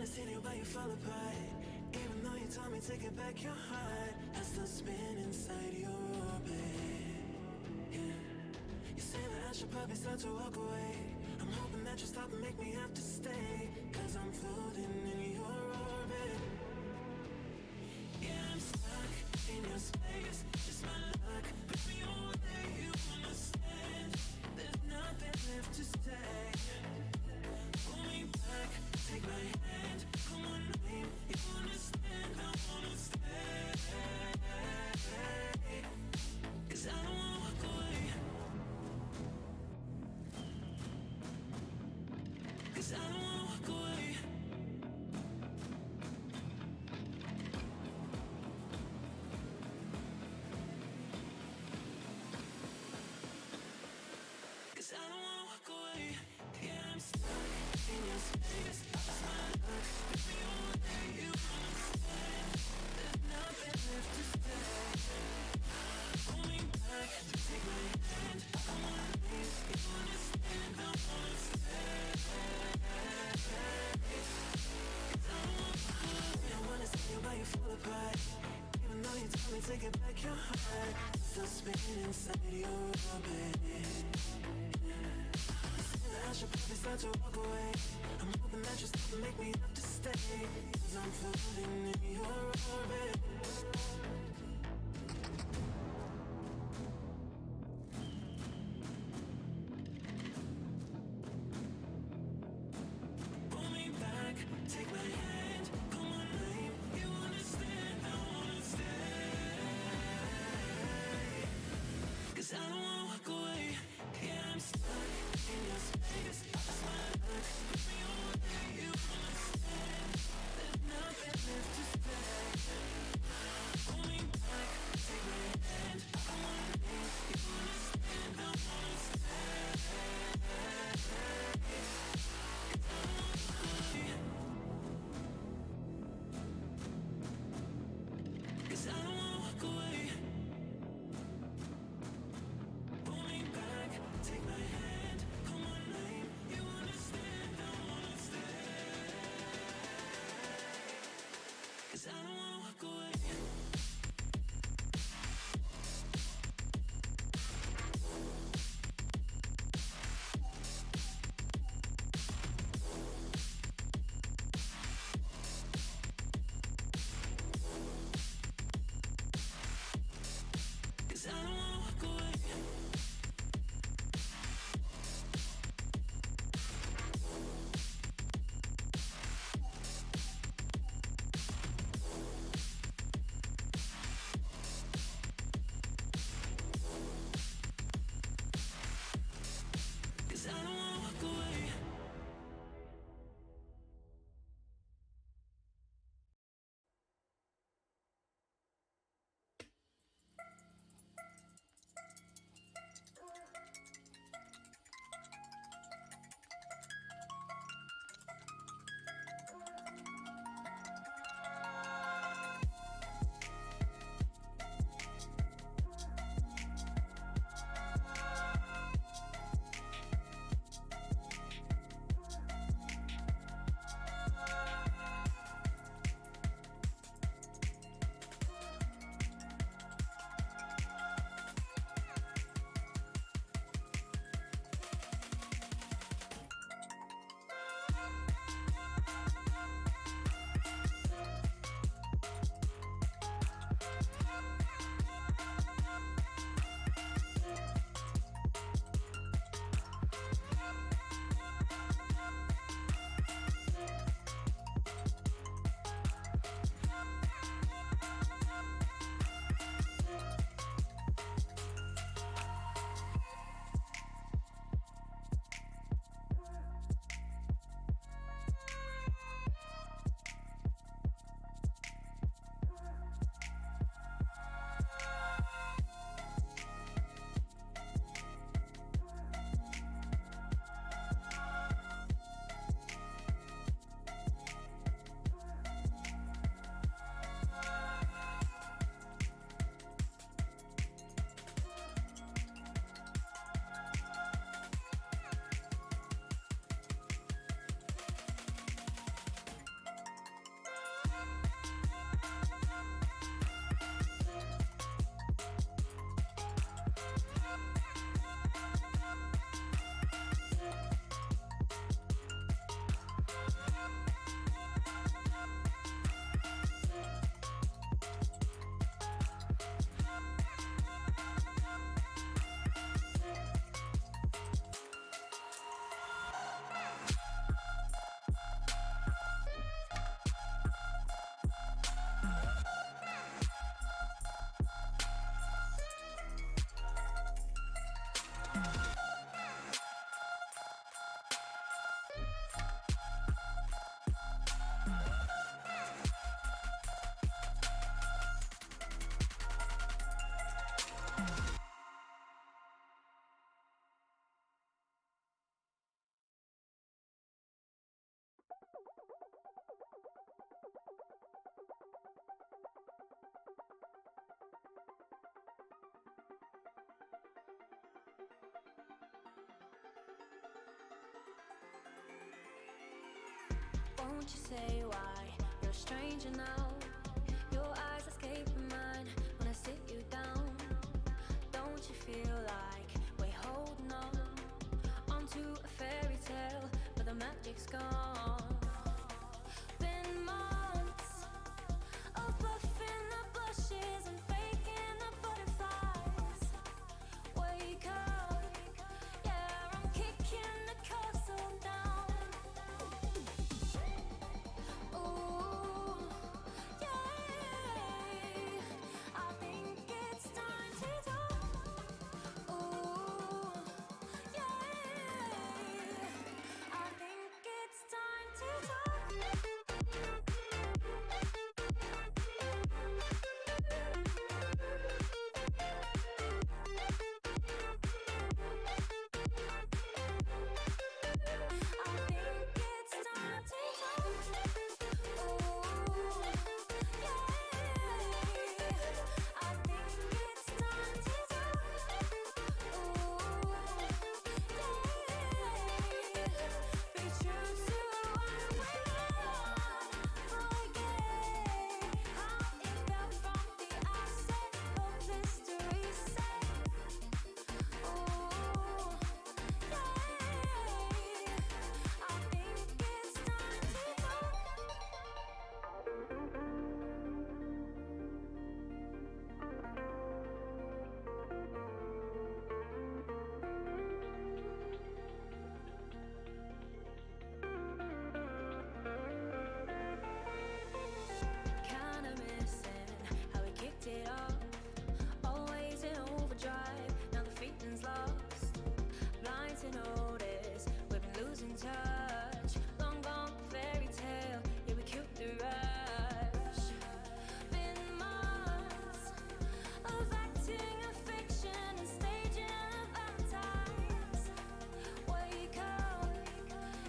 wanna see you, but you fall apart. Even though you told me to get back your heart, I still spin inside your orbit. Yeah. You say that I should probably start to walk away. I'm hoping that you stop and make me have to stay, 'cause I'm floating in your orbit. Yeah, I'm stuck in your space, just my luck. Push me away, you understand. There's nothing left to say. Pull me back, take my hand. Come on, name, you understand. I wanna stay, 'cause I don't wanna walk away. 'Cause I don't wanna walk away. 'Cause I don't wanna walk away. Yeah, I'm stuck in your space. Just my luck. Push me away, you understand. There's nothing left to say. Pull me back, take my hand. I wanna leave, you understand. I wanna stay. 'Cause I don't wanna walk away. I wanna see you, but you fall apart. Even though you told me to get back your heart, still spinning inside your orbit. I should probably start to walk away. I'm hoping that you stop and make me have to stay, 'cause I'm floating in your orbit. Pull me back, take my hand. Come on, name, you understand. I wanna stay, 'cause I don't wanna walk away. Yeah, I'm stuck in your space. That's my luck. Push me away, you understand. There's nothing left to say. Pull me Won't you say why you're a stranger now? Your eyes escape mine when I sit you down. Don't you feel like we're holding on onto a fairy tale, but the magic's gone? Been months of bluffing the blushes and faking the butterflies. Wake up, yeah, I'm kicking the castle down. Ooh, yeah, I think it's time to talk. Ooh, yeah, I think it's time to talk. I think it's time to talk. Ooh, yeah, I think it's time to talk. Ooh, yeah, be true to what we are. Forget how it felt from the outset. Hope history said. Ooh, yeah, I think it's time to talk. Kinda missing how we kicked it off. Always in overdrive, now the feeling's lost. Blind to notice, we've been losing touch. Long gone fairy tale, yeah we killed the rush. Been months of acting a fiction and staging a Valentine's. Wake up,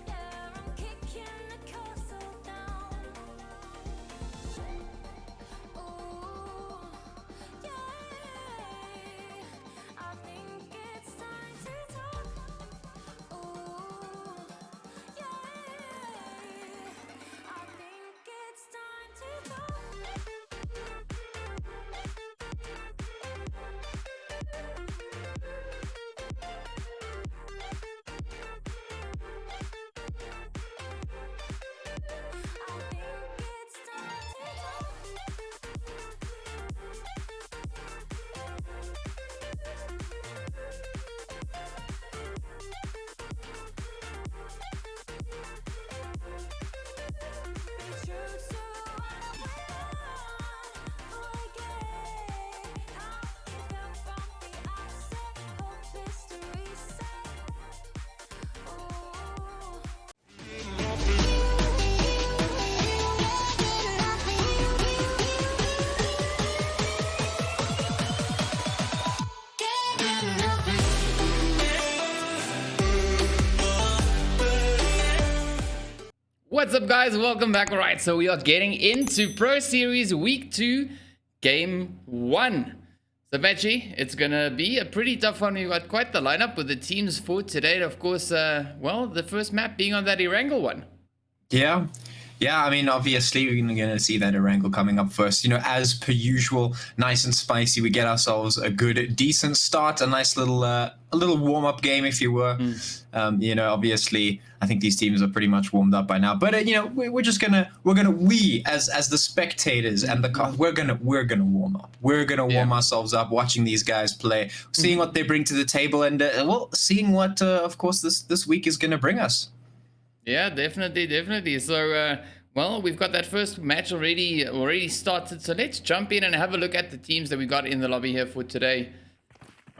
yeah, I'm kicking the castle down. Ooh, yeah, I think it's time to talk. Ooh, yeah, I think it's time to talk. I think it's time to be true to what we are. Forget how it felt from the outset. Hope history said. Ooh. What's up, guys? Welcome back. All right, so we are getting into Pro Series Week 2, Game 1. So, Matchy, it's going to be a pretty tough one. We've got quite the lineup with the teams for today. Of course, well, the first map being on that Erangel one. Yeah. Yeah, I mean, obviously, we're going to see that Erangel coming up first. You know, as per usual, nice and spicy. We get ourselves a good, decent start, a nice little warm-up game, if you were. You know, obviously, I think these teams are pretty much warmed up by now. But you know, we're as the spectators and the we're gonna warm up. We're gonna warm ourselves up, watching these guys play, seeing what they bring to the table, and well, seeing what, of course, this week is gonna bring us. Yeah, definitely. So, well, we've got that first match already started. So let's jump in and have a look at the teams that we got in the lobby here for today.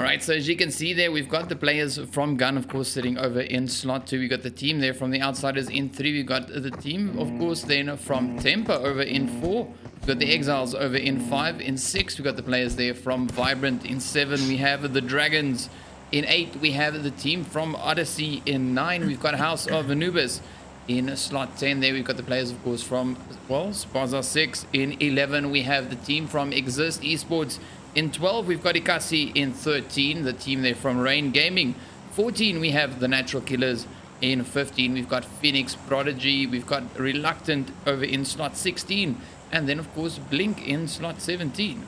All right, so as you can see there, we've got the players from Gun, of course, sitting over in slot 2. We got the team there from the Outsiders in 3. We got the team, of course, then from Temper over in 4. We've got the Exiles over in 5. In 6, we got the players there from Vibrant. In 7, we have the Dragons. In 8, we have the team from Odyssey. In 9, we've got House of Anubis. In slot 10, there we've got the players, of course, from, well, Spaza Six. In 11, we have the team from Ekasi Esports. In 12, we've got Ekasi. In 13, the team there from DKGaming. 14, we have the Natural Killers. In 15, we've got Phoenix, Prodigy. We've got Reluctant over in slot 16. And then, of course, Blink in slot 17.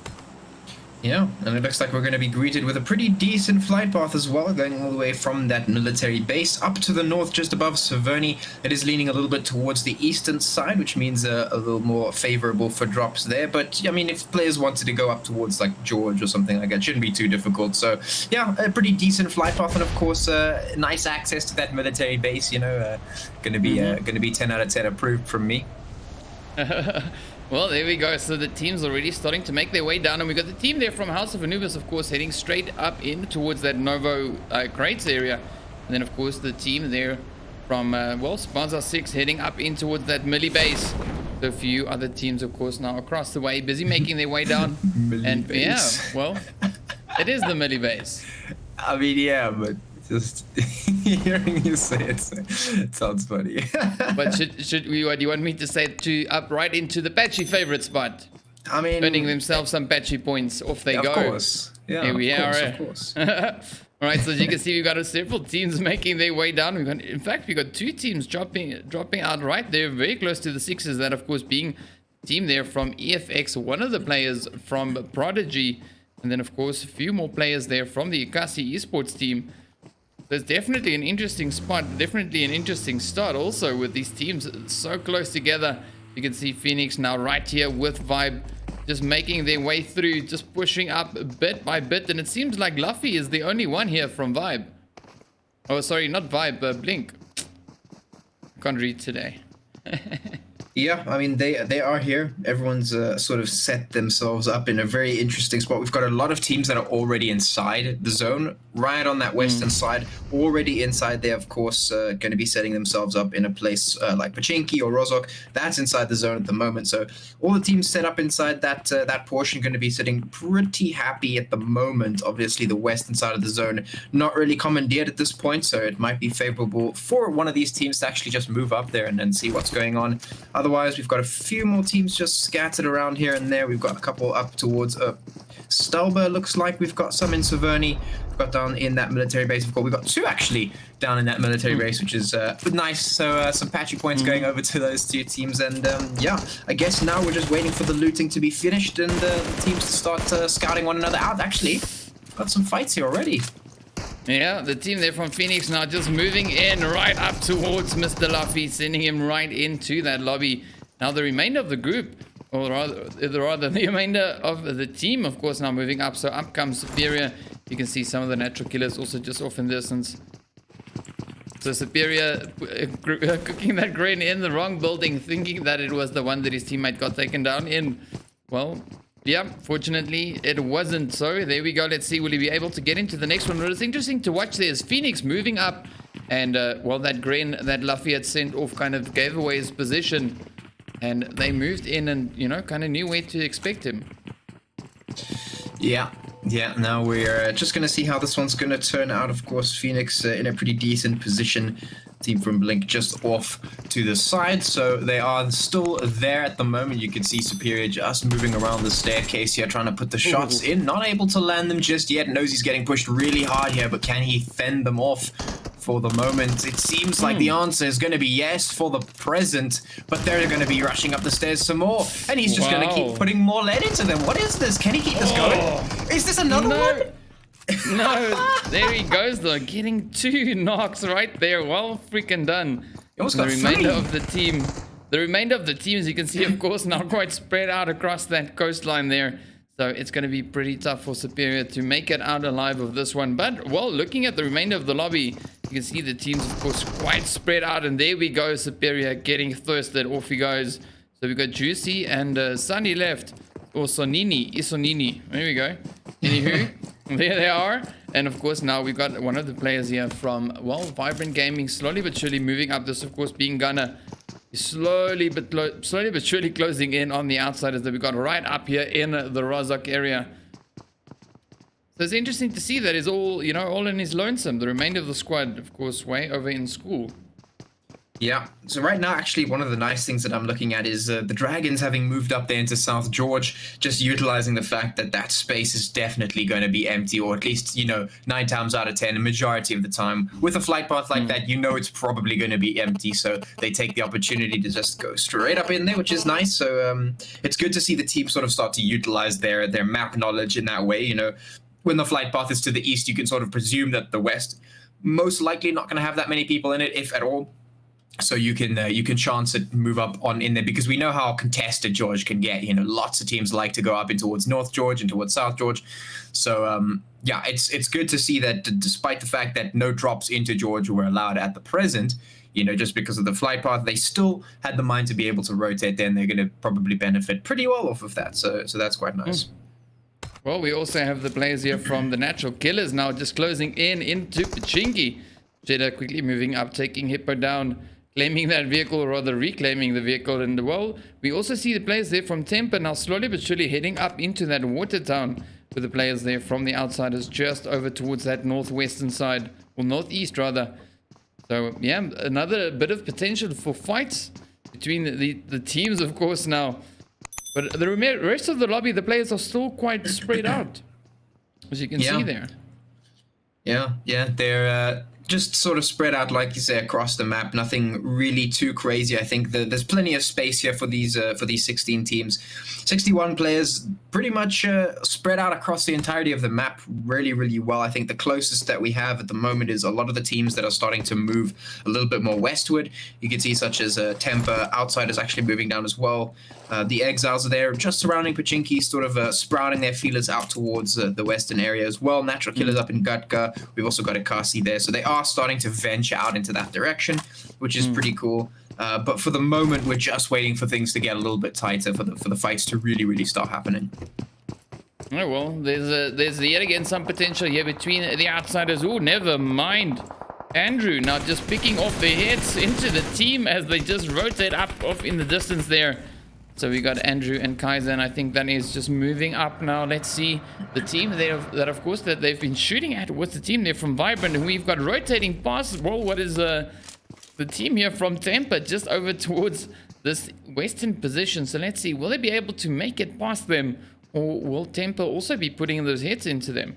Yeah, and it looks like we're going to be greeted with a pretty decent flight path as well, going all the way from that military base up to the north, just above Severny. It is leaning a little bit towards the eastern side, which means a little more favorable for drops there. But, I mean, if players wanted to go up towards, like, George or something like that, it shouldn't be too difficult. So, yeah, a pretty decent flight path, and, of course, nice access to that military base, you know, going to be 10 out of 10 approved from me. Well, there we go. So the team's already starting to make their way down, and we got the team there from House of Anubis, of course, heading straight up in towards that Novo crates area. And then, of course, the team there from, well, Spaza Six heading up in towards that Millie base. So a few other teams, of course, now across the way, busy making their way down. And base. yeah, well, it is the Millie base. I mean, yeah, but just hearing you say it sounds funny. But should we? What do you want me to say? To up right into the patchy favorite spot? I mean, earning themselves some patchy points. Off they go. Of course. Yeah. Here we are. Of course. All right. So as you can see, we've got several teams making their way down. We've got, in fact, we got 2 teams dropping out right there, very close to the sixes. That, of course, being team there from EFX, one of the players from Prodigy, and then, of course, a few more players there from the Ekasi Esports team. There's definitely an interesting spot, definitely an interesting start also with these teams so close together. You can see Phoenix now right here with Vibe, just making their way through, just pushing up bit by bit. And it seems like Luffy is the only one here from Vibe. Oh, sorry, not Vibe, Blink. Can't read today. Yeah, I mean, they are here. Everyone's sort of set themselves up in a very interesting spot. We've got a lot of teams that are already inside the zone, right on that western side. Already inside there, of course, going to be setting themselves up in a place like Pachinki or Rozhok. That's inside the zone at the moment. So all the teams set up inside that portion going to be sitting pretty happy at the moment. Obviously, the western side of the zone not really commandeered at this point, so it might be favorable for one of these teams to actually just move up there and then see what's going on. Otherwise, we've got a few more teams just scattered around here and there. We've got a couple up towards Stalber, looks like. We've got some in Severny. We've got down in that military base. We've got 2 actually down in that military base, which is nice. So some patchy points going over to those 2 teams. And yeah, I guess now we're just waiting for the looting to be finished and the teams to start scouting one another out. Actually, got some fights here already. Yeah, the team there from Phoenix now just moving in right up towards Mr. Luffy, sending him right into that lobby. Now the remainder of the group, or rather the remainder of the team, of course, now moving up. So up comes Superior. You can see some of the Natural Killers also just off in distance. So Superior cooking that grain in the wrong building, thinking that it was the one that his teammate got taken down in. Well, yeah, fortunately, it wasn't so. There we go. Let's see, will he be able to get into the next one? What is interesting to watch there is Phoenix moving up. And, well, that grain that Luffy had sent off kind of gave away his position. And they moved in and, you know, kind of knew where to expect him. Yeah, now we're just going to see how this one's going to turn out. Of course, Phoenix in a pretty decent position. Team from Blink just off to the side, so they are still there at the moment. You can see Superior just moving around the staircase here, trying to put the shots in. Not able to land them just yet. Knows he's getting pushed really hard here, but can he fend them off? For the moment, it seems like the answer is going to be yes for the present, but they're going to be rushing up the stairs some more, and he's just going to keep putting more lead into them. What is this? Can he keep this going? Is this another one? No, there he goes though, getting 2 knocks right there. Well freaking done. He almost got the remainder of the team. The remainder of the team, as you can see, of course, now quite spread out across that coastline there. So it's going to be pretty tough for Superior to make it out alive of this one. But, well, looking at the remainder of the lobby, you can see the teams, of course, quite spread out. And there we go, Superior getting thirsted. Off he goes. So we've got Juicy and Sunny left. Or Sonini. Isonini. There we go. Anywho, there they are. And of course, now we've got one of the players here from, well, Vibrant Gaming, slowly but surely moving up. This, of course, being Gunner. He's slowly but surely closing in on the outsiders that we got right up here in the Rozhok area. So it's interesting to see that he's all, you know, all in his lonesome. The remainder of the squad, of course, way over in school. Yeah, so right now, actually, one of the nice things that I'm looking at is the Dragons having moved up there into South George, just utilizing the fact that that space is definitely going to be empty, or at least, you know, 9 times out of 10, a majority of the time. With a flight path like that, you know it's probably going to be empty, so they take the opportunity to just go straight up in there, which is nice. So it's good to see the team sort of start to utilize their map knowledge in that way. You know, when the flight path is to the east, you can sort of presume that the west most likely not going to have that many people in it, if at all. So you can chance it, move up on in there, because we know how contested George can get. You know, lots of teams like to go up in towards North George and towards South George. So yeah, it's good to see that despite the fact that no drops into George were allowed at the present, you know, just because of the flight path, they still had the mind to be able to rotate there, and they're going to probably benefit pretty well off of that. So that's quite nice. Well, we also have the players here from the Natural Killers now just closing in into Pachinki. Jetta quickly moving up, taking Hippo down, claiming that vehicle, or rather reclaiming the vehicle. And well, we also see the players there from Temper now slowly but surely heading up into that water town, with the players there from the outsiders just over towards that northwestern side, or northeast rather. So yeah, another bit of potential for fights between the teams, of course, now. But the rest of the lobby, the players are still quite spread out, as you can see there. Yeah, they're just sort of spread out, like you say, across the map. Nothing really too crazy. I think there's plenty of space here for these 16 teams. 61 players, pretty much spread out across the entirety of the map really well. I think the closest that we have at the moment is a lot of the teams that are starting to move a little bit more westward. You can see such as Temper, Outsiders actually moving down as well. The eXiles are there, just surrounding Pachinki, sort of sprouting their feelers out towards the western area as well. Natural Killers up in Gutka. We've also got Ekasi there. So they are starting to venture out into that direction, which is pretty cool. But for the moment, we're just waiting for things to get a little bit tighter for the fights to really start happening. Oh, well, there's yet again some potential here between the outsiders. Oh, never mind. Andrew now just picking off their heads into the team as they just rotate up off in the distance there. So we got Andrew and Kaiser, and I think that is just moving up now. Let's see the team that of course that they've been shooting at was the team there from Vibrant, and we've got rotating past. Well, what is the team here from Temper just over towards this western position? So let's see, will they be able to make it past them, or will Temper also be putting those hits into them?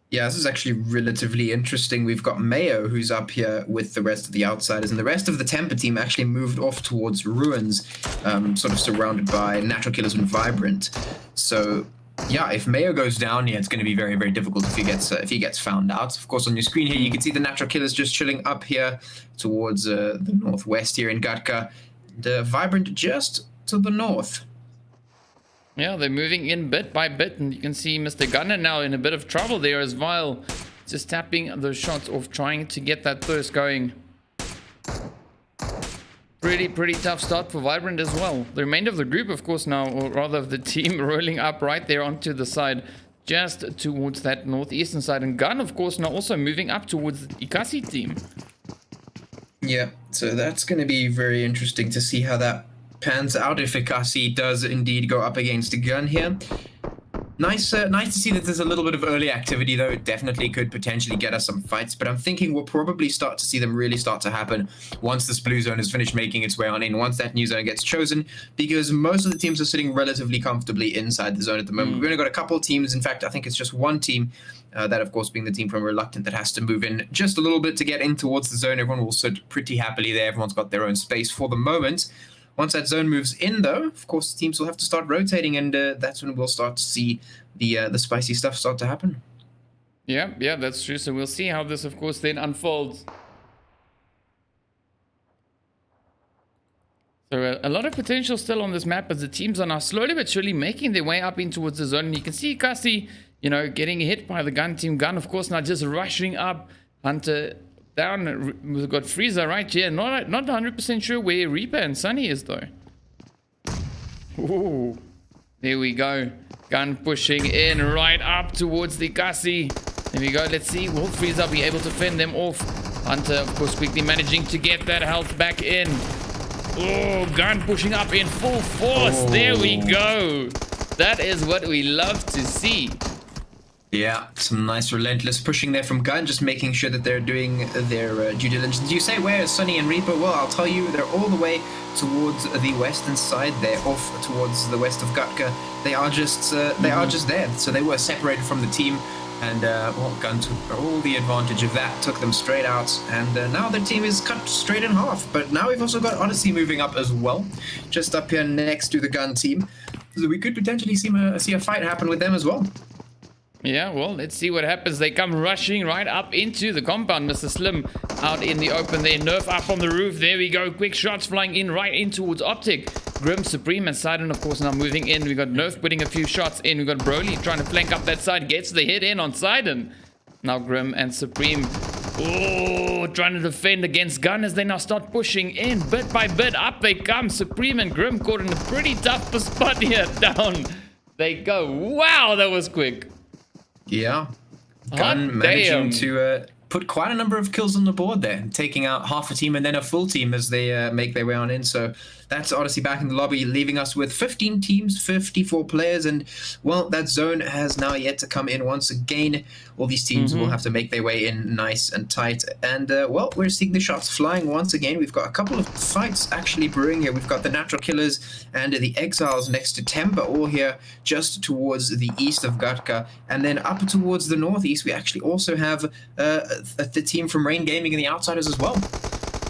Yeah, this is actually relatively interesting. We've got Mayo, who's up here with the rest of the outsiders, and the rest of the Temper team actually moved off towards Ruins, sort of surrounded by Natural Killers and Vibrant. So yeah, if Mayo goes down, yeah, it's going to be very difficult if he gets found out. Of course, on your screen here, you can see the Natural Killers just chilling up here towards the northwest here in Gutka. The Vibrant just to the north. Yeah, they're moving in bit by bit, and you can see Mr. Gunner now in a bit of trouble there as well. Just tapping those shots off, trying to get that thirst going. Pretty tough start for Vibrant as well. The remainder of the group, of course, now, or rather of the team, rolling up right there onto the side, just towards that northeastern side. And Gun, of course, now also moving up towards the Ekasi team. Yeah, so that's going to be very interesting to see how that pans out if Ekasi does indeed go up against a Gun here. Nice to see that there's a little bit of early activity, though. It definitely could potentially get us some fights, but I'm thinking we'll probably start to see them really start to happen once this blue zone has finished making its way on in, once that new zone gets chosen, because most of the teams are sitting relatively comfortably inside the zone at the moment. We've only got a couple of teams. In fact, I think it's just one team, that of course being the team from Reluctant, that has to move in just a little bit to get in towards the zone. Everyone will sit pretty happily there. Everyone's got their own space for the moment. Once that zone moves in, though, of course, the teams will have to start rotating, and that's when we'll start to see the spicy stuff start to happen. Yeah, that's true. So we'll see how this, of course, then unfolds. So a lot of potential still on this map, as the teams are now slowly but surely making their way up in towards the zone. And you can see Ekasi, you know, getting hit by the Gun team. Gun, of course, now just rushing up. Hunter down. We've got Frieza right here. Not 100% sure where Reaper and Sunny is, though. Ooh, there we go. Gun pushing in right up towards the Ekasi. There we go. Let's see. Will Frieza be able to fend them off? Hunter, of course, quickly managing to get that health back in. Oh, Gun pushing up in full force. There we go. That is what we love to see. Yeah, some nice relentless pushing there from Gun, just making sure that they're doing their due diligence. You say, where is Sunny and Reaper? Well, I'll tell you, they're all the way towards the western side. They're off towards the west of Gatka. They are just there. So they were separated from the team, and well, Gun took all the advantage of that, took them straight out, and now their team is cut straight in half. But now we've also got Odyssey moving up as well, just up here next to the Gun team. So we could potentially see a fight happen with them as well. Yeah, well, let's see what happens. They come rushing right up into the compound. Mr. Slim out in the open there. Nerf up on the roof. There we go. Quick shots flying in right in towards Optic. Grim, Supreme, and Sidon, of course, now moving in. We got Nerf putting a few shots in. We got Broly trying to flank up that side. Gets the hit in on Sidon. Now Grim and Supreme. Oh, trying to defend against Gun as they now start pushing in. Bit by bit, up they come. Supreme and Grim caught in a pretty tough spot here. Down they go. Wow, that was quick. Yeah, Gun managing to put quite a number of kills on the board there, taking out half a team and then a full team as they make their way on in. So that's Odyssey back in the lobby, leaving us with 15 teams, 54 players, and well, that zone has now yet to come in once again. All these teams will have to make their way in nice and tight, and well, we're seeing the shots flying once again. We've got a couple of fights actually brewing here. We've got the Natural Killers and the eXiles next to Temper, all here just towards the east of Gatka, and then up towards the northeast we actually also have the team from Rain Gaming and the Outsiders as well.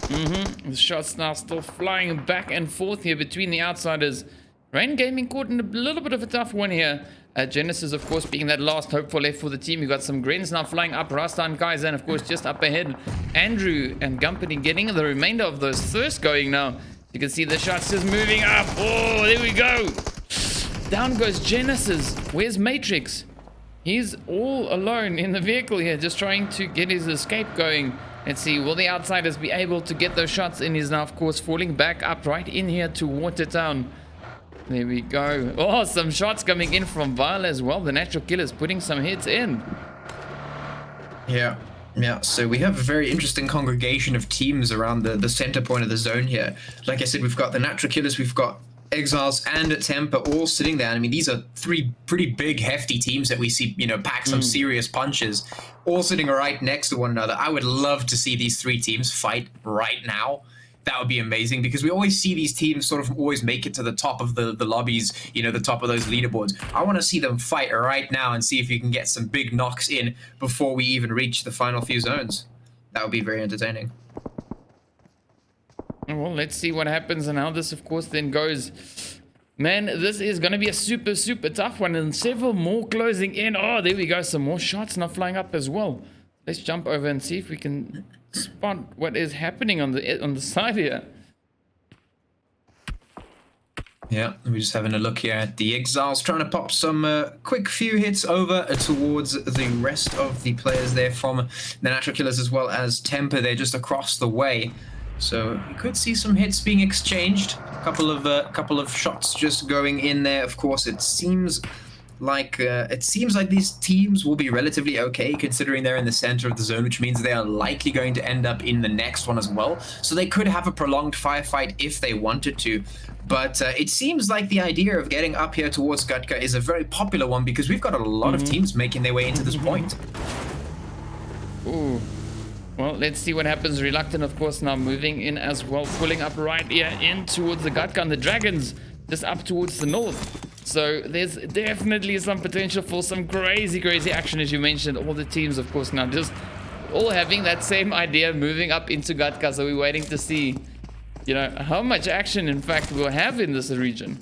The shots now still flying back and forth here between the Outsiders. Rain Gaming caught in a little bit of a tough one here. Genesis, of course, being that last hope for left for the team. We've got some Grins now flying up. Rasta and Kaiser, and of course, just up ahead, Andrew and Gumpany getting the remainder of those thirst going now. You can see the shots just moving up. Oh, there we go. Down goes Genesis. Where's Matrix? He's all alone in the vehicle here, just trying to get his escape going. Let's see, will the Outsiders be able to get those shots in? He's now, of course, falling back up right in here to Watertown. There we go. Oh, some shots coming in from Vile as well. The Natural Killers putting some hits in. Yeah, so we have a very interesting congregation of teams around the center point of the zone here. Like I said, we've got the Natural Killers, we've got eXiles and Temper all sitting there. I mean, these are three pretty big, hefty teams that we see, you know, pack some serious punches, all sitting right next to one another. I would love to see these three teams fight right now. That would be amazing, because we always see these teams sort of always make it to the top of the lobbies, you know, the top of those leaderboards. I want to see them fight right now and see if you can get some big knocks in before we even reach the final few zones. That would be very entertaining. Well, let's see what happens and how this, of course, then goes. Man, this is going to be a super, super tough one, and several more closing in. Oh, there we go. Some more shots now flying up as well. Let's jump over and see if we can spot what is happening on the side here. Yeah, we're just having a look here at the eXiles, trying to pop some quick few hits over towards the rest of the players there from the Natural Killers, as well as Temper. They're just across the way. So you could see some hits being exchanged. A couple of shots just going in there. Of course, it seems like these teams will be relatively okay, considering they're in the center of the zone, which means they are likely going to end up in the next one as well. So they could have a prolonged firefight if they wanted to. But it seems like the idea of getting up here towards Gatka is a very popular one, because we've got a lot of teams making their way into this point. Ooh. Well, let's see what happens. Reluctant, of course, now moving in as well, pulling up right here in towards the Gatka, and the Dragons just up towards the north. So there's definitely some potential for some crazy, crazy action, as you mentioned. All the teams, of course, now just all having that same idea, moving up into Gatka. So we're waiting to see, you know, how much action, in fact, we'll have in this region.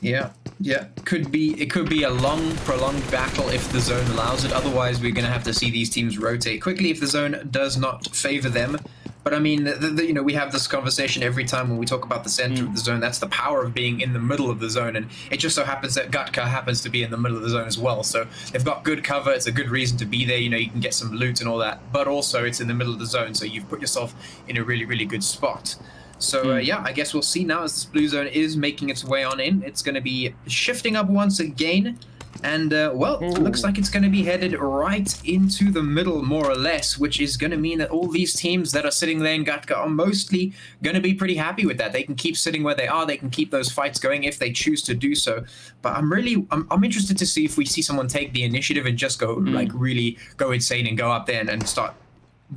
Yeah. It could be a long, prolonged battle if the zone allows it. Otherwise, we're going to have to see these teams rotate quickly if the zone does not favor them. But I mean, you know, we have this conversation every time when we talk about the center of the zone. That's the power of being in the middle of the zone, and it just so happens that Gatka happens to be in the middle of the zone as well. So they've got good cover. It's a good reason to be there. You know, you can get some loot and all that. But also, it's in the middle of the zone, so you've put yourself in a really, really good spot. So yeah, I guess we'll see now as this blue zone is making its way on in. It's going to be shifting up once again. And, well, it looks like it's going to be headed right into the middle, more or less, which is going to mean that all these teams that are sitting there in Gatka are mostly going to be pretty happy with that. They can keep sitting where they are. They can keep those fights going if they choose to do so. But I'm interested to see if we see someone take the initiative and just go, like, really go insane and go up there and start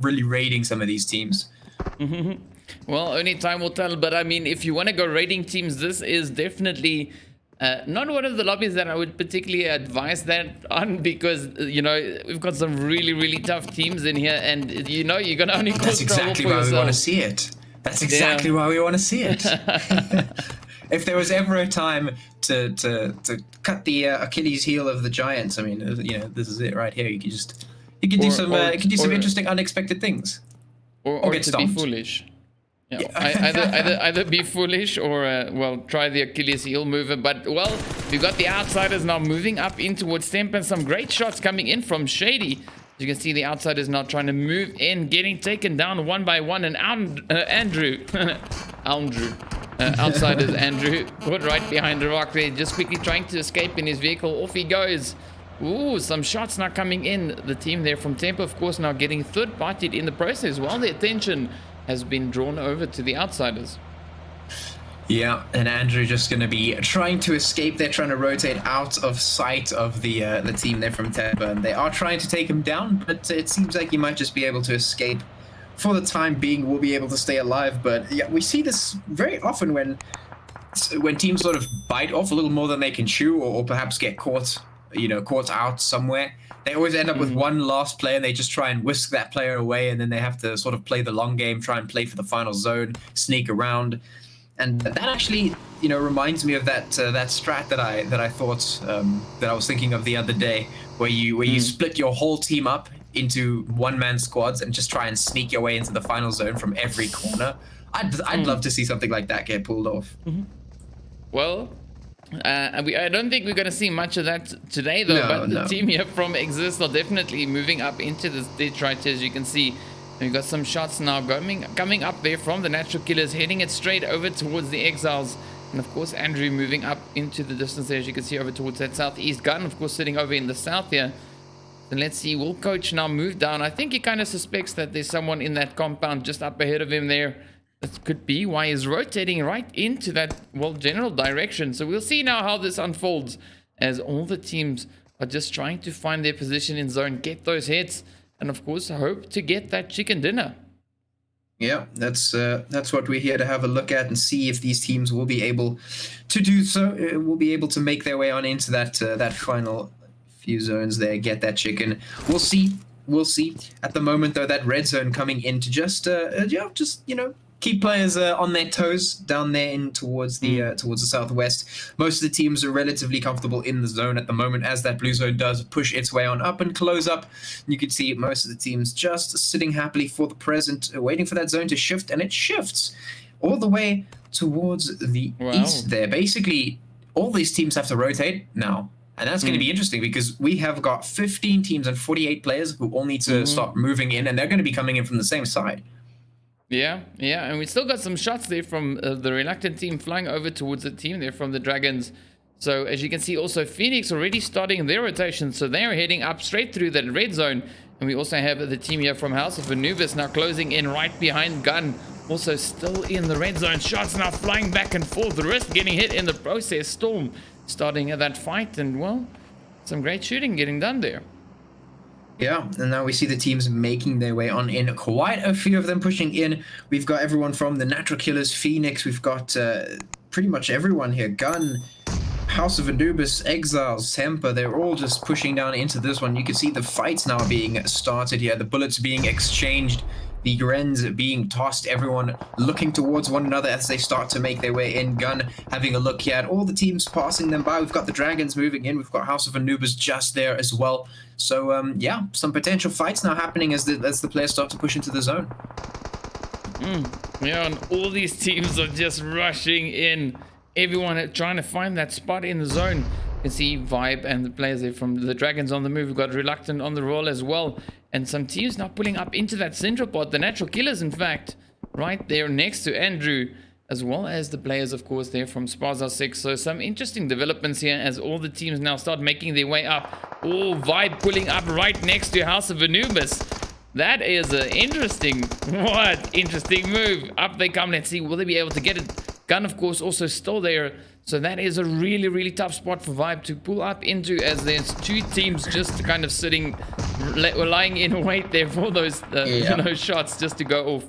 really raiding some of these teams. Well, only time will tell. But, I mean, if you want to go raiding teams, this is definitely... not one of the lobbies that I would particularly advise that on, because, you know, we've got some really, really tough teams in here, and, you know, you're going to only cause trouble for yourself. That's exactly why we want to see it. That's exactly why we want to see it. If there was ever a time to cut the Achilles heel of the Giants, I mean, you know, this is it right here. You can do some interesting, unexpected things. Or get to stomped. be foolish. Yeah. Either be foolish or, well, try the Achilles heel mover. But, well, we've got the outsiders now moving up in towards Temper, and some great shots coming in from Shady. As you can see, the outsiders now trying to move in, getting taken down one by one. And Andrew, outsiders Andrew, put right behind the rock there, just quickly trying to escape in his vehicle. Off he goes. Ooh, some shots now coming in. The team there from Temper, of course, now getting third-partied in the process, while the attention has been drawn over to the outsiders. Yeah, and Andrew just going to be trying to escape. They're trying to rotate out of sight of the team there from Temper, and they are trying to take him down, but it seems like he might just be able to escape. For the time being, we'll be able to stay alive, but yeah, we see this very often when teams sort of bite off a little more than they can chew, or perhaps get caught out somewhere. They always end up with one last player, and they just try and whisk that player away, and then they have to sort of play the long game, try and play for the final zone, sneak around. And that actually, you know, reminds me of that strat that I thought that I was thinking of the other day, where you split your whole team up into one-man squads and just try and sneak your way into the final zone from every corner. I'd love to see something like that get pulled off. Well, I don't think we're going to see much of that today, though. But the team here from Exist are definitely moving up into this ditch right here, as you can see. We've got some shots now coming up there from the Natural Killers, heading it straight over towards the Exiles. And, of course, Andrew moving up into the distance there, as you can see, over towards that southeast. Gun, of course, sitting over in the south here. So let's see, will Coach now move down? I think he kind of suspects that there's someone in that compound just up ahead of him there. That could be why he's rotating right into that, well, general direction. So we'll see now how this unfolds, as all the teams are just trying to find their position in zone, get those hits, and of course hope to get that chicken dinner. Yeah, that's what we're here to have a look at and see if these teams will be able to do so. Will be able to make their way on into that final few zones there, get that chicken. We'll see. At the moment, though, that red zone coming in to just keep players on their toes down there in towards the southwest. Most of the teams are relatively comfortable in the zone at the moment, as that blue zone does push its way on up and close up. You can see most of the teams just sitting happily for the present, waiting for that zone to shift, and it shifts all the way towards the east there. Basically, all these teams have to rotate now. And that's going to be interesting, because we have got 15 teams and 48 players who all need to start moving in, and they're going to be coming in from the same side. Yeah, and we still got some shots there from the Reluctant team flying over towards the team there from the Dragons. So as you can see, also Phoenix already starting their rotation, so they're heading up straight through that red zone. And we also have the team here from House of Anubis now closing in right behind Gun, also still in the red zone. Shots now flying back and forth, the wrist getting hit in the process. Storm starting that fight, and well, some great shooting getting done there. Yeah, and now we see the teams making their way on in. Quite a few of them pushing in. We've got everyone from the Natural Killers, Phoenix. We've got pretty much everyone here. Gun, House of Anubis, Exiles, Temper. They're all just pushing down into this one. You can see the fights now being started here. The bullets being exchanged. The Grens being tossed, everyone looking towards one another as they start to make their way in. Gun having a look here at all the teams passing them by. We've got the Dragons moving in. We've got House of Anubis just there as well. So, yeah, some potential fights now happening as the players start to push into the zone. Yeah, and all these teams are just rushing in. Everyone trying to find that spot in the zone. You can see Vibe and the players there from the Dragons on the move. We've got Reluctant on the roll as well. And some teams now pulling up into that central pot. The Natural Killers, in fact, right there next to Andrew. as well as the players, of course, there from Spaza Six. So some interesting developments here as all the teams now start making their way up. Oh, Vibe pulling up right next to House of Anubis. That is an interesting move. Up they come. Let's see, will they be able to get it? Gun, of course, also still there. So that is a really tough spot for Vibe to pull up into, as there's two teams just kind of sitting, lying in wait there for those you know, shots just to go off.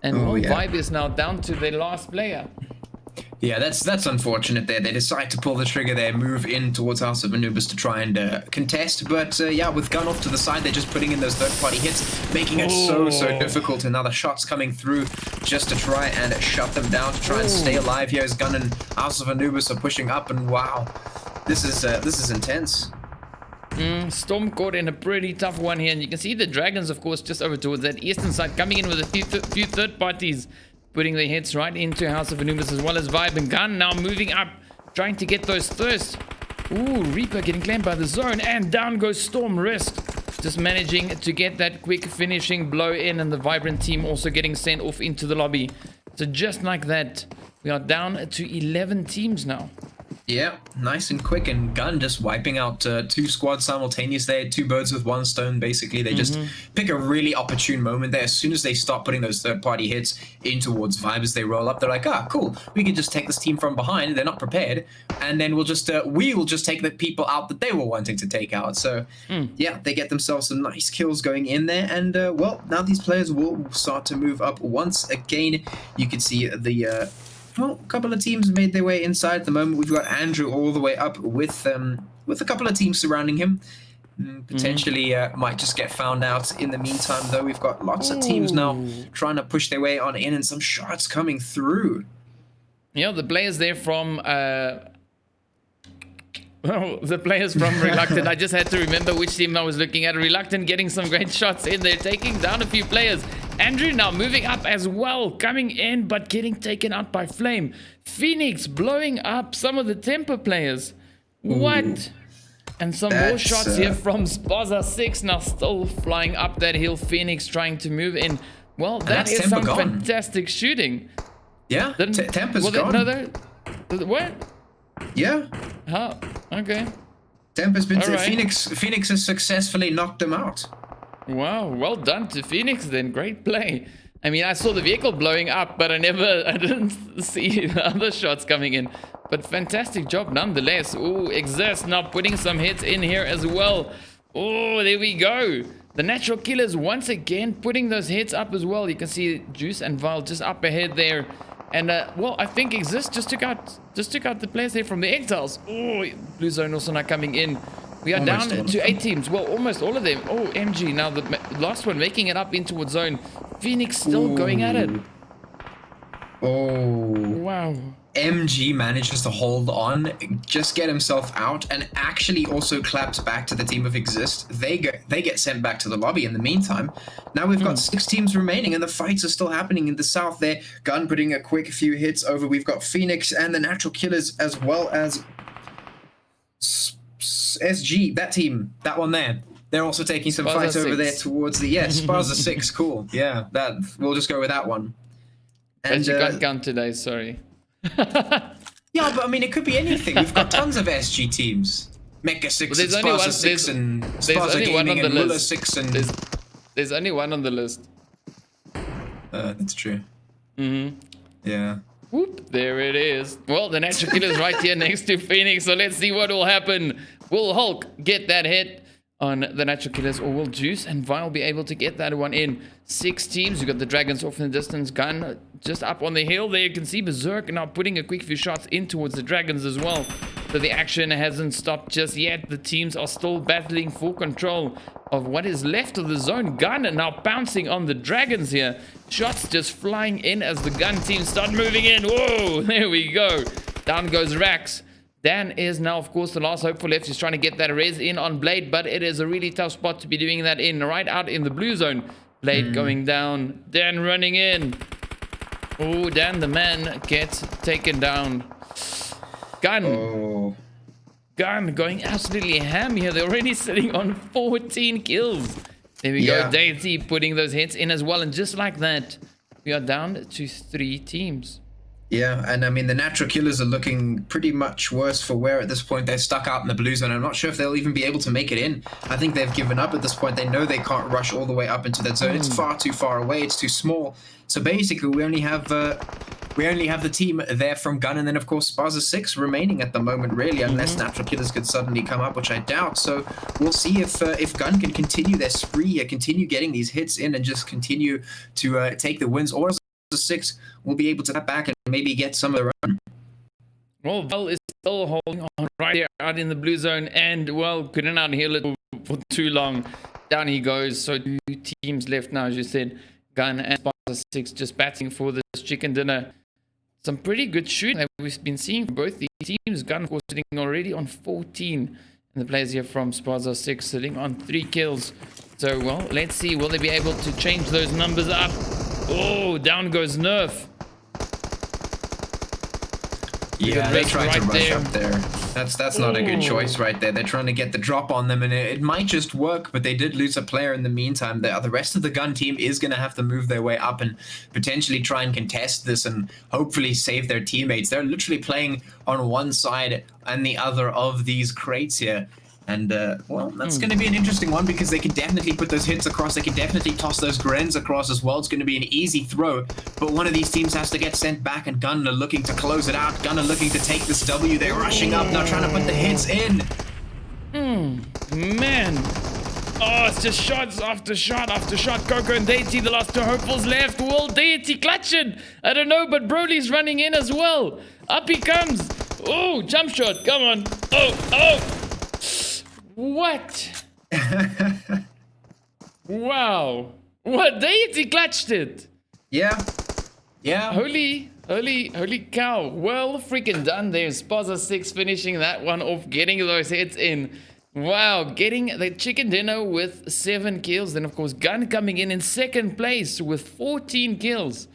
And Vibe is now down to their last player. Yeah, that's unfortunate there. They decide to pull the trigger there, move in towards House of Anubis to try and contest. But yeah, with Gun off to the side, they're just putting in those third-party hits, making it so difficult. And now the shots coming through just to try and shut them down, to try and stay alive here as Gun and House of Anubis are pushing up. And wow, this is intense. Storm caught in a pretty tough one here, and you can see the Dragons, of course, just over towards that eastern side, coming in with a few third parties, putting their hits right into House of Anubis, as well as Vibe and Gun now moving up, trying to get those thirsts. Ooh, Reaper getting claimed by the zone, and down goes Storm Risk, just managing to get that quick finishing blow in, and the Vibrant team also getting sent off into the lobby. So just like that, we are down to 11 teams now. Yeah, nice and quick, and Gun just wiping out two squads simultaneous there, two birds with one stone, basically. They just pick a really opportune moment there. As soon as they start putting those third-party hits in towards Vibe as they roll up, they're like, ah, cool, we can just take this team from behind. They're not prepared, and then we'll just take the people out that they were wanting to take out. So, yeah, they get themselves some nice kills going in there, and, well, now these players will start to move up once again. You can see the... well, a couple of teams made their way inside at the moment. We've got Andrew all the way up with a couple of teams surrounding him. Potentially might just get found out in the meantime, though. We've got lots of teams now trying to push their way on in, and some shots coming through. You know, the players there from... well, the players from Reluctant, I just had to remember which team I was looking at. Reluctant getting some great shots in there, taking down a few players. Andrew now moving up as well, coming in, but getting taken out by Flame. Phoenix blowing up some of the Temper players. What? And some more shots here from Spaza Six, now still flying up that hill. Phoenix trying to move in. Well, that is some fantastic shooting. Yeah, Temper's gone. What? Yeah. Oh, okay. Temper's been... Phoenix has successfully knocked them out. Wow, well done to Phoenix then. Great play. I mean, I saw the vehicle blowing up, but I didn't see the other shots coming in. But fantastic job nonetheless. Oh, Exist now putting some hits in here as well. Oh, there we go. The Natural Killers once again putting those hits up as well. You can see Juice and Vile just up ahead there. And, well, I think Exist just took out the players there from the eXiles. Oh, Blue Zone also not coming in. We are down to 8 teams. Well, almost all of them. Oh, MG. Now the last one making it up in towards zone. Phoenix still going at it. Oh. Wow. MG manages to hold on, just get himself out, and actually also claps back to the team of Exist. They get sent back to the lobby in the meantime. Now we've got 6 teams remaining, and the fights are still happening in the south there. Gun putting a quick few hits over. We've got Phoenix and the Natural Killers, as well as... SG, that team, that one there. They're also taking some fights over there towards the... Yeah, Spaza 6, cool. Yeah, we'll just go with that one. And you can't count today, sorry. Yeah, but I mean, it could be anything. We've got tons of SG teams. Mecha 6 and Spaza 6 and Spaza Gaming and Muller 6 and... There's only one on the list. That's true. Yeah. Whoop, there it is. Well, the Natural Killer's right here next to Phoenix, so let's see what will happen. Will Hulk get that hit on the Natural Killers, or will Juice and Vile be able to get that one in? 6 teams. We've got the Dragons off in the distance. Gun just up on the hill there. You can see Berserk now putting a quick few shots in towards the Dragons as well. So the action hasn't stopped just yet. The teams are still battling for control of what is left of the zone. Gun now bouncing on the Dragons here. Shots just flying in as the Gun team start moving in. Whoa, there we go. Down goes Rax. Dan is now, of course, the last hope for left. He's trying to get that res in on Blade, but it is a really tough spot to be doing that in. Right out in the blue zone. Blade going down. Dan running in. Oh, Dan, the man, gets taken down. Gun. Oh. Gun going absolutely ham here. They're already sitting on 14 kills. There we go. Deity putting those hits in as well. And just like that, we are down to 3 teams. Yeah, and I mean, the natural killers are looking pretty much worse for wear at this point. They're stuck out in the blue zone. I'm not sure if they'll even be able to make it in. I think they've given up at this point. They know they can't rush all the way up into that zone. It's far too far away. It's too small. So basically, we only have the team there from Gun, and then of course Spaza Six remaining at the moment, really, unless natural killers could suddenly come up, which I doubt. So we'll see if Gun can continue their spree, continue getting these hits in, and just continue to take the wins, or Six will be able to step back and maybe get some of their own. Well, Val is still holding on right there out in the blue zone, and well, couldn't out-heal it for too long. Down he goes. So 2 teams left now, as you said. Gun and Spaza Six just batting for this chicken dinner. Some pretty good shooting that we've been seeing from both these teams. Gun, of course, sitting already on 14. And the players here from Spaza Six sitting on 3 kills. So, well, let's see. Will they be able to change those numbers up? Oh, down goes Nerf. Yeah, they tried to rush there. up there. That's not a good choice right there. They're trying to get the drop on them, and it might just work, but they did lose a player in the meantime. The rest of the Gun team is going to have to move their way up and potentially try and contest this and hopefully save their teammates. They're literally playing on one side and the other of these crates here. And, well, that's going to be an interesting one because they can definitely put those hits across. They can definitely toss those Grens across as well. It's going to be an easy throw. But one of these teams has to get sent back, and Gun are looking to close it out. Gun are looking to take this W. They're rushing up now, trying to put the hits in. Man. Oh, it's just shots after shot after shot. Coco and Deity, the last 2 hopefuls left. Will Deity clutch it? I don't know, but Broly's running in as well. Up he comes. Oh, jump shot. Come on. Oh. What? Wow. What? Deity clutched it. Yeah. Holy cow. Well freaking done there. Spaza Six finishing that one off, getting those hits in. Wow, getting the chicken dinner with 7 kills. Then, of course, Gun coming in second place with 14 kills.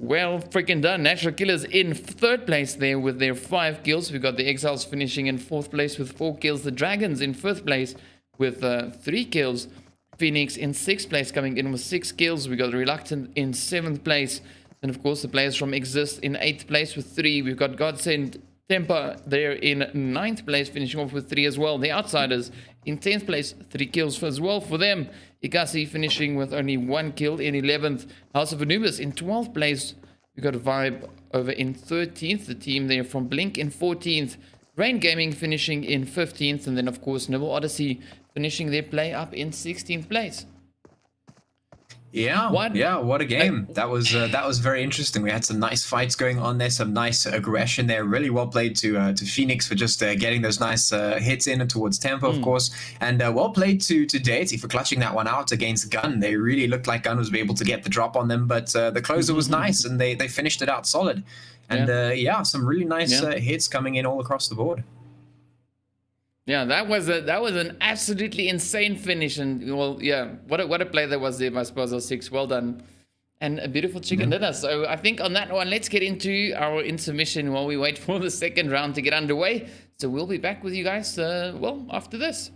Well freaking done. Natural Killers in 3rd place there with their 5 kills. We've got the eXiles finishing in 4th place with 4 kills. The Dragons in 5th place with 3 kills. Phoenix in 6th place coming in with 6 kills. We got Reluctant in 7th place. And of course the players from Exist in 8th place with 3. We've got GODSENT Temper there in 9th place finishing off with 3 as well. The Outsiders in 10th place, 3 kills as well for them. Ekasi finishing with only 1 kill in 11th. House of Anubis in 12th place. We got a Vibe over in 13th. The team there from Blink in 14th. Rain Gaming finishing in 15th. And then, of course, NiBBLE Odyssey finishing their play up in 16th place. Yeah, what a game. That was very interesting. We had some nice fights going on there, some nice aggression there. Really well played to Phoenix for just getting those nice hits in and towards Tempo, of course. And well played to Deity for clutching that one out against Gun. They really looked like Gun was able to get the drop on them, but the closer was nice, and they finished it out solid. And some really nice hits coming in all across the board. Yeah, that was an absolutely insane finish, and well, yeah, what a play that was there by Spaza Six. Well done, and a beautiful chicken dinner. So I think on that one, let's get into our intermission while we wait for the second round to get underway. So we'll be back with you guys, well, after this.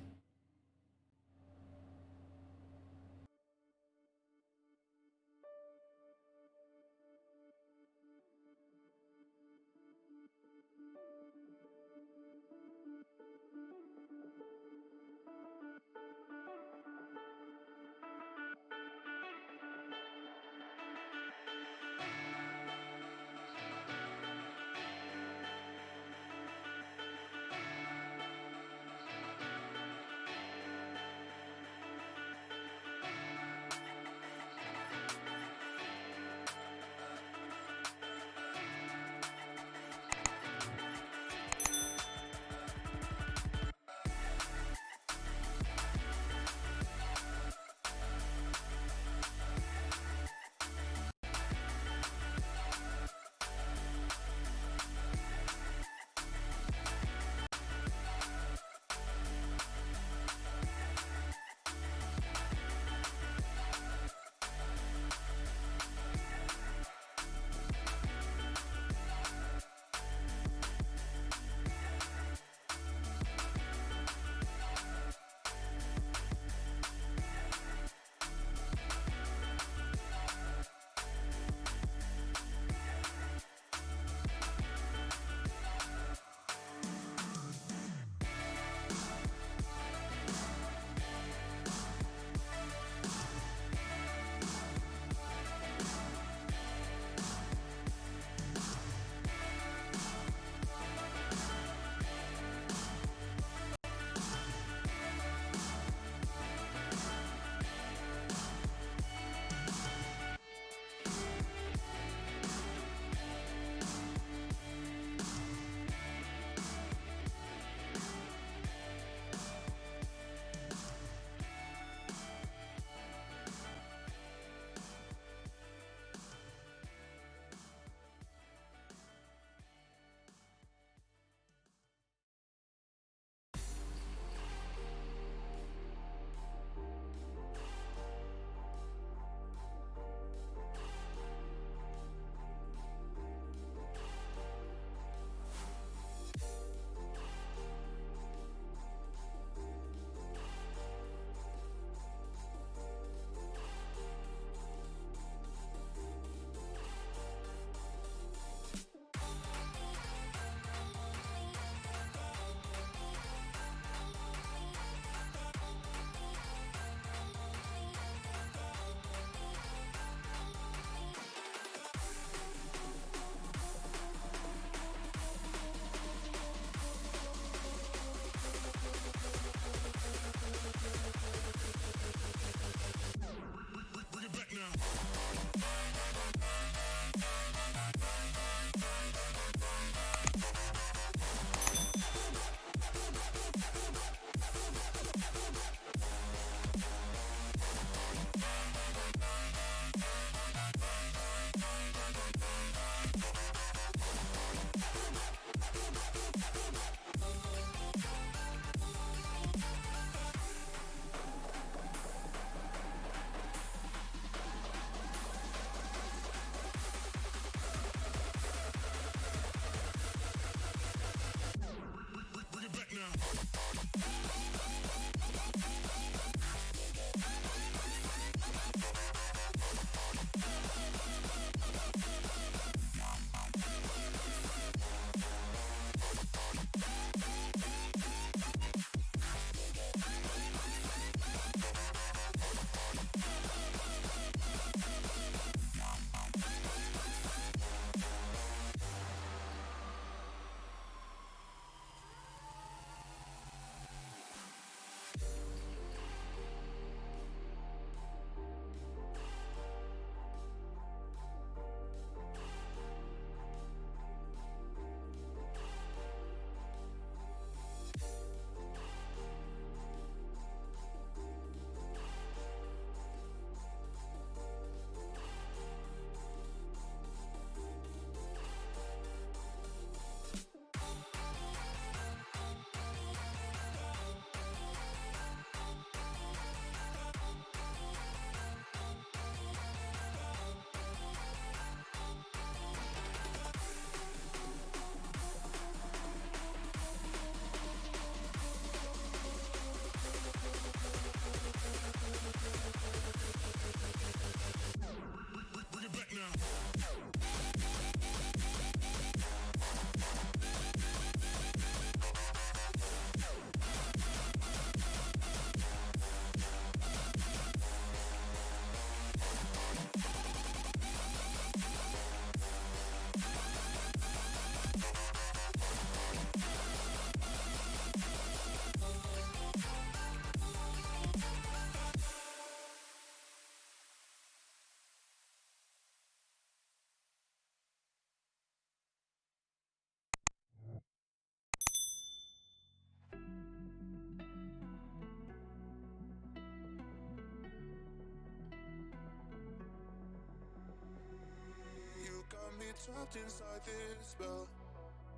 trapped inside this spell.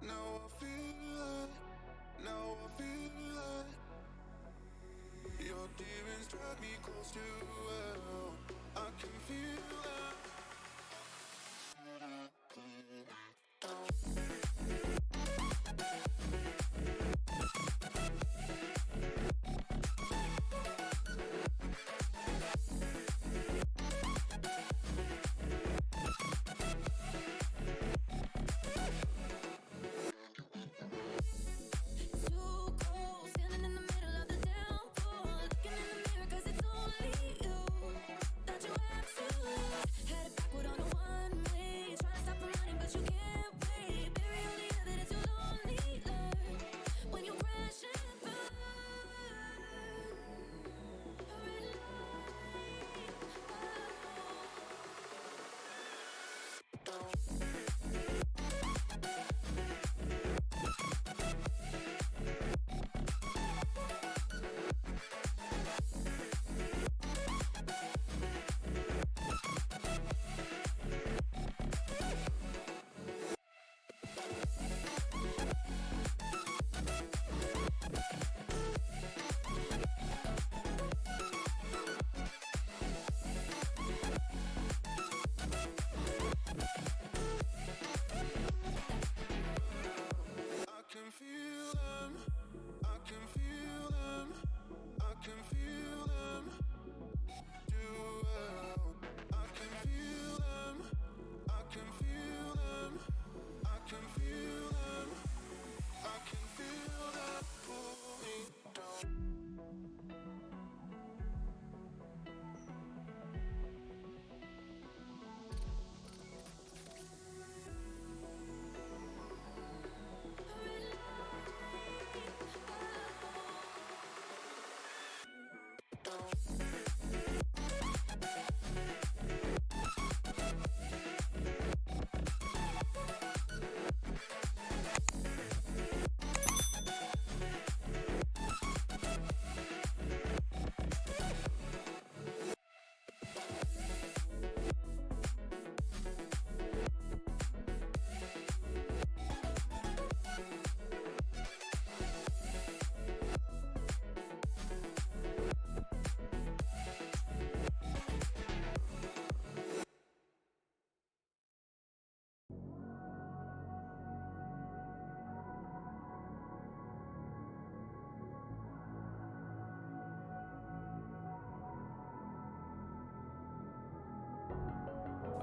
Now I feel it, now I feel it. Your demons drag me close to hell. I can feel it.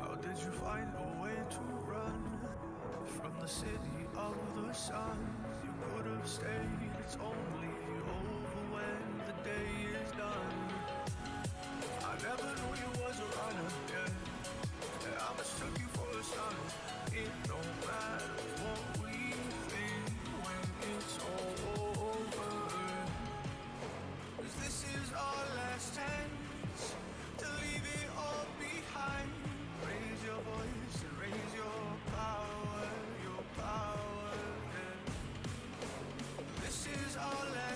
How did you find a way to run from the city of the sun? You could have stayed, it's only over when the day is done. I never knew you was a runner, yeah. I mistook you for a son. It don't matter what we think when it's all over. 'Cause this is our last chance to leave it all behind. Raise your voice and raise your power, yeah. This is our last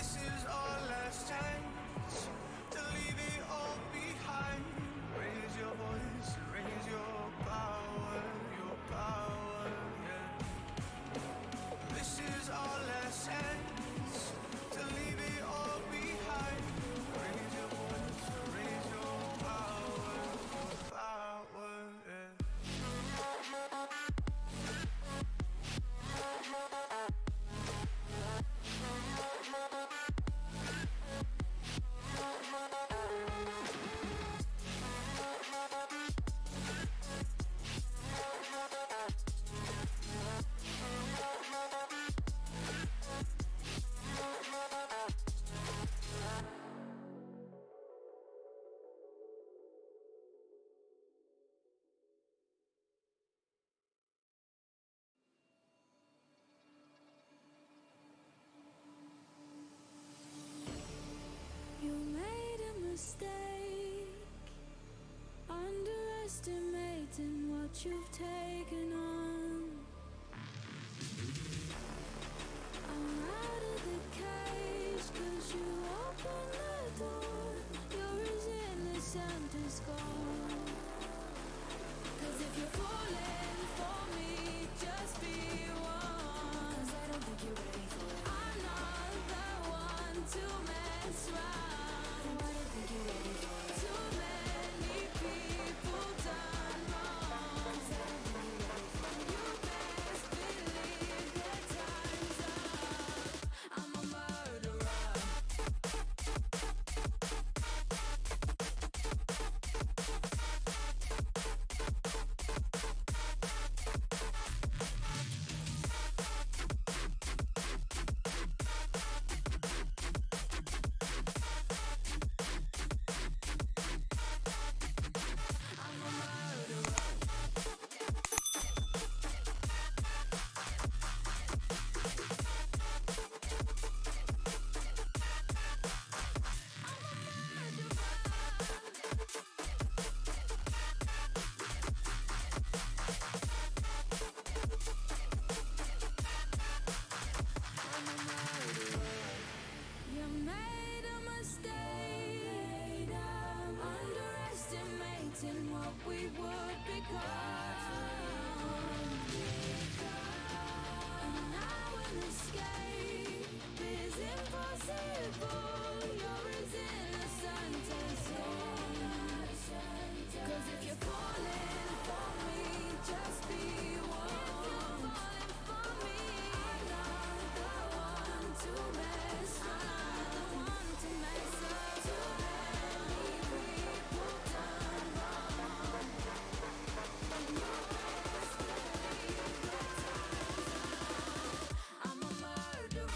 This is our last chance to leave it all behind. Raise your voice, raise your power, yeah. This is our last chance to leave it all behind. Raise your voice, raise your power, yeah. You made a mistake, underestimating what you've taken on. I'm out of the cage, 'cause you opened the door. You're as innocent as gone. 'Cause if you're falling for me, just be one. 'Cause I don't think you're ready for it. I'm not the one to mess around. I don't think you're ready for it. Too many people done wrong. 'Cause I don't think you're ready for it. You best believe that time's up. I'm a murderer. You made a mistake, underestimating what we would become. And now an escape is impossible. You're as innocent as gone. 'Cause if you're falling for me, just be one. For me, I'm not the one to mess around. Want to mess up. Too many people done wrong. You best believe that time's up. I'm a murderer.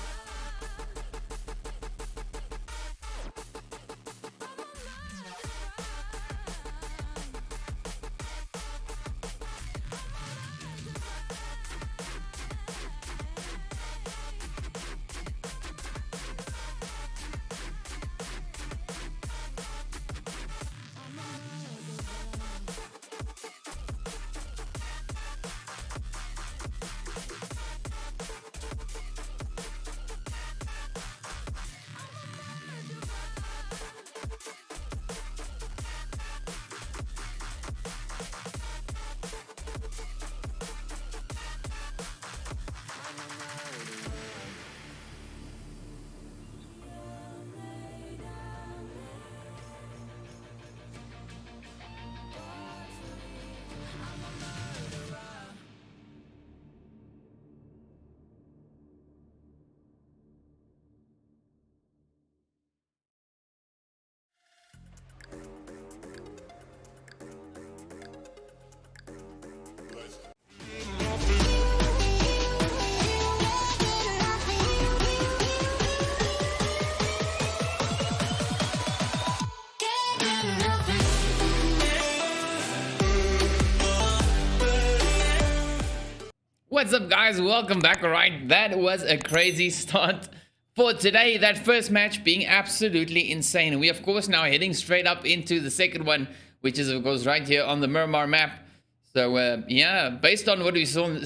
What's up, guys? Welcome back. Alright, that was a crazy start for today. That first match being absolutely insane. We, of course, now heading straight up into the second one, which is, of course, right here on the Miramar map. So, yeah, based on what we saw in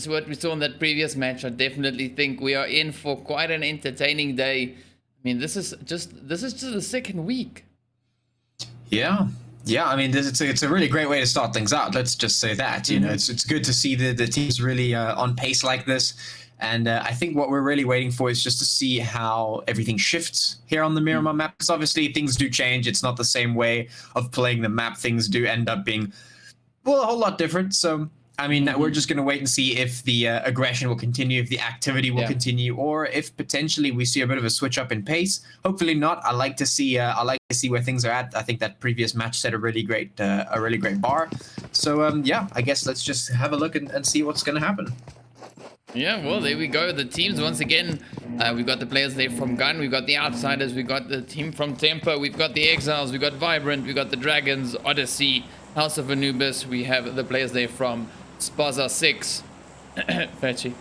that previous match, I definitely think we are in for quite an entertaining day. mean, this is just the second week. Yeah. Yeah, I mean, it's a really great way to start things out. Let's just say that. You know, it's good to see the teams really on pace like this. And I think what we're really waiting for is just to see how everything shifts here on the Miramar map. Because obviously things do change. It's not the same way of playing the map. Things do end up being, well, a whole lot different. So, I mean, we're just going to wait and see if the aggression will continue, if the activity will continue, or if potentially we see a bit of a switch up in pace. Hopefully not. I like to see where things are at. I think that previous match set a really great bar. So yeah, I guess let's just have a look and see what's going to happen. Yeah, well, there we go. The teams, once again, we've got the players there from Gun, we've got the Outsiders, we've got the team from Temper, we've got the eXiles, we've got Vibrant, we've got the Dragons, Odyssey, House of Anubis, we have the players there from Spaza Six, Patchy.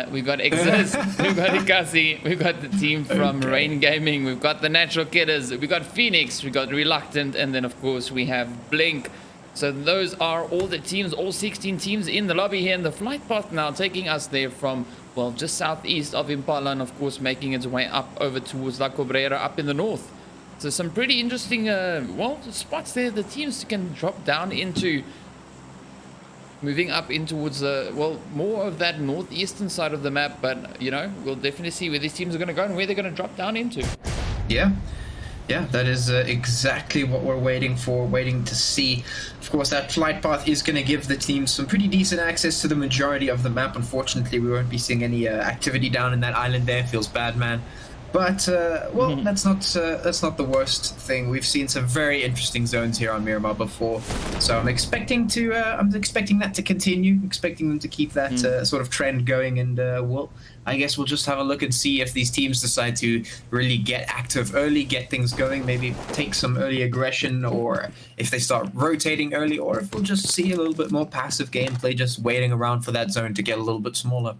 We've got Exodus, we've got Ekasi, we've got the team from Rain Gaming, we've got the Natural Kidders, we've got Phoenix, we've got Reluctant, and then of course we have Blink. So those are all the teams, all 16 teams in the lobby here, and the flight path now taking us there from, well, just southeast of Impala, and of course making its way up over towards La Cabrera up in the north. So some pretty interesting, well, spots there the teams can drop down into, moving up in towards, well, more of that northeastern side of the map, but, you know, we'll definitely see where these teams are going to go and where they're going to drop down into. Yeah. Yeah, that is exactly what we're waiting for, waiting to see. Of course, that flight path is going to give the team some pretty decent access to the majority of the map. Unfortunately, we won't be seeing any activity down in that island there. Feels bad, man. But, well, that's not the worst thing. We've seen some very interesting zones here on Miramar before. So I'm expecting that to continue, expecting them to keep that sort of trend going. And, well, I guess we'll just have a look and see if these teams decide to really get active early, get things going, maybe take some early aggression, or if they start rotating early, or if we'll just see a little bit more passive gameplay, just waiting around for that zone to get a little bit smaller.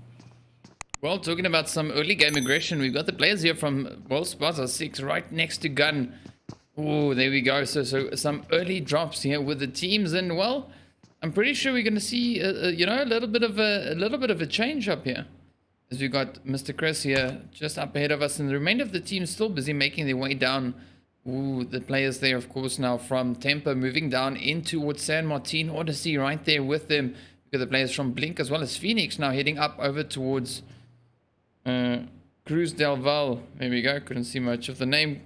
Well, talking about some early game aggression, we've got the players here from, well, Spaza Six right next to Gun. Oh, there we go. So some early drops here with the teams, and well, I'm pretty sure we're going to see, you know, a little bit of a change up here. As we got Mr. Chris here just up ahead of us, and the remainder of the team still busy making their way down. Ooh, the players there, of course, now from Temper moving down in towards San Martin. Odyssey right there with them. We've got the players from Blink as well as Phoenix now heading up over towards Cruz del Val. There we go. Couldn't see much of the name.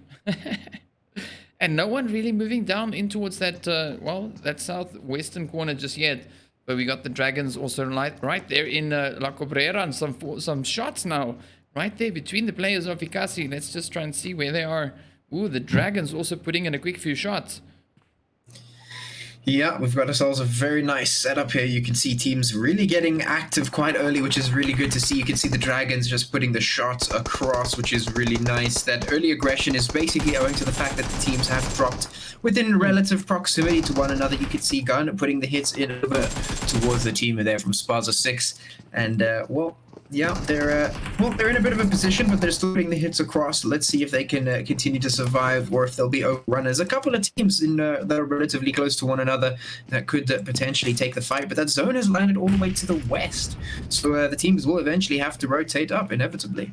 And no one really moving down in towards that, well, that southwestern corner just yet. But we got the Dragons also right there in La Cabrera, and some shots now right there between the players of Ekasi. Let's just try and see where they are. Ooh, the Dragons also putting in a quick few shots. Yeah, we've got ourselves a very nice setup here. You can see teams really getting active quite early, which is really good to see. You can see the Dragons just putting the shots across, which is really nice. That early aggression is basically owing to the fact that the teams have dropped within relative proximity to one another. You can see Gun putting the hits in over towards the team there from Spaza Six. And, well, yeah, they're in a bit of a position, but they're still putting the hits across. Let's see if they can continue to survive, or if they'll be overrun. There's a couple of teams in that are relatively close to one another that could potentially take the fight, but that zone has landed all the way to the west, so the teams will eventually have to rotate up inevitably.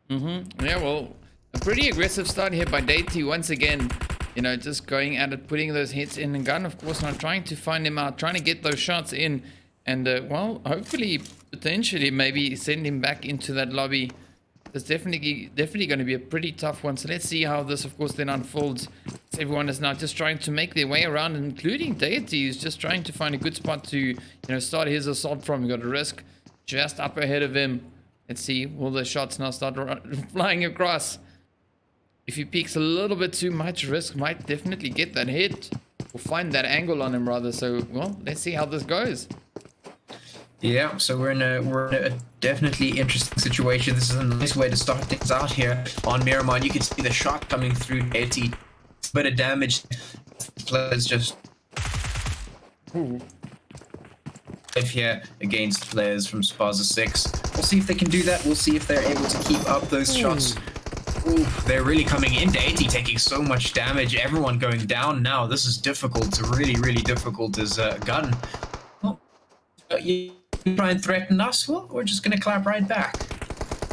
Yeah, well, a pretty aggressive start here by Deity once again. You know, just going at it, putting those hits in, and Gun, of course, now trying to find him out, trying to get those shots in. And, well, hopefully, potentially, maybe send him back into that lobby. It's definitely going to be a pretty tough one. So let's see how this, of course, then unfolds. So everyone is now just trying to make their way around, including Deity, who's just trying to find a good spot to, you know, start his assault from. We've got a Risk just up ahead of him. Let's see, will the shots now start flying across? If he peeks a little bit too much, Risk might definitely get that hit. Or find that angle on him, rather. So, well, let's see how this goes. Yeah, so we're in a definitely interesting situation. This is a nice way to start things out here on Miramar. You can see the shot coming through Deity. Bit of damage. Players just here against players from Spaza Six. We'll see if they can do that. We'll see if they're able to keep up those shots. Ooh, they're really coming in. Deity taking so much damage. Everyone going down now. This is difficult. Really, really difficult as Gun. Well, you try and threaten us, well, we're just going to clap right back.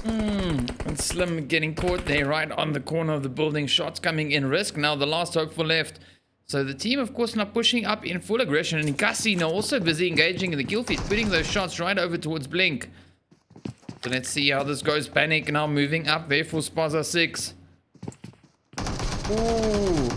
And Slim getting caught there right on the corner of the building. Shots coming in. Risk now the last hope for left. So the team, of course, now pushing up in full aggression. And Ekasi now also busy engaging in the kill feed, putting those shots right over towards Blink. So let's see how this goes. Panic now moving up there for Spaza Six. Ooh.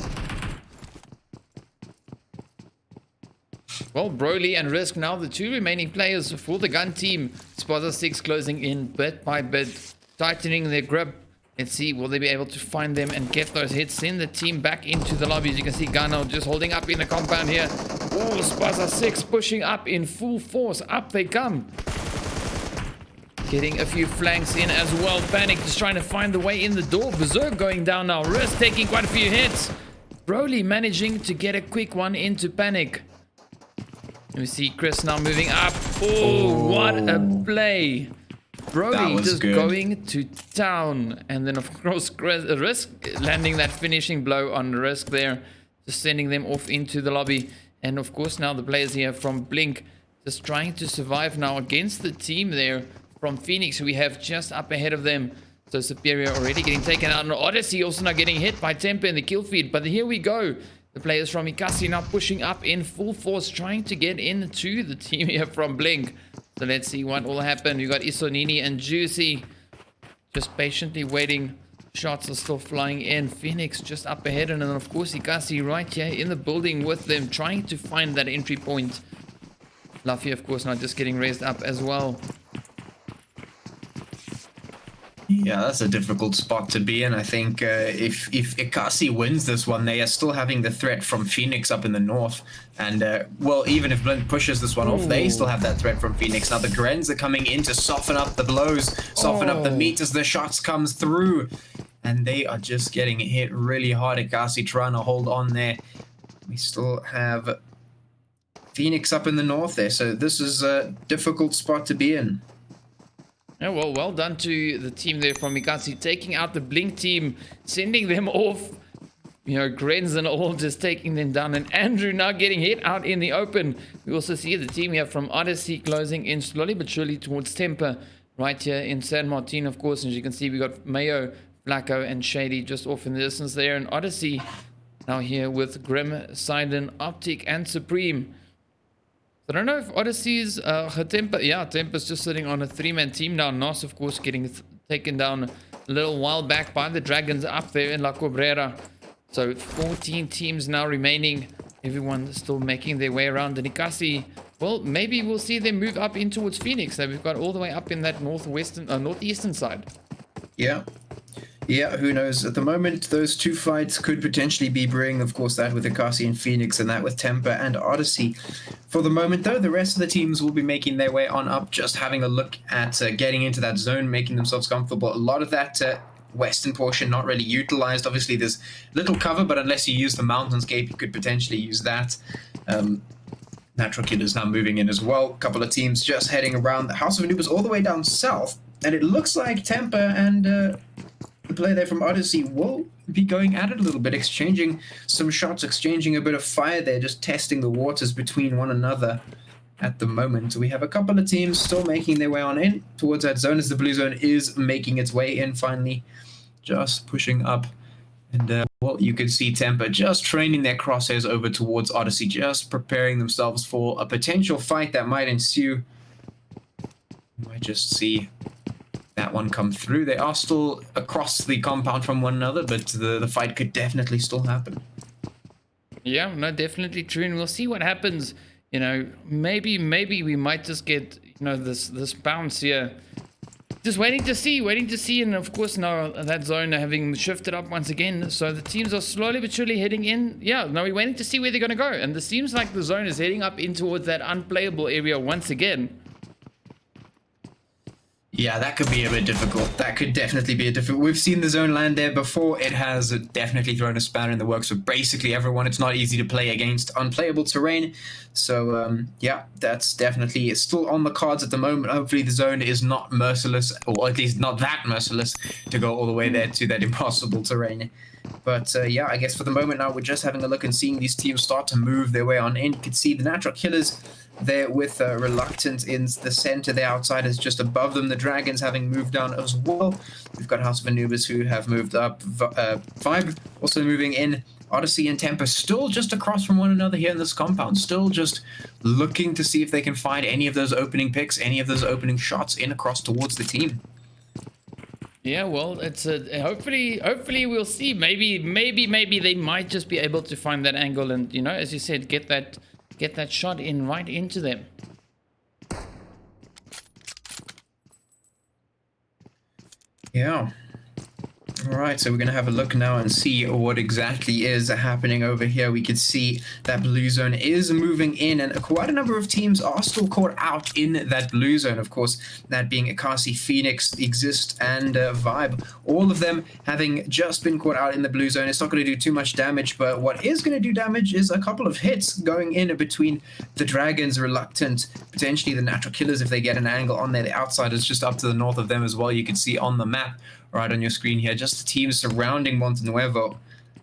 Well, Broly and Risk now the two remaining players for the gun team. Spaza Six closing in bit by bit, tightening their grip. Let's see, will they be able to find them and get those hits? Send the team back into the lobby. As you can see, Gano just holding up in the compound here. Oh, Spaza Six pushing up in full force. Up they come. Getting a few flanks in as well. Panic just trying to find the way in the door. Berserk going down now. Risk taking quite a few hits. Broly managing to get a quick one into Panic. We see Chris now moving up. Oh, what a play. Broly just good. going to town. And then, of course, Risk landing that finishing blow on Risk there. Just sending them off into the lobby. And, of course, now the players here from Blink just trying to survive now against the team there from Phoenix, who we have just up ahead of them. So Superior already getting taken out. And Odyssey also now getting hit by Temper in the kill feed. But here we go. The players from Ekasi now pushing up in full force, trying to get into the team here from Blink. So let's see what will happen. We've got Isonini and Juicy just patiently waiting. Shots are still flying in. Phoenix just up ahead. And then, of course, Ekasi right here in the building with them, trying to find that entry point. Luffy, of course, now just getting raised up as well. Yeah, that's a difficult spot to be in. I think if Ekasi wins this one, they are still having the threat from Phoenix up in the north. And, well, even if Blink pushes this one off, they still have that threat from Phoenix. Now the Grens are coming in to soften up the blows, soften up the meat as the shots comes through. And they are just getting hit really hard. Ekasi trying to hold on there. We still have Phoenix up in the north there. So this is a difficult spot to be in. Yeah, well done to the team there from Ekasi, taking out the Blink team, sending them off. You know, Grens and all just taking them down. And Andrew now getting hit out in the open. We also see the team here from Odyssey closing in slowly but surely towards Temper. Right here in San Martin, of course. As you can see, we got Mayo, Flacco, and Shady just off in the distance there. And Odyssey now here with Grim, Sidon, Optic, and Supreme. I don't know if Odyssey's Temper, yeah, Temper's just sitting on a 3-man team now. Nos, of course, getting taken down a little while back by the Dragons up there in La Cabrera. So 14 teams now remaining. Everyone still making their way around. And Ekasi, well, maybe we'll see them move up in towards Phoenix. So we've got all the way up in that northeastern side. Yeah. Yeah, who knows? At the moment, those two fights could potentially be brewing. Of course, that with Ekasi and Phoenix, and that with Temper and Odyssey. For the moment, though, the rest of the teams will be making their way on up, just having a look at getting into that zone, making themselves comfortable. A lot of that western portion not really utilized. Obviously, there's little cover, but unless you use the mountainscape, you could potentially use that. Natural Killers now moving in as well. A couple of teams just heading around. The House of Anubis all the way down south, and it looks like Temper and the player there from Odyssey will be going at it a little bit, exchanging some shots, exchanging a bit of fire there, just testing the waters between one another at the moment. We have a couple of teams still making their way on in towards that zone as the blue zone is making its way in finally, just pushing up. And, well, you can see Temper just training their crosshairs over towards Odyssey, just preparing themselves for a potential fight that might ensue. You might just see that one come through. They are still across the compound from one another, but the fight could definitely still happen. Yeah, no, definitely true. And we'll see what happens. You know, maybe we might just get, you know, this bounce here. Just waiting to see, and of course now that zone having shifted up once again, so the teams are slowly but surely heading in. Yeah, now we're waiting to see where they're going to go, and it seems like the zone is heading up in towards that unplayable area once again. Yeah, that could be a bit difficult. That could definitely be a difficult. We've seen the zone land there before. It has definitely thrown a spanner in the works for basically everyone. It's not easy to play against unplayable terrain. So, yeah, that's definitely, it's still on the cards at the moment. Hopefully the zone is not merciless, or at least not that merciless, to go all the way there to that impossible terrain. But, yeah, I guess for the moment now, we're just having a look and seeing these teams start to move their way on in. You can see the Natural Killers there with Reluctant in the center. The Outsiders just above them. The Dragons having moved down as well. We've got House of Anubis who have moved up. Vibe also moving in. Odyssey and Temper still just across from one another here in this compound. Still just looking to see if they can find any of those opening picks, any of those opening shots in across towards the team. Yeah, well, it's hopefully we'll see. Maybe they might just be able to find that angle and, you know, as you said, get that shot in right into them. Yeah. All right, so we're going to have a look now and see what exactly is happening over here. We can see that blue zone is moving in, and quite a number of teams are still caught out in that blue zone. Of course, that being Ekasi, Phoenix, Exist, and Vibe. All of them having just been caught out in the blue zone. It's not going to do too much damage, but what is going to do damage is a couple of hits going in between the Dragons, Reluctant, potentially the Natural Killers if they get an angle on there. The Outsiders just up to the north of them as well. You can see on the map right on your screen here, just the teams surrounding Montenuevo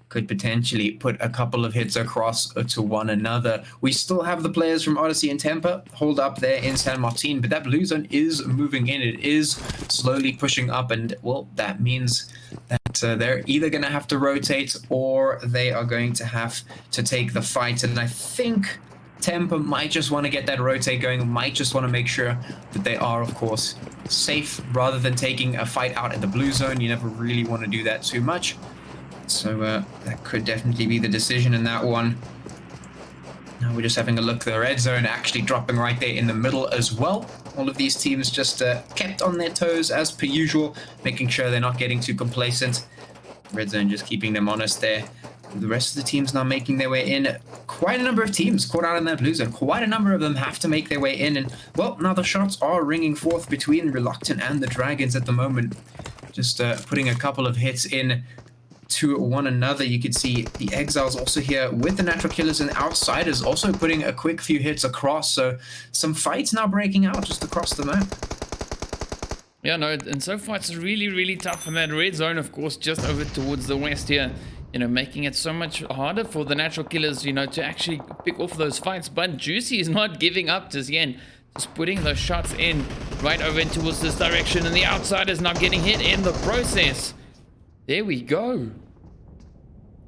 could potentially put a couple of hits across to one another. We still have the players from Odyssey and Temper hold up there in San Martin, but that blue zone is moving in. It is slowly pushing up, and well, that means that they're either going to have to rotate or they are going to have to take the fight. And I think Temper might just want to get that rotate going, might just want to make sure that they are, of course, safe rather than taking a fight out in the blue zone. You never really want to do that too much. So that could definitely be the decision in that one. Now we're just having a look. The red zone actually dropping right there in the middle as well. All of these teams just kept on their toes as per usual, making sure they're not getting too complacent. Red zone just keeping them honest there. The rest of the teams now making their way in. Quite a number of teams caught out in that blue zone. Quite a number of them have to make their way in. And, well, now the shots are ringing forth between Reluctant and the Dragons at the moment. Just putting a couple of hits in to one another. You can see the eXiles also here with the Natural Killers and Outsiders also putting a quick few hits across. So some fights now breaking out just across the map. Yeah, no, and so far it's really, really tough in that red zone, of course, just over towards the west here. You know, making it so much harder for the Natural Killers, you know, to actually pick off those fights. But Juicy is not giving up just yet. Just putting those shots in right over towards this direction. And the Outsiders not getting hit in the process. There we go.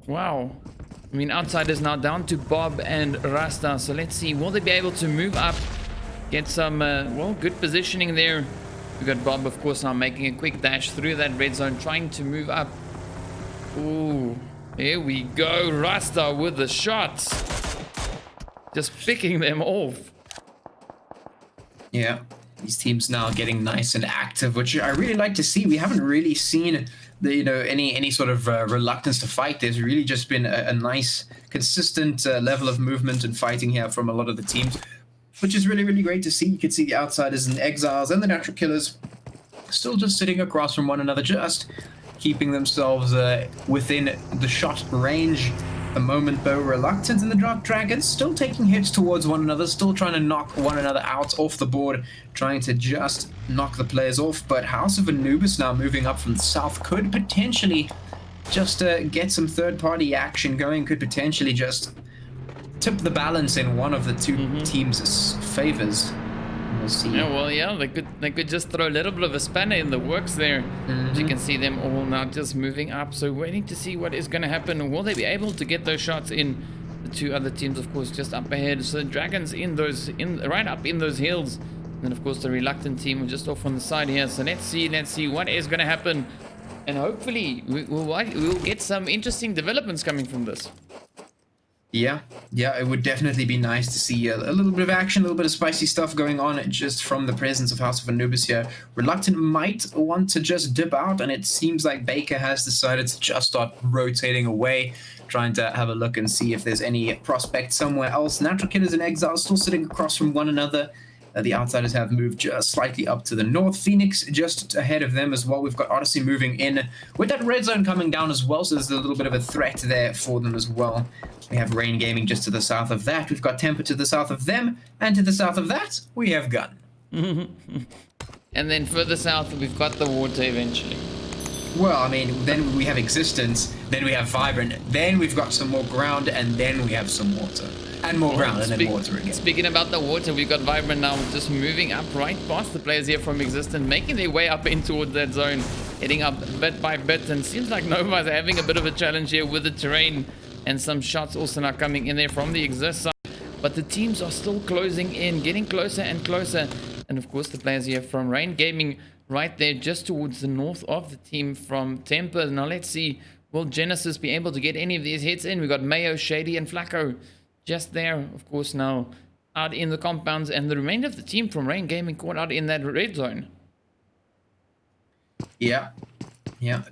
Wow. I mean, Outsiders now down to Bob and Rasta. So let's see. Will they be able to move up? Get some, well, good positioning there. We've got Bob, of course, now making a quick dash through that red zone. Trying to move up. Ooh. Here we go, Rasta with the shots. Just picking them off. Yeah, these teams now getting nice and active, which I really like to see. We haven't really seen the, you know, any sort of reluctance to fight. There's really just been a nice, consistent level of movement and fighting here from a lot of the teams, which is really, really great to see. You can see the Outsiders and eXiles and the Natural Killers still just sitting across from one another, just keeping themselves within the shot range. The moment though, Reluctant and the Dark Dragons still taking hits towards one another, still trying to knock one another out off the board, trying to just knock the players off. But House of Anubis now moving up from the south could potentially just get some third-party action going, could potentially just tip the balance in one of the two teams' favors. We'll see. Yeah, well, yeah, they could just throw a little bit of a spanner in the works there. As you can see them all now just moving up. So waiting to see what is going to happen. Will they be able to get those shots in? The two other teams, of course, just up ahead. So the Dragons right up in those hills. And then, of course, the Reluctant team just off on the side here. So let's see what is going to happen. And hopefully we'll get some interesting developments coming from this. Yeah, it would definitely be nice to see a little bit of action, a little bit of spicy stuff going on just from the presence of House of Anubis here. Reluctant might want to just dip out, and it seems like Baker has decided to just start rotating away, trying to have a look and see if there's any prospect somewhere else. Natural Killers and eXiles still sitting across from one another. The Outsiders have moved just slightly up to the north. Phoenix just ahead of them as well. We've got Odyssey moving in with that red zone coming down as well, so there's a little bit of a threat there for them as well. We have Rain Gaming just to the south of that. We've got Temper to the south of them, and to the south of that, we have Gun. And then further south, we've got the water eventually. Well, I mean, then we have Existence, then we have Vibrant, then we've got some more ground, and then we have some water. And more ground, and then water again. Speaking about the water, we've got Vibrant now just moving up right past the players here from Existent, making their way up in towards that zone, heading up bit by bit, and seems like Nova's having a bit of a challenge here with the terrain, and some shots also now coming in there from the Exist side. But the teams are still closing in, getting closer and closer. And of course, the players here from Rain Gaming right there just towards the north of the team from Temper. Now let's see, will Genesis be able to get any of these hits in? We got Mayo, Shady, and Flacco just there, of course, now out in the compounds, and the remainder of the team from Rain Gaming caught out in that red zone. Yeah,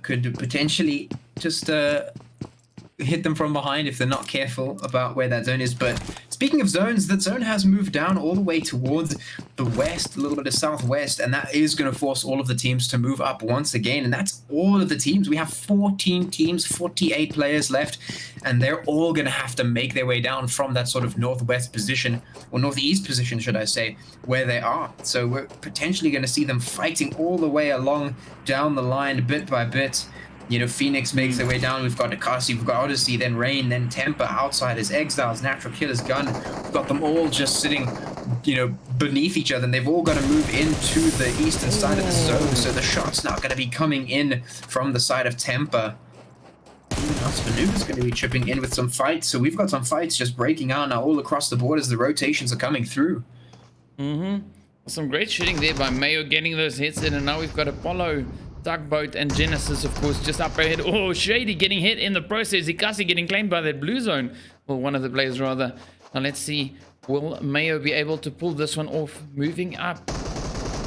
could potentially just hit them from behind if they're not careful about where that zone is. But speaking of zones, that zone has moved down all the way towards the west, a little bit of southwest, and that is going to force all of the teams to move up once again. And that's all of the teams. We have 14 teams, 48 players left, and they're all going to have to make their way down from that sort of northwest position, or northeast position, should I say, where they are. So we're potentially going to see them fighting all the way along down the line, bit by bit. You know, Phoenix makes their way down. We've got Ekasi, we've got Odyssey, then Rain, then Temper, Outsiders, eXiles, Natural Killers, Gun. We've got them all just sitting, you know, beneath each other, and they've all got to move into the eastern side of the zone. So the shot's not going to be coming in from the side of Temper. Anubis is going to be chipping in with some fights. So we've got some fights just breaking out now all across the board as the rotations are coming through. Some great shooting there by Mayo, getting those hits in, and now we've got Apollo, Tugboat, and Genesis, of course, just up ahead. Oh, Shady getting hit in the process. Ekasi getting claimed by that blue zone. Well, one of the players, rather. Now, let's see. Will Mayo be able to pull this one off? Moving up.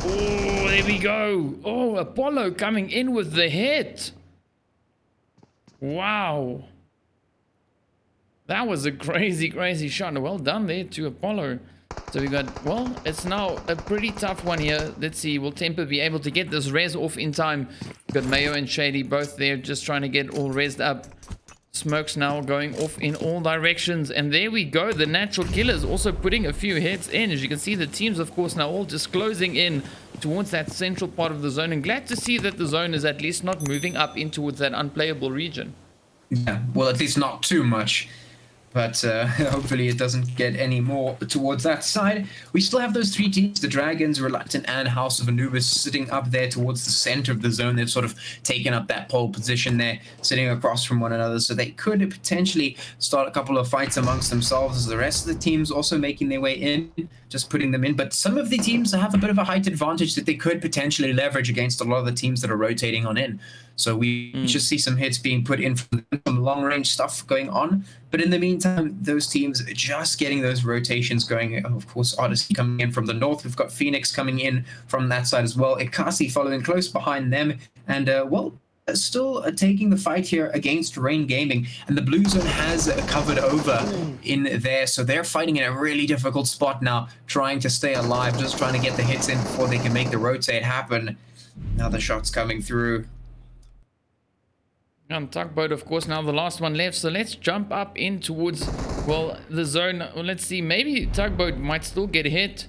Oh, there we go. Oh, Apollo coming in with the hit. Wow. That was a crazy, crazy shot. Well done there to Apollo. So we got, well, it's now a pretty tough one here. Let's see, will Temper be able to get this res off in time? We've got Mayo and Shady both there just trying to get all resed up. Smokes now going off in all directions. And there we go, the Natural Killers also putting a few hits in. As you can see, the teams, of course, now all just closing in towards that central part of the zone. And glad to see that the zone is at least not moving up in towards that unplayable region. Yeah, well, at least not too much. But hopefully it doesn't get any more towards that side. We still have those three teams, the Dragons, Reluctant, and House of Anubis, sitting up there towards the center of the zone. They've sort of taken up that pole position there, sitting across from one another. So they could potentially start a couple of fights amongst themselves as the rest of the teams also making their way in, just putting them in. But some of the teams have a bit of a height advantage that they could potentially leverage against a lot of the teams that are rotating on in. So we just see some hits being put in from some long-range stuff going on. But in the meantime, those teams are just getting those rotations going. Of course, Odyssey coming in from the north. We've got Phoenix coming in from that side as well. Ekasi following close behind them. And, well, still taking the fight here against Rain Gaming. And the blue zone has covered over in there. So they're fighting in a really difficult spot now, trying to stay alive, just trying to get the hits in before they can make the rotate happen. Now the shots coming through. Tugboat, of course, now the last one left. So let's jump up in towards, well, the zone. Well, let's see. Maybe Tugboat might still get hit.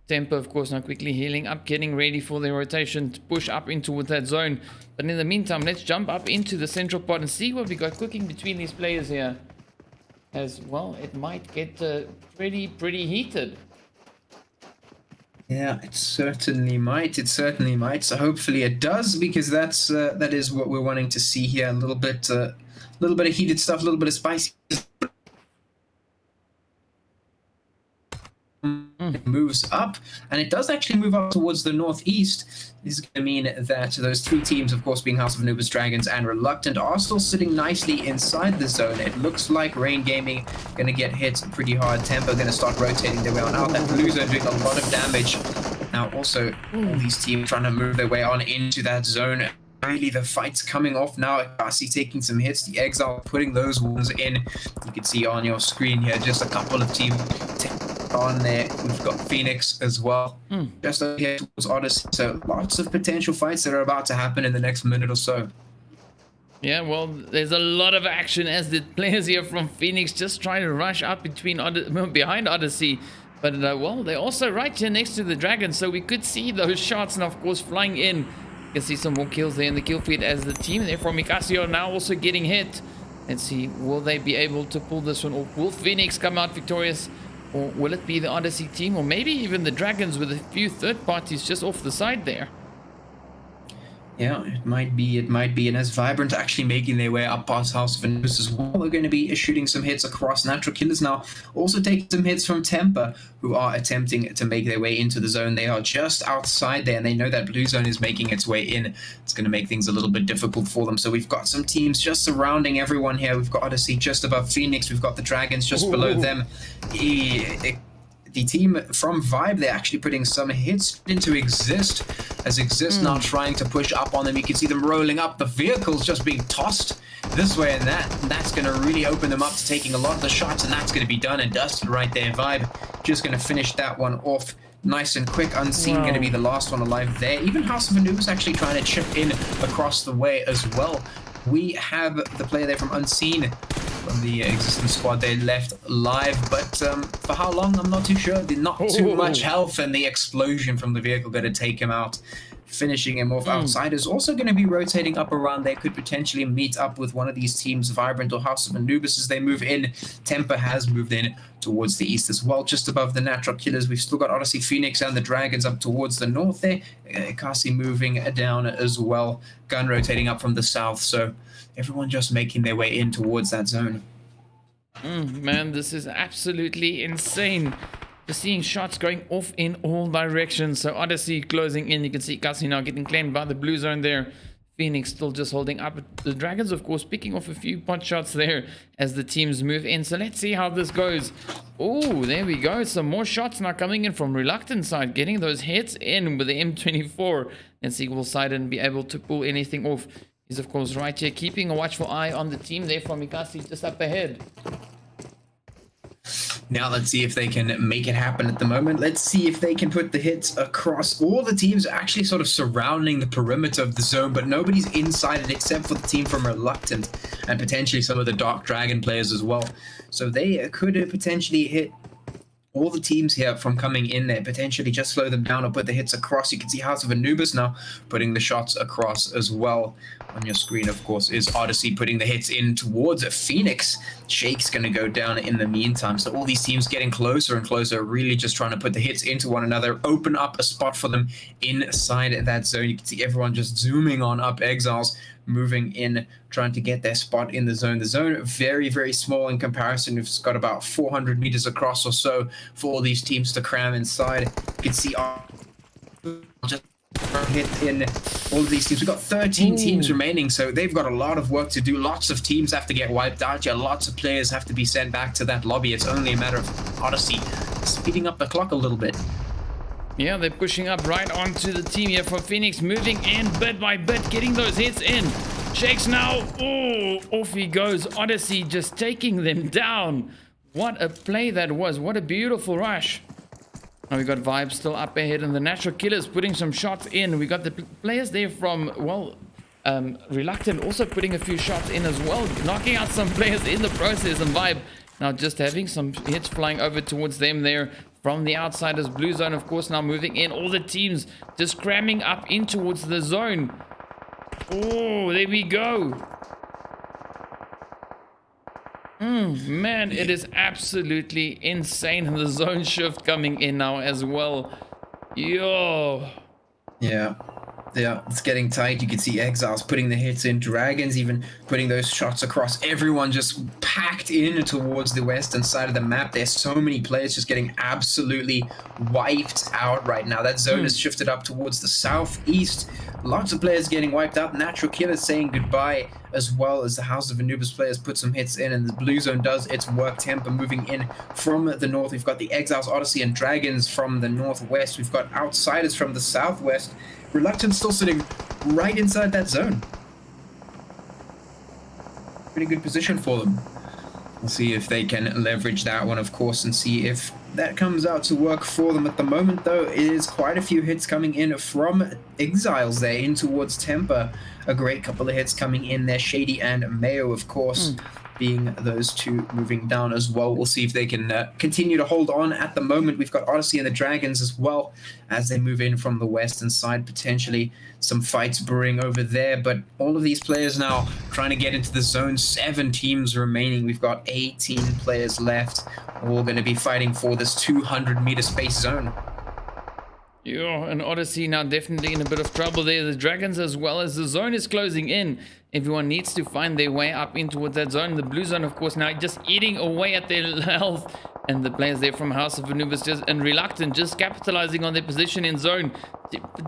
Temper, of course, now quickly healing up, getting ready for the rotation to push up in towards that zone. But in the meantime, let's jump up into the central part and see what we got cooking between these players here. As well, it might get pretty heated. Yeah, it certainly might. It certainly might. So hopefully it does, because that is what we're wanting to see here. A little bit of heated stuff, a little bit of spicy. It moves up, and it does actually move up towards the northeast. This is going to mean that those three teams, of course, being House of Anubis, Dragons, and Reluctant, are still sitting nicely inside the zone. It looks like Rain Gaming going to get hit pretty hard. Temper going to start rotating their way on out. That blue zone doing a lot of damage. Now, also, all these teams trying to move their way on into that zone. Really, the fight's coming off now. Ekasi taking some hits. The eXile putting those ones in. You can see on your screen here just a couple of teams on there. We've got Phoenix as well, just over here towards Odyssey. So lots of potential fights that are about to happen in the next minute or so. Yeah, well, there's a lot of action as the players here from Phoenix just trying to rush up behind Odyssey. But, well, they're also right here next to the Dragon, so we could see those shots and, of course, flying in. You can see some more kills there in the kill feed as the team there from Ekasi are now also getting hit. Let's see, will they be able to pull this one off? Will Phoenix come out victorious? Or will it be the Odyssey team? Or maybe even the Dragons with a few third parties just off the side there? Yeah, it might be, and as Vibrant actually making their way up past House of Anubis as well, they're going to be shooting some hits across Natural Killers now, also taking some hits from Temper, who are attempting to make their way into the zone. They are just outside there, and they know that blue zone is making its way in. It's going to make things a little bit difficult for them, so we've got some teams just surrounding everyone here. We've got Odyssey just above Phoenix, we've got the Dragons just below them. The team from Vibe, they're actually putting some hits into Exist, as Exist now trying to push up on them. You can see them rolling up, the vehicles just being tossed this way and that. And that's going to really open them up to taking a lot of the shots, and that's going to be done and dusted right there. Vibe just going to finish that one off nice and quick. Unseen going to be the last one alive there. Even House of Anubis actually trying to chip in across the way as well. We have the player there from Unseen, from the existing squad. They left live, but for how long, I'm not too sure. Not too much health, and the explosion from the vehicle going to take him out, finishing him off. Outsiders also going to be rotating up around. They could potentially meet up with one of these teams, Vibrant or House of Anubis, as they move in. Temper has moved in towards the east as well, just above the Natural Killers. We've still got Odyssey, Phoenix, and the Dragons up towards the north there. Ekasi moving down as well. Gun rotating up from the south, so everyone just making their way in towards that zone. Man, this is absolutely insane. Just seeing shots going off in all directions. So Odyssey closing in. You can see Ekasi now getting claimed by the blue zone there. Phoenix still just holding up. The Dragons, of course, picking off a few pot shots there as the teams move in. So let's see how this goes. Oh, there we go. Some more shots now coming in from Reluctant side, getting those hits in with the M24. Let's see, will Sidon be able to pull anything off? He's, of course, right here, keeping a watchful eye on the team there from Ekasi just up ahead. Now let's see if they can make it happen at the moment. Let's see if they can put the hits across. All the teams are actually sort of surrounding the perimeter of the zone, but nobody's inside it except for the team from Reluctant and potentially some of the Dark Dragon players as well. So they could potentially hit all the teams here from coming in there, potentially just slow them down or put the hits across. You can see House of Anubis now putting the shots across as well. On your screen, of course, is Odyssey putting the hits in towards Phoenix. Shake's going to go down in the meantime. So all these teams getting closer and closer, really just trying to put the hits into one another, open up a spot for them inside that zone. You can see everyone just zooming on up. eXiles moving in, trying to get their spot in the zone. The zone very, very small in comparison. It's got about 400 meters across or so for all these teams to cram inside. You can see just hit in all of these teams. We've got 13 teams remaining, so they've got a lot of work to do. Lots of teams have to get wiped out. Yeah, lots of players have to be sent back to that lobby. It's only a matter of Odyssey speeding up the clock a little bit. Yeah, they're pushing up right onto the team here for Phoenix, moving in bit by bit, getting those hits in. Shakes now. Oh, off he goes. Odyssey just taking them down. What a play that was. What a beautiful rush. Now we got Vibe still up ahead, and the Natural Killers putting some shots in. We got the players there from, well, Reluctant also putting a few shots in as well, knocking out some players in the process. And Vibe now just having some hits flying over towards them there from the outsiders. Blue zone, of course, now moving in. All the teams just cramming up in towards the zone. Oh, there we go. Man, it is absolutely insane. And the zone shift coming in now as well. Yo. Yeah, it's getting tight. You can see eXiles putting the hits in, Dragons even putting those shots across. Everyone just packed in towards the western side of the map. There's so many players just getting absolutely wiped out right now. That zone is shifted up towards the southeast. Lots of players getting wiped out. Natural Killers saying goodbye, as well as the House of Anubis players put some hits in, and the blue zone does its work. Temper moving in from the north. We've got the eXiles, Odyssey, and Dragons from the northwest. We've got Outsiders from the southwest. Reluctant still sitting right inside that zone. Pretty good position for them. We'll see if they can leverage that one, of course, and see if that comes out to work for them. At the moment, though, it is quite a few hits coming in from eXiles there in towards Temper. A great couple of hits coming in there. Shady and Mayo, of course, being those two moving down as well. We'll see if they can continue to hold on. At the moment, we've got Odyssey and the Dragons as well as they move in from the western side. Potentially some fights brewing over there, but all of these players now trying to get into the zone. 7 teams remaining. We've got 18 players left. We're all going to be fighting for this 200-meter space zone. Yeah, and Odyssey now definitely in a bit of trouble there. The Dragons as well, as the zone is closing in. Everyone needs to find their way up in towards that zone. The blue zone, of course, now just eating away at their health. And the players there from House of Anubis just and Reluctant just capitalizing on their position in zone.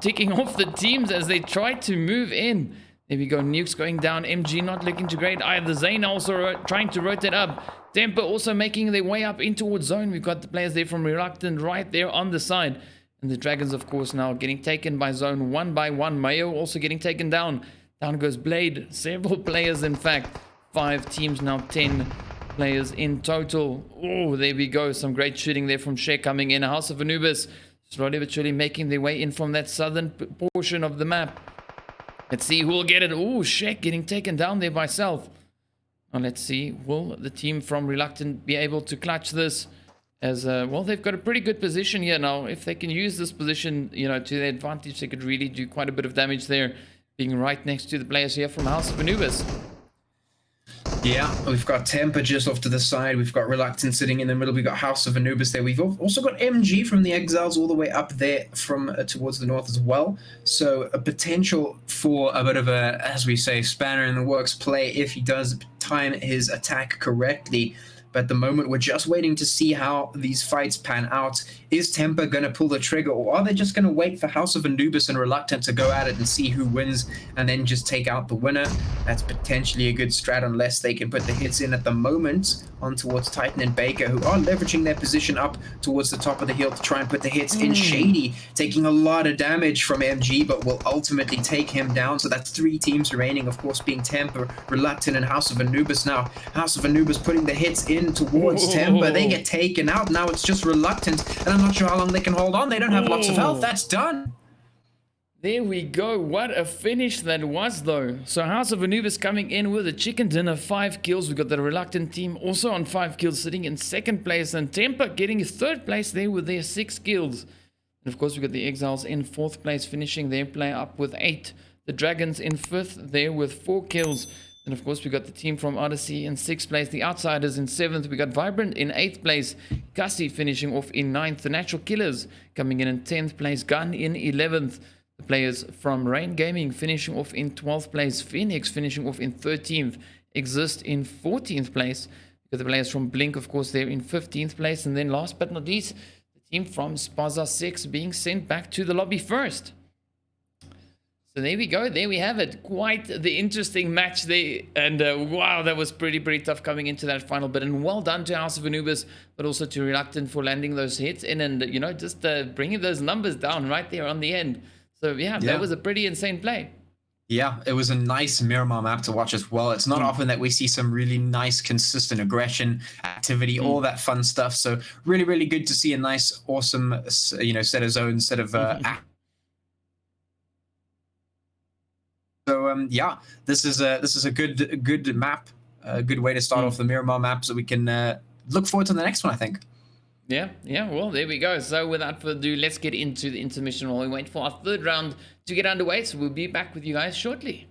Ticking off the teams as they try to move in. There we go, Nukes going down. MG not looking too great either. Zane also trying to rotate up. Temper also making their way up in towards zone. We've got the players there from Reluctant right there on the side. And the Dragons, of course, now getting taken by zone one by one. Mayo also getting taken down. Down goes Blade. Several players, in fact. 5 teams now, 10 players in total. Oh, there we go. Some great shooting there from Shea coming in. House of Anubis slowly but surely making their way in from that southern portion of the map. Let's see who will get it. Oh, Shea getting taken down there by South. Now let's see. Will the team from Reluctant be able to clutch this? As well, they've got a pretty good position here now. If they can use this position, you know, to their advantage, they could really do quite a bit of damage there, being right next to the players here from House of Anubis. Yeah, we've got Temper just off to the side. We've got Reluctant sitting in the middle. We've got House of Anubis there. We've also got MG from the eXiles all the way up there from towards the north as well. So a potential for a bit of a, as we say, spanner in the works play if he does time his attack correctly. But at the moment, we're just waiting to see how these fights pan out. Is Temper going to pull the trigger, or are they just going to wait for House of Anubis and Reluctant to go at it and see who wins and then just take out the winner? That's potentially a good strat unless they can put the hits in at the moment on towards Titan and Baker, who are leveraging their position up towards the top of the hill to try and put the hits in. Shady taking a lot of damage from MG, but will ultimately take him down. So that's 3 teams remaining, of course, being Temper, Reluctant, and House of Anubis. Now, House of Anubis putting the hits in towards Temper. They get taken out. Now it's just Reluctant, and I'm not sure how long they can hold on. They don't have lots of health. That's done. There we go. What a finish that was, though. So House of Anubis coming in with a chicken dinner, 5 kills. We've got the Reluctant team also on 5 kills, sitting in 2nd place, and Temper getting 3rd place there with their 6 kills. And of course, we've got the eXiles in 4th place, finishing their play up with 8. The Dragons in 5th there with 4 kills. And of course, we got the team from Odyssey in 6th place. The Outsiders in 7th. We got Vibrant in 8th place. Ekasi finishing off in 9th. The Natural Killers coming in 10th place. Gun in 11th. The players from Rain Gaming finishing off in 12th place. Phoenix finishing off in 13th. Exist in 14th place. We got the players from Blink, of course, they're in 15th place. And then last but not least, the team from Spaza Six being sent back to the lobby first. So there we go. There we have it. Quite the interesting match there. And wow, that was pretty tough coming into that final bit. And well done to House of Anubis, but also to Reluctant for landing those hits in and, you know, just bringing those numbers down right there on the end. So yeah, that was a pretty insane play. Yeah, it was a nice Miramar map to watch as well. It's not often that we see some really nice, consistent aggression, activity, all that fun stuff. So really good to see a nice, awesome, you know, set of zones, set of So yeah, this is a good map, a good way to start off the Miramar map, so we can look forward to the next one, I think. Yeah, well, there we go. So without further ado, let's get into the intermission while we wait for our 3rd round to get underway. So we'll be back with you guys shortly.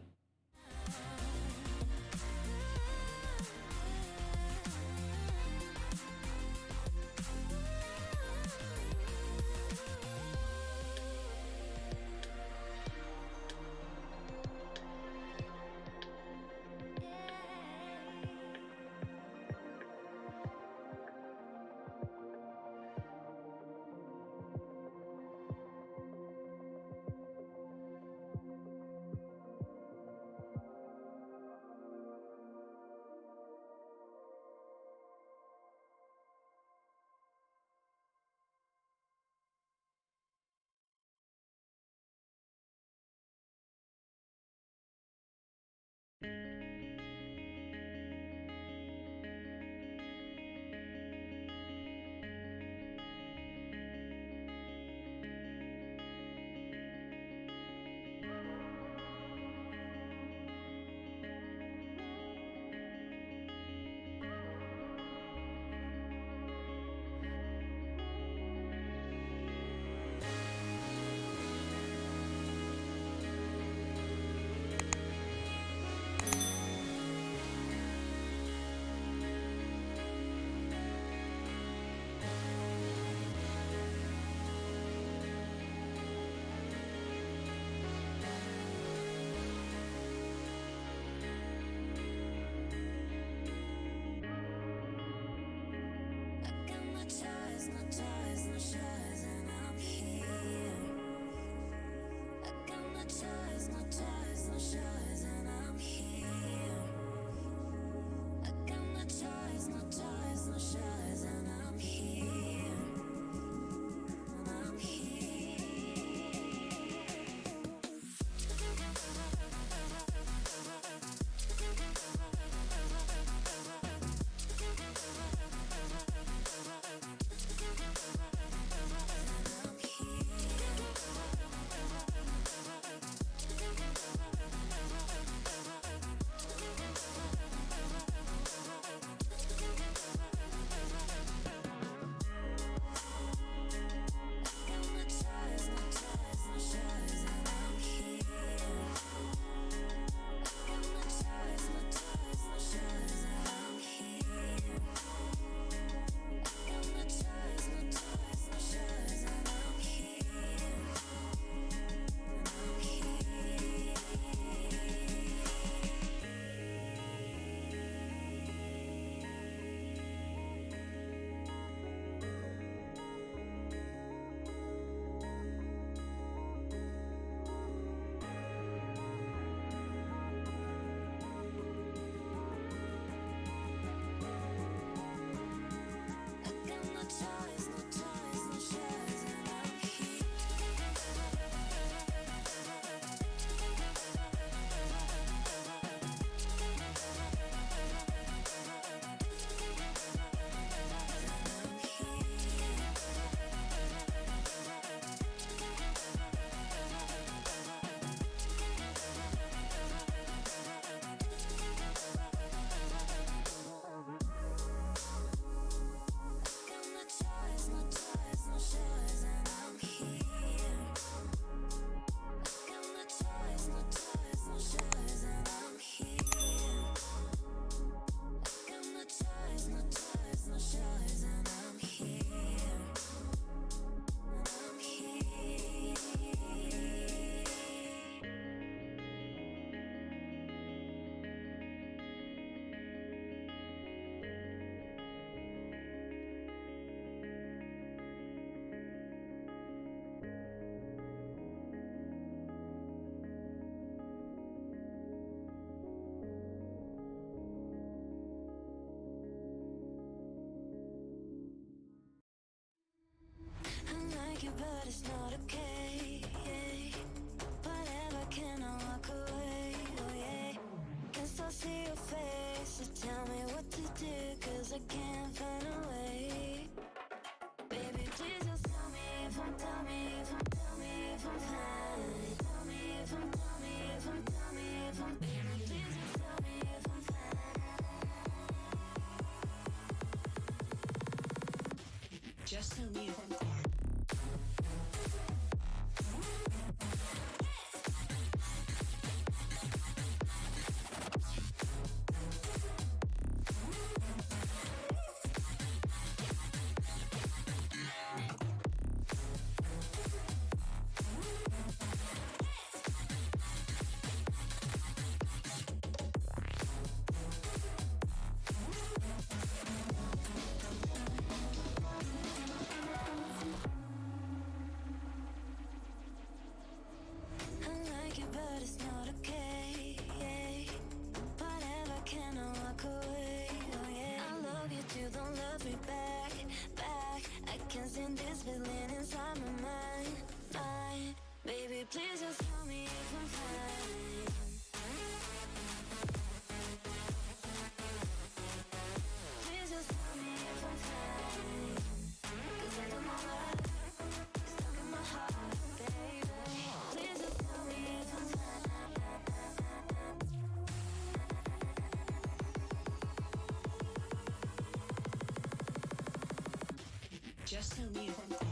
see your face, so tell me what to do, cause I can't find a way. Baby, please just tell me if I'm, tell me if I'm, tell me if I'm fine. Tell me if I'm, tell me if I'm, tell me if I'm, baby, please just tell me if I'm fine. Just tell me if I'm fine. But it's not okay. Whatever, can I walk away? Oh yeah. I love you too, don't love me back. I can't stand this feeling inside my mind. Baby, please just tell me if I'm fine. Please just tell me if I'm fine. 'Cause I don't know why it's stuck in my heart, baby. Please just tell me if I'm fine. Just tell me if I'm fine.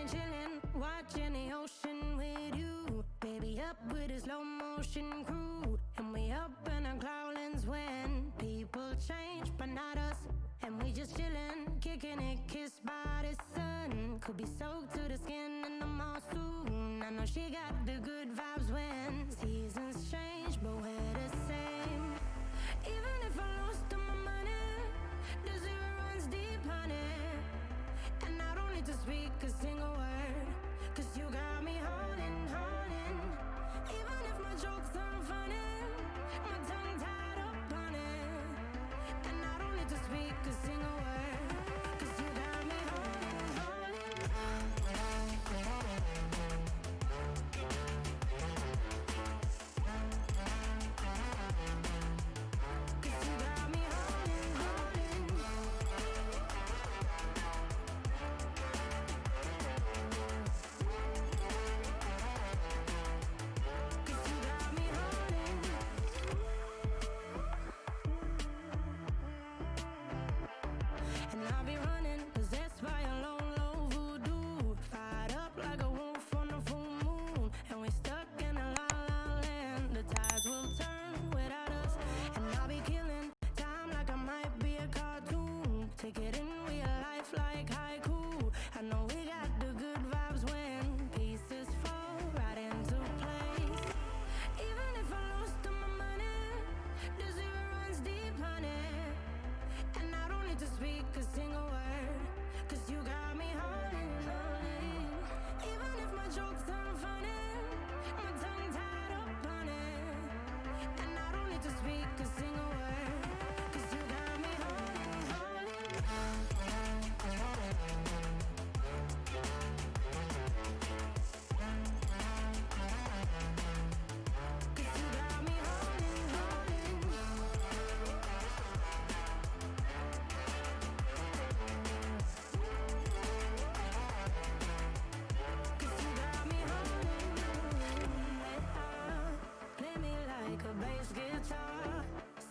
been chillin', watching the ocean with you. Baby up with a slow motion crew. And we up in our cloudlands when people change, but not us. And we just chillin', kicking it, kissed by the sun. Could be soaked to the skin in the mall soon. I know she got the good vibes when seasons change, but we're the same. Even if I lost all my money, the zero runs deep, honey. And I don't need to speak a single word, 'cause you got me holding, holding. Even if my jokes aren't funny, my tongue tied up on it. And I don't need to speak a single word, 'cause you got me holding, holding. 'Cause you got me holding, holding. 'Cause you got me holding. And I'll be running, possessed by a low, low voodoo. Fired up like a wolf on a full moon. And we stuck in a la la land. The tides will turn without us. And I'll be killing time like I might be a cartoon. Take it in real life like haiku. I know we got the good vibes when pieces fall right into place. Even if I lost all my money, the zero runs deep, honey. And I don't need to speak a single word, 'cause you got me holding, holding. Even if my jokes aren't funny, my tongue tied up on it. And I don't need to speak a single word, 'cause you got me holding, holding. 'Cause you got me holding, holding. 'Cause you got me holding. Play me like a bass guitar.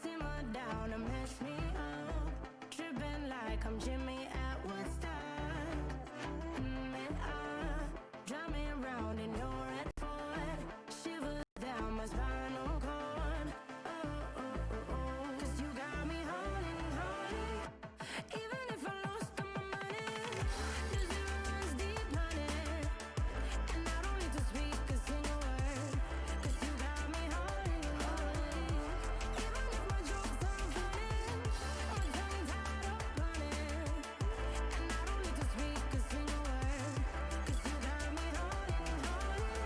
Simmer down and mash me up. Tripping like I'm Jimmy at Woodstock. Drive me around in your red Ford. Shivers down my spinal cord. Oh, oh, oh, oh. 'Cause you got me holding, holding. Even if I lost all my money, the zero runs deep, honey. And I don't need to speak a single word, 'cause you got me holding, holding. Even if my jokes aren't funny, my tongue tied up on it. And I don't need to speak a single word, 'cause you got me holding, holding.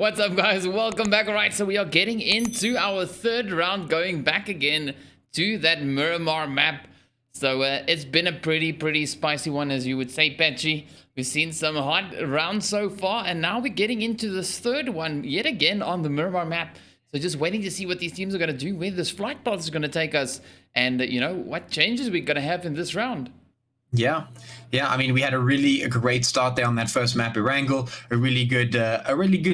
What's up, guys? Welcome back. All right, so we are getting into our third round, going back again to that Miramar map. So it's been a pretty spicy one, as you would say, Patchy. We've seen some hot rounds so far, and now we're getting into this third one yet again on the Miramar map. So just waiting to see what these teams are going to do, where this flight path is going to take us, and you know, what changes we're going to have in this round. Yeah, I mean, we had a really great start there on that first map, Erangel, a really good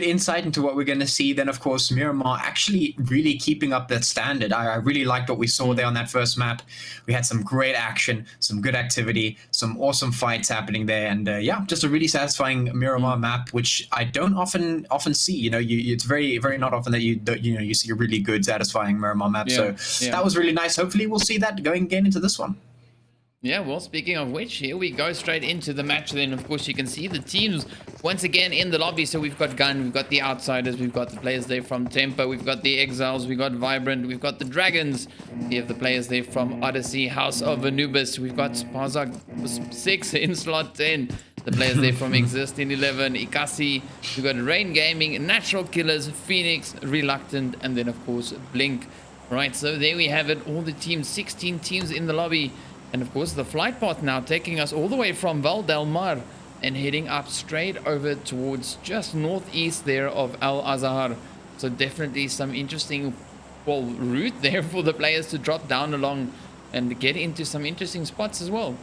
insight into what we're going to see. Then, of course, Miramar actually really keeping up that standard. I really liked what we saw there on that first map. We had some great action, some good activity, some awesome fights happening there, and yeah, just a really satisfying Miramar map, which I don't often see. You know, it's very not often that you see a really good, satisfying Miramar map. So that was really nice. Hopefully, we'll see that going again into this one. Yeah, well, speaking of which, here we go straight into the match. Then, of course, you can see the teams once again in the lobby. So we've got Gun, we've got the Outsiders, we've got the players there from Temper, we've got the Exiles, we've got Vibrant, we've got the Dragons. We have the players there from Odyssey, House of Anubis. We've got Spaza Six in slot 10. The players there from Exist in 11, Ekasi. We've got Rain Gaming, Natural Killers, Phoenix, Reluctant, and then, of course, Blink. Right, so there we have it. All the teams, 16 teams in the lobby. And of course, the flight path now taking us all the way from Val Del Mar and heading up straight over towards just northeast there of Al Azhar. So definitely some interesting route there for the players to drop down along and get into some interesting spots as well.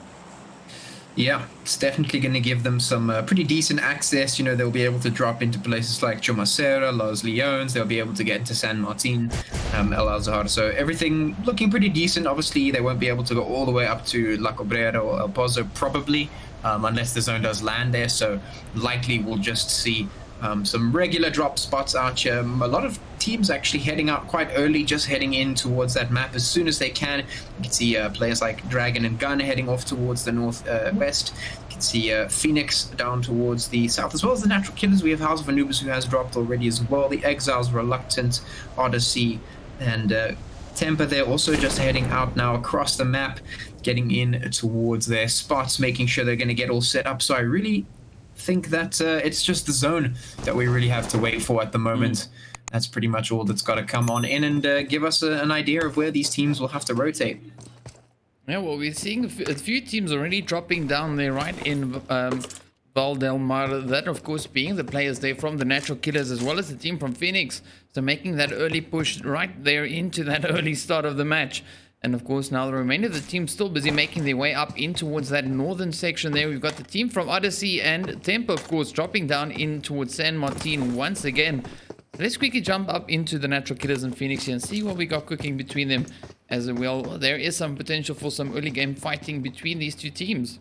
Yeah, it's definitely going to give them some pretty decent access. You know, they'll be able to drop into places like Chumacera, Los Leones. They'll be able to get into San Martin, El Azhar. So everything looking pretty decent. Obviously, they won't be able to go all the way up to La Cabrera or El Pozo, probably, unless the zone does land there. So likely we'll just see some regular drop spots out here. A lot of teams actually heading out quite early, just heading in towards that map as soon as they can. You can see players like Dragon and Gun heading off towards the northwest. You can see Phoenix down towards the south, as well as the Natural Killers. We have House of Anubis, who has dropped already as well. The Exiles, Reluctant, Odyssey, and Temper. They're also just heading out now across the map, getting in towards their spots, making sure they're going to get all set up. So I really think that it's just the zone that we really have to wait for at the moment. That's pretty much all that's got to come on in and give us an idea of where these teams will have to rotate. Yeah, well, we're seeing a few teams already dropping down there right in Val Del Mar. That, of course, being the players there from the Natural Killers, as well as the team from Phoenix. So making that early push right there into that early start of the match. And of course, now the remainder of the team still busy making their way up in towards that northern section there. We've got the team from Odyssey and Temper, of course, dropping down in towards San Martin once again. Let's quickly jump up into the Natural Killers and Phoenix here and see what we got cooking between them as well. There is some potential for some early game fighting between these two teams.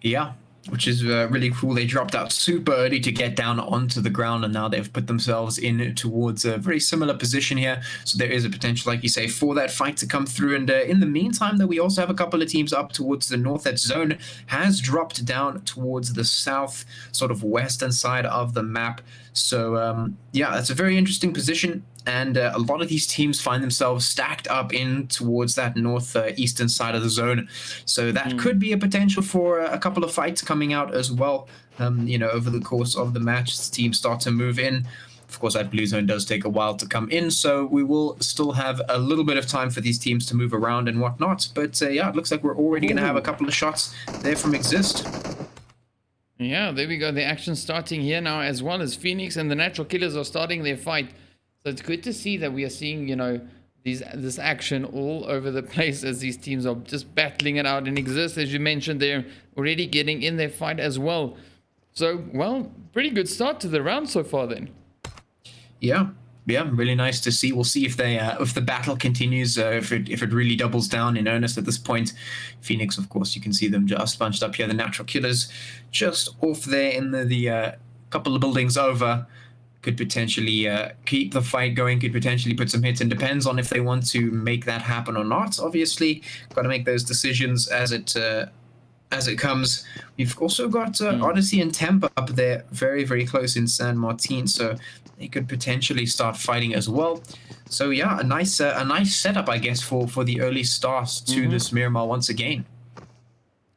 Yeah, which is really cool. They dropped out super early to get down onto the ground, and now they've put themselves in towards a very similar position here. So there is a potential, like you say, for that fight to come through. And in the meantime, though, we also have a couple of teams up towards the north. That zone has dropped down towards the south, sort of western side of the map. So yeah, that's a very interesting position. And a lot of these teams find themselves stacked up in towards that northeastern side of the zone. So that could be a potential for a couple of fights coming out as well, you know, over the course of the match as the teams start to move in. Of course, that blue zone does take a while to come in, so we will still have a little bit of time for these teams to move around and whatnot. But yeah, it looks like we're already going to have a couple of shots there from Exist. Yeah, there we go. The action starting here now, as well as Phoenix and the Natural Killers are starting their fight. So it's good to see that we are seeing, you know, this action all over the place as these teams are just battling it out. And Exist, as you mentioned, they're already getting in their fight as well. So, well, pretty good start to the round so far then. Yeah, really nice to see. We'll see if the battle continues, if it really doubles down in earnest at this point. Phoenix, of course, you can see them just bunched up here. The Natural Killers just off there in the couple of buildings over. Could potentially keep the fight going, could potentially put some hits, and depends on if they want to make that happen or not. Obviously, got to make those decisions as it comes. We've also got Odyssey and Temper up there, very, very close in San Martin, so they could potentially start fighting as well. So yeah, a nice setup, I guess, for the early start to this Miramar once again.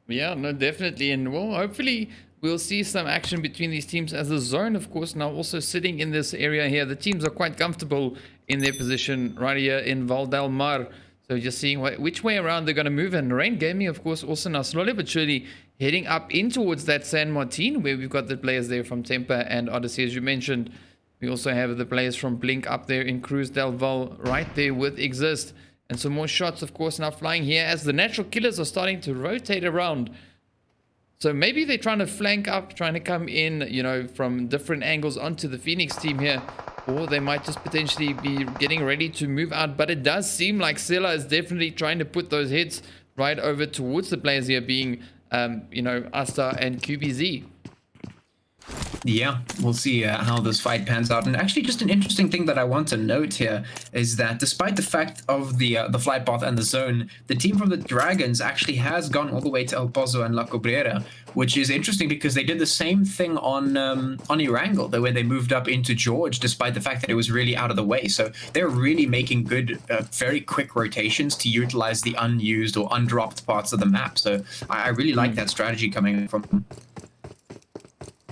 Yeah, no, definitely, and well, hopefully we'll see some action between these teams as the zone, of course, now also sitting in this area here. The teams are quite comfortable in their position right here in Val del Mar. So just seeing which way around they're going to move. And NiBBLE, of course, also now slowly but surely heading up in towards that San Martin, where we've got the players there from Temper and Odyssey, as you mentioned. We also have the players from Blink up there in Cruz del Val, right there with Exist. And some more shots, of course, now flying here as the natural killers are starting to rotate around. So maybe they're trying to flank up, trying to come in, you know, from different angles onto the Phoenix team here. Or they might just potentially be getting ready to move out. But it does seem like Sela is definitely trying to put those hits right over towards the players here, being, you know, Asta and QBZ. Yeah, we'll see how this fight pans out. And actually, just an interesting thing that I want to note here is that despite the fact of the flight path and the zone, the team from the Dragons actually has gone all the way to El Pozo and La Cabrera, which is interesting because they did the same thing on Erangel, where they moved up into George, despite the fact that it was really out of the way. So they're really making good, very quick rotations to utilize the unused or undropped parts of the map. So I really like that strategy coming from them.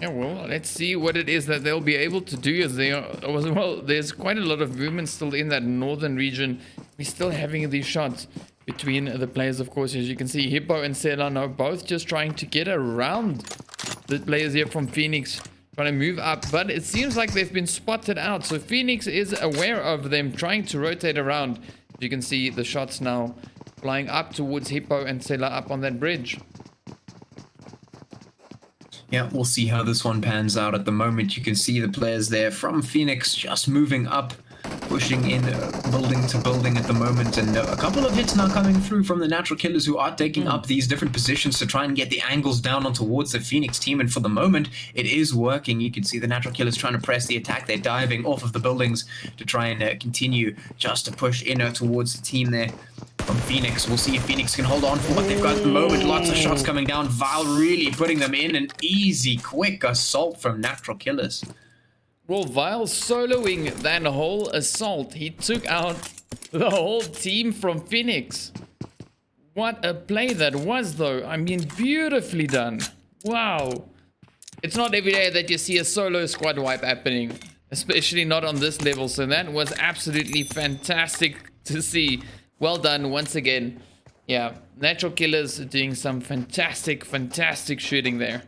Yeah, well, let's see what it is that they'll be able to do as they are. Well, there's quite a lot of movement still in that northern region. We're still having these shots between the players, of course, as you can see. Hippo and Celan are both just trying to get around the players here from Phoenix, trying to move up. But it seems like they've been spotted out. So Phoenix is aware of them trying to rotate around. You can see the shots now flying up towards Hippo and Cela up on that bridge. Yeah, we'll see how this one pans out. At the moment, you can see the players there from Phoenix just moving up, pushing in building to building at the moment. And a couple of hits now coming through from the natural killers who are taking up these different positions to try and get the angles down on towards the Phoenix team. And for the moment, it is working. You can see the natural killers trying to press the attack. They're diving off of the buildings to try and continue just to push in towards the team there from Phoenix. We'll see if Phoenix can hold on for what they've got at the moment. Lots of shots coming down. Val really putting them in. An easy, quick assault from natural killers. Well, Vile soloing that whole assault. He took out the whole team from Phoenix. What a play that was, though. I mean, beautifully done. Wow. It's not every day that you see a solo squad wipe happening, especially not on this level. So that was absolutely fantastic to see. Well done once again. Yeah, natural killers doing some fantastic shooting there.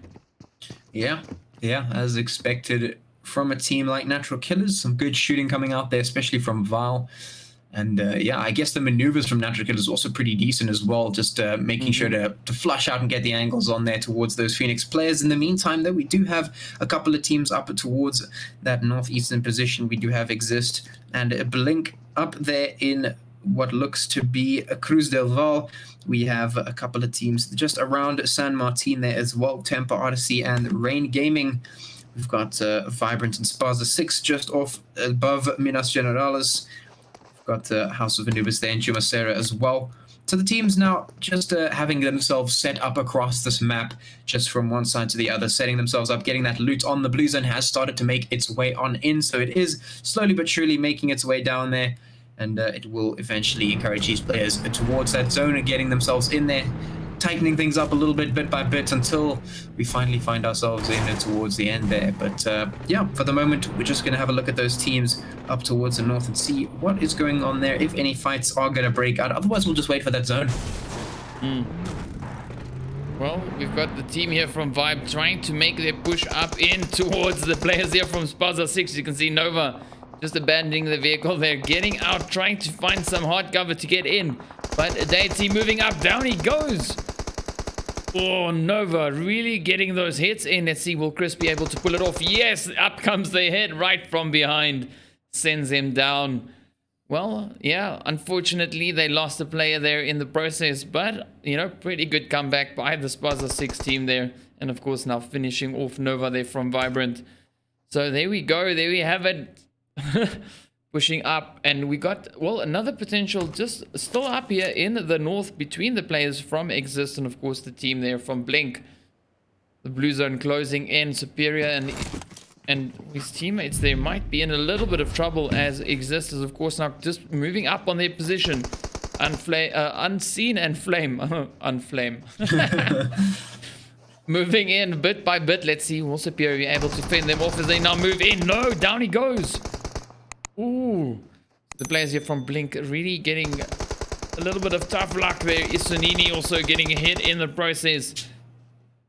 Yeah, as expected from a team like Natural Killers. Some good shooting coming out there, especially from Val. And yeah, I guess the maneuvers from Natural Killers also pretty decent as well, just making sure to flush out and get the angles on there towards those Phoenix players. In the meantime, though, we do have a couple of teams up towards that northeastern position. We do have Exist and a Blink up there in what looks to be a Cruz del Val. We have a couple of teams just around San Martin there as well, Temper, Odyssey, and Rain Gaming. We've got Vibrant and Spaza Six just off above Minas Generales. We've got House of Anubis there and Jumacera as well. So the teams now just having themselves set up across this map, just from one side to the other, setting themselves up, getting that loot on. The blue zone has started to make its way on in, so it is slowly but surely making its way down there. And it will eventually encourage these players towards that zone and getting themselves in there, tightening things up a little bit by bit, until we finally find ourselves in it towards the end there. But yeah, for the moment, we're just going to have a look at those teams up towards the north and see what is going on there, if any fights are going to break out. Otherwise, we'll just wait for that zone. Well, we've got the team here from Vibe trying to make their push up in towards the players here from Spaza 6. You can see Nova just abandoning the vehicle. They're getting out, trying to find some hard cover to get in. But Deity moving up, down he goes. Oh, Nova really getting those hits in. Let's see, will Chris be able to pull it off? Yes, up comes the hit right from behind. Sends him down. Well, yeah, unfortunately, they lost a player there in the process. But, you know, pretty good comeback by the Spaza 6 team there. And, of course, now finishing off Nova there from Vibrant. So there we go. There we have it. Pushing up, and we got, well, another potential just still up here in the north between the players from Exist and of course the team there from Blink. The blue zone closing in. Superior and his teammates there might be in a little bit of trouble, as Exist is of course now just moving up on their position. Unseen and Flame. Unflame. moving in bit by bit. Let's see. Will Superior be able to fend them off as they now move in? No, down he goes. Ooh. The players here from Blink really getting a little bit of tough luck there. Isunini also getting a hit in the process.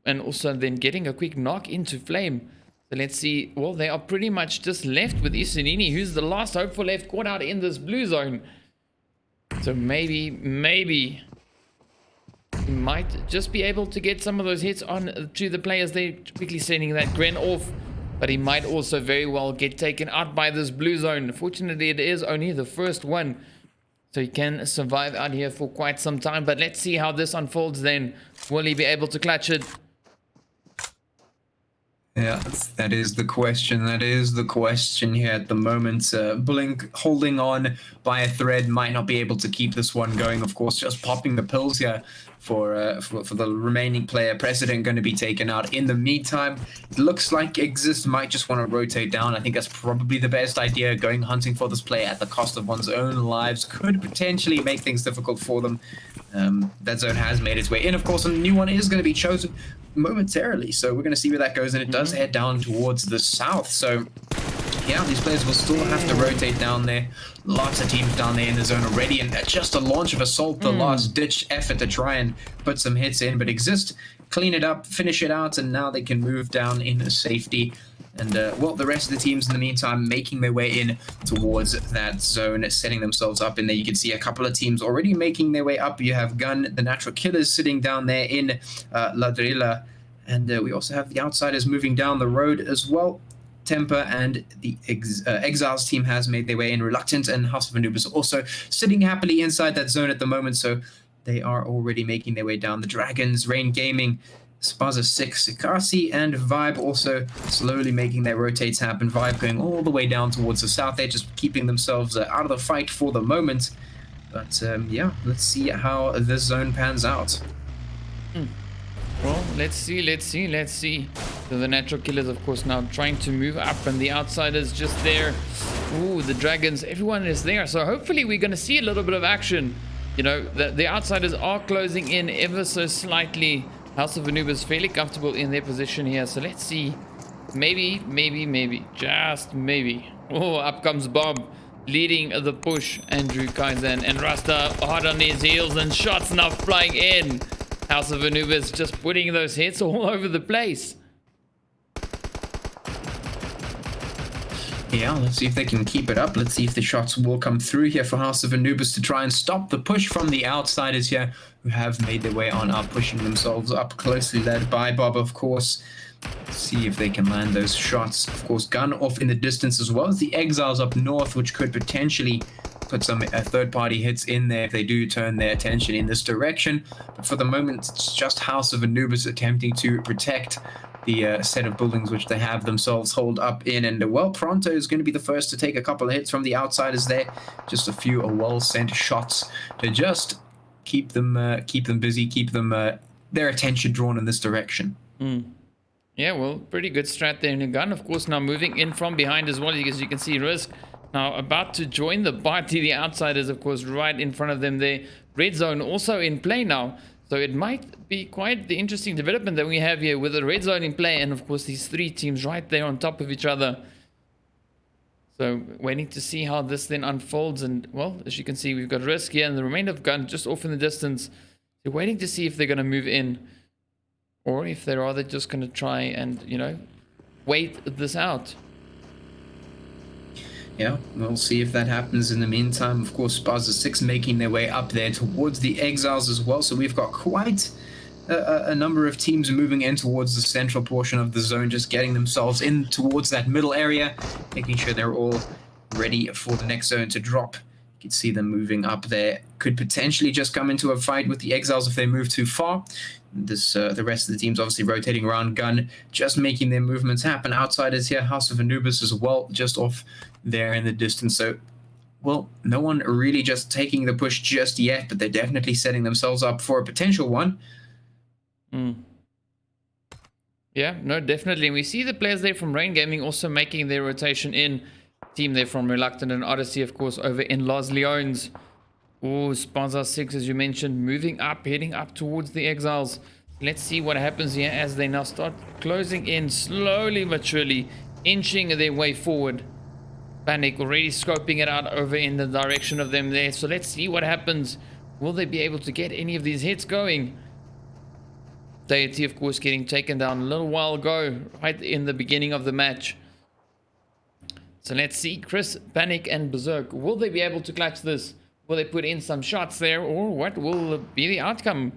And also then getting a quick knock into Flame. So let's see. Well, they are pretty much just left with Isunini, who's the last hope for left, caught out in this blue zone. So maybe he might just be able to get some of those hits on to the players. They're quickly sending that Gren off. But he might also very well get taken out by this blue zone. Fortunately, it is only the first one. So he can survive out here for quite some time. But let's see how this unfolds then. Will he be able to clutch it? Yeah, that is the question. That is the question here at the moment. Blink holding on by a thread, might not be able to keep this one going. Of course, just popping the pills here for the remaining player. President going to be taken out. In the meantime, it looks like Exist might just want to rotate down. I think that's probably the best idea. Going hunting for this player at the cost of one's own lives could potentially make things difficult for them. That zone has made its way in. Of course, a new one is going to be chosen momentarily, so we're going to see where that goes, and it does head down towards the south. So yeah, these players will still have to rotate down there. Lots of teams down there in the zone already, and just a launch of Assault, the last ditch effort to try and put some hits in, but Exist clean it up, finish it out, and now they can move down in safety. And well, the rest of the teams in the meantime making their way in towards that zone, setting themselves up in there. You can see a couple of teams already making their way up. You have Gun, the Natural Killers, sitting down there in Ladrilla. And we also have the Outsiders moving down the road as well. Temper and the Exiles team has made their way in. Reluctant and House of Anubis also sitting happily inside that zone at the moment. So they are already making their way down. The Dragons, Rain Gaming, Spaza Six, Ekasi, and Vibe also slowly making their rotates happen. Vibe going all the way down towards the south. They're just keeping themselves out of the fight for the moment. But yeah, let's see how this zone pans out. Well, let's see. So the Natural Killers, of course, now trying to move up, and the Outsiders just there. Ooh, the Dragons, everyone is there. So hopefully we're going to see a little bit of action. You know, the Outsiders are closing in ever so slightly. House of Anubis fairly comfortable in their position here. So let's see. Maybe, just maybe. Oh, up comes Bob, leading the push. Andrew Kaizen and Rasta hard on his heels, and shots now flying in. House of Anubis just putting those hits all over the place. Yeah, let's see if they can keep it up. Let's see if the shots will come through here for House of Anubis to try and stop the push from the Outsiders here, who have made their way on up, pushing themselves up, closely led by Bob, of course. Let's see if they can land those shots. Of course, Gun off in the distance, as well as the Exiles up north, which could potentially put some third-party hits in there if they do turn their attention in this direction. But for the moment, it's just House of Anubis attempting to protect the set of buildings which they have themselves hold up in. And well, Pronto is going to be the first to take a couple of hits from the Outsiders there. Just a few well-sent shots to just keep them busy, keep them their attention drawn in this direction. Yeah, well, pretty good strat there in the Gun. Of course, now moving in from behind as well, as you can see, Risk now about to join the party. The Outsiders, of course, right in front of them there. Red Zone also in play now. So it might be quite the interesting development that we have here with the Red Zone in play. And, of course, these three teams right there on top of each other. So waiting to see how this then unfolds. And, well, as you can see, we've got Risk here and the remainder of Gun just off in the distance. So waiting to see if they're going to move in. Or if they're rather just going to try and, you know, wait this out. Yeah, we'll see if that happens. In the meantime, of course, Spaza Six making their way up there towards the Exiles as well. So we've got quite a number of teams moving in towards the central portion of the zone, just getting themselves in towards that middle area, making sure they're all ready for the next zone to drop. You can see them moving up there. Could potentially just come into a fight with the Exiles if they move too far. The rest of the teams obviously rotating around. Gun just making their movements happen. Outsiders here, House of Anubis as well, just off there in the distance. So, well, no one really just taking the push just yet, but they're definitely setting themselves up for a potential one. Yeah, no, definitely. We see the players there from Rain Gaming also making their rotation in. Team there from Reluctant and Odyssey, of course, over in Los Leones. Oh, Spaza Six, as you mentioned, moving up, heading up towards the Exiles. Let's see what happens here as they now start closing in slowly but surely, inching their way forward. Panic already scoping it out over in the direction of them there. So let's see what happens. Will they be able to get any of these hits going? Deity, of course, getting taken down a little while ago, right in the beginning of the match. So let's see, Chris, Panic, and Berserk. Will they be able to clutch this? Will they put in some shots there, or what will be the outcome?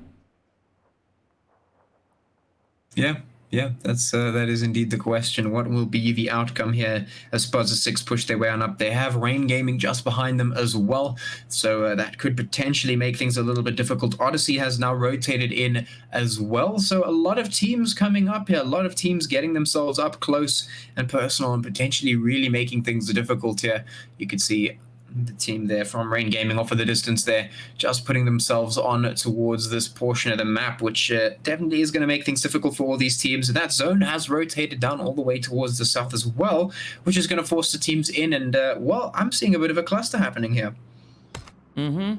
Yeah, that is indeed the question. What will be the outcome here as Spaza Six push their way on up? They have Rain Gaming just behind them as well, so that could potentially make things a little bit difficult. Odyssey has now rotated in as well, so a lot of teams coming up here, a lot of teams getting themselves up close and personal and potentially really making things difficult here. You could see the team there from Rain Gaming off of the distance there, just putting themselves on towards this portion of the map, which definitely is going to make things difficult for all these teams. That zone has rotated down all the way towards the south as well, which is going to force the teams in, and well, I'm seeing a bit of a cluster happening here. Yeah,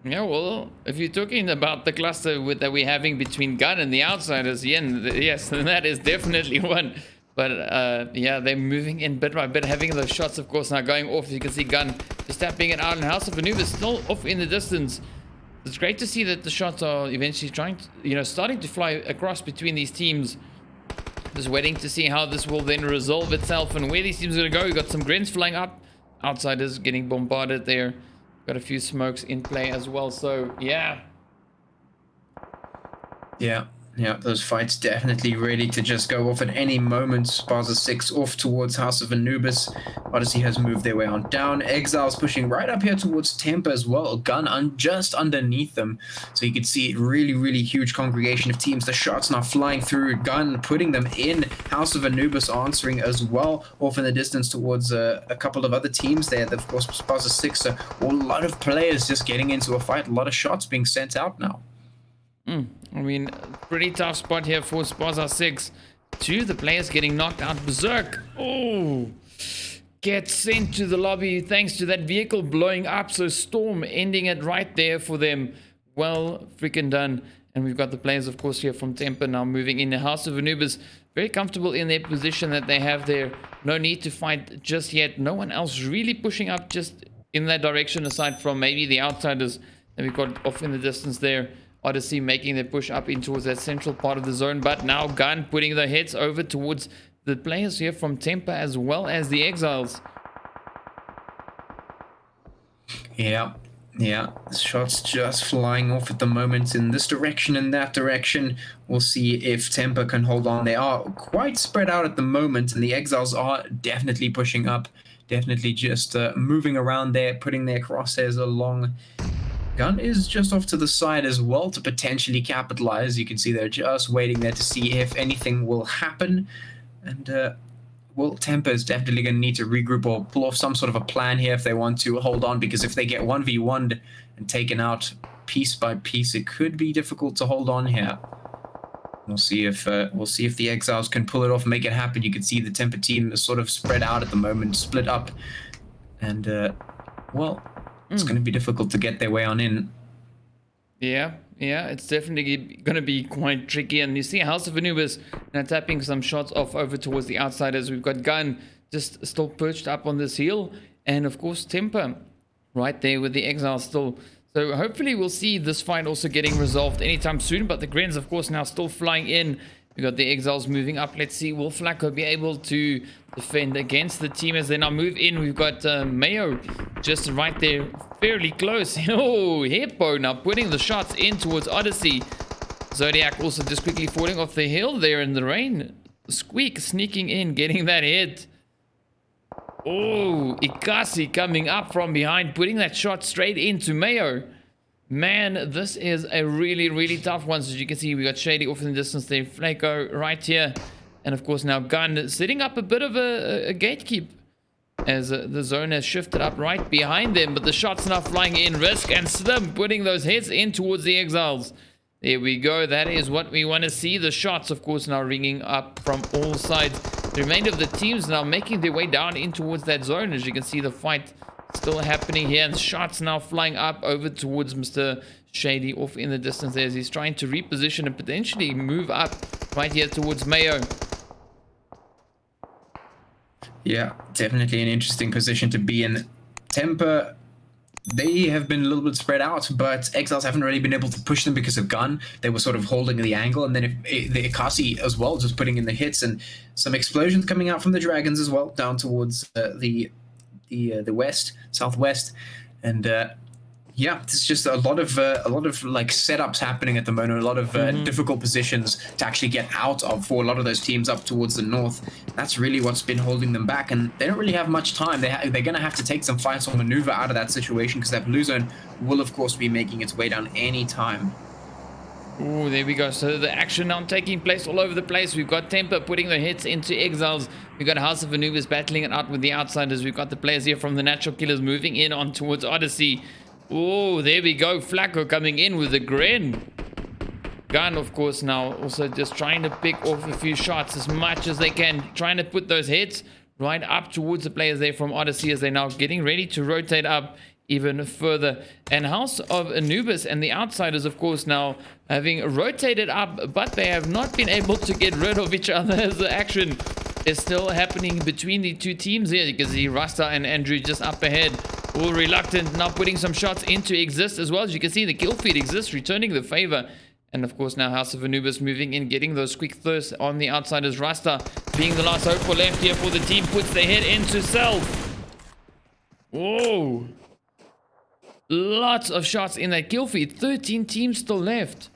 well, if you're talking about the cluster that we're having between Gun and the outsiders, yes, that is definitely one. But yeah, they're moving in bit by bit, having those shots, of course, now going off. You can see Gun just tapping it out, and House of Anubis still off in the distance. It's great to see that the shots are eventually starting to fly across between these teams. Just waiting to see how this will then resolve itself and where these teams are going to go. We've got some Grins flying up. Outsiders getting bombarded there. Got a few smokes in play as well. So, yeah. Yeah, those fights definitely ready to just go off at any moment. Spaza Six off towards House of Anubis. Odyssey has moved their way on down. eXile's pushing right up here towards Temper as well. Gun just underneath them. So you can see really, really huge congregation of teams. The shots now flying through. Gun putting them in. House of Anubis answering as well. Off in the distance towards a couple of other teams there. Of course, Spaza Six. A lot of players just getting into a fight. A lot of shots being sent out now. I mean, pretty tough spot here for Spaza Six. Two, the players getting knocked out. Berserk, oh, gets sent to the lobby thanks to that vehicle blowing up. So Storm ending it right there for them. Well freaking done. And we've got the players, of course, here from Temper now moving in. The House of Anubis very comfortable in their position that they have there. No need to fight just yet. No one else really pushing up just in that direction aside from maybe the outsiders that we've got off in the distance there. Odyssey making their push up in towards that central part of the zone, but now Gun putting the hits over towards the players here from Temper as well as the eXiles. Yeah, shots just flying off at the moment in this direction and that direction. We'll see if Temper can hold on. They are quite spread out at the moment, and the eXiles are definitely pushing up, definitely just moving around there, putting their crosshairs along. Gun is just off to the side as well to potentially capitalize. You can see they're just waiting there to see if anything will happen. And, well, Temper is definitely going to need to regroup or pull off some sort of a plan here if they want to hold on, because if they get 1v1'd and taken out piece by piece, it could be difficult to hold on here. We'll see if the eXiles can pull it off and make it happen. You can see the Temper team is sort of spread out at the moment, split up. And, well, it's going to be difficult to get their way on in. Yeah, it's definitely going to be quite tricky. And you see House of Anubis now tapping some shots off over towards the outsiders. We've got Gun just still perched up on this hill. And, of course, Temper right there with the eXile still. So hopefully we'll see this fight also getting resolved anytime soon. But the Grins, of course, now still flying in. We've got the eXiles moving up. Let's see, will Flacco be able to defend against the team as they now move in? We've got Mayo just right there, fairly close. Oh, Hippo now putting the shots in towards Odyssey. Zodiac also just quickly falling off the hill there in the rain. Squeak sneaking in, getting that hit. Oh, Ekasi coming up from behind, putting that shot straight into Mayo. Man, this is a really, really tough one. So as you can see, we got Shady off in the distance there. Flaco right here. And of course now Gun setting up a bit of a gatekeep as the zone has shifted up right behind them. But the shots now flying in. Risk and Slim putting those hits in towards the eXiles. There we go. That is what we want to see. The shots, of course, now ringing up from all sides. The remainder of the teams now making their way down in towards that zone. As you can see, the fight still happening here, and shots now flying up over towards Mr. Shady off in the distance there as he's trying to reposition and potentially move up right here towards Mayo. Yeah, definitely an interesting position to be in. Temper, they have been a little bit spread out, but eXiles haven't really been able to push them because of gun. They were sort of holding the angle, and then the Ekasi as well, just putting in the hits, and some explosions coming out from the Dragons as well, down towards the west, southwest, and yeah, it's just a lot of like setups happening at the moment. A lot of difficult positions to actually get out of for a lot of those teams up towards the north. That's really what's been holding them back, and they don't really have much time. They're going to have to take some fights or maneuver out of that situation, because that blue zone will, of course, be making its way down any time. Oh, there we go. So the action now taking place all over the place. We've got Temper putting the hits into eXiles. We've got House of Anubis battling it out with the outsiders. We've got the players here from the Natural Killers moving in on towards Odyssey. Oh, there we go. Flacco coming in with a grin. Gun, of course, now also just trying to pick off a few shots as much as they can. Trying to put those hits right up towards the players there from Odyssey as they're now getting ready to rotate up even further. And House of Anubis and the outsiders, of course, now having rotated up, but they have not been able to get rid of each other as the action is still happening between the two teams here. You can see Rasta and Andrew just up ahead, all reluctant, now putting some shots into Exist as well. As you can see, the kill feed Exist returning the favor. And of course now House of Anubis moving in, getting those quick thirsts on the outsiders. Rasta being the last hope for left here for the team, puts their head into self. Whoa. Lots of shots in that kill feed. 13 teams still left.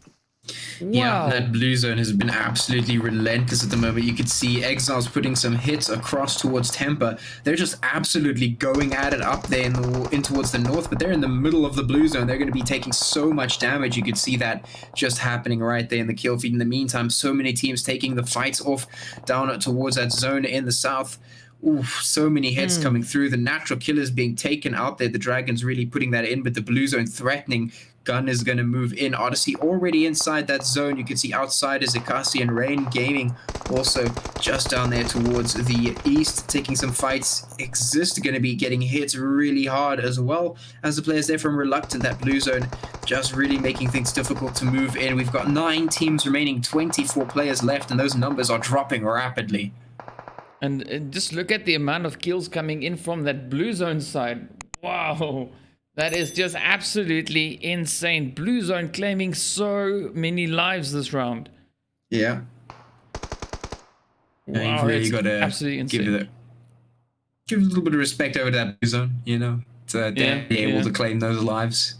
Wow. Yeah, that blue zone has been absolutely relentless at the moment. You could see eXiles putting some hits across towards Temper. They're just absolutely going at it up there in towards the north, but they're in the middle of the blue zone. They're going to be taking so much damage. You could see that just happening right there in the kill feed. In the meantime, so many teams taking the fights off down towards that zone in the south. Oof, so many hits coming through. The Natural Killers being taken out there. The Dragons really putting that in, but the blue zone threatening. Gun is going to move in. Odyssey already inside that zone. You can see outsiders Ekasi and Rain Gaming also just down there towards the east, taking some fights. Exist going to be getting hits really hard, as well as the players there from Reluctant. That blue zone just really making things difficult to move in. We've got 9 teams remaining, 24 players left, and those numbers are dropping rapidly. And just look at the amount of kills coming in from that blue zone side. Wow. That is just absolutely insane. Blue zone claiming so many lives this round. Yeah. Wow, you've really it's got to absolutely insane. give a little bit of respect over that blue zone, you know, to be able to claim those lives.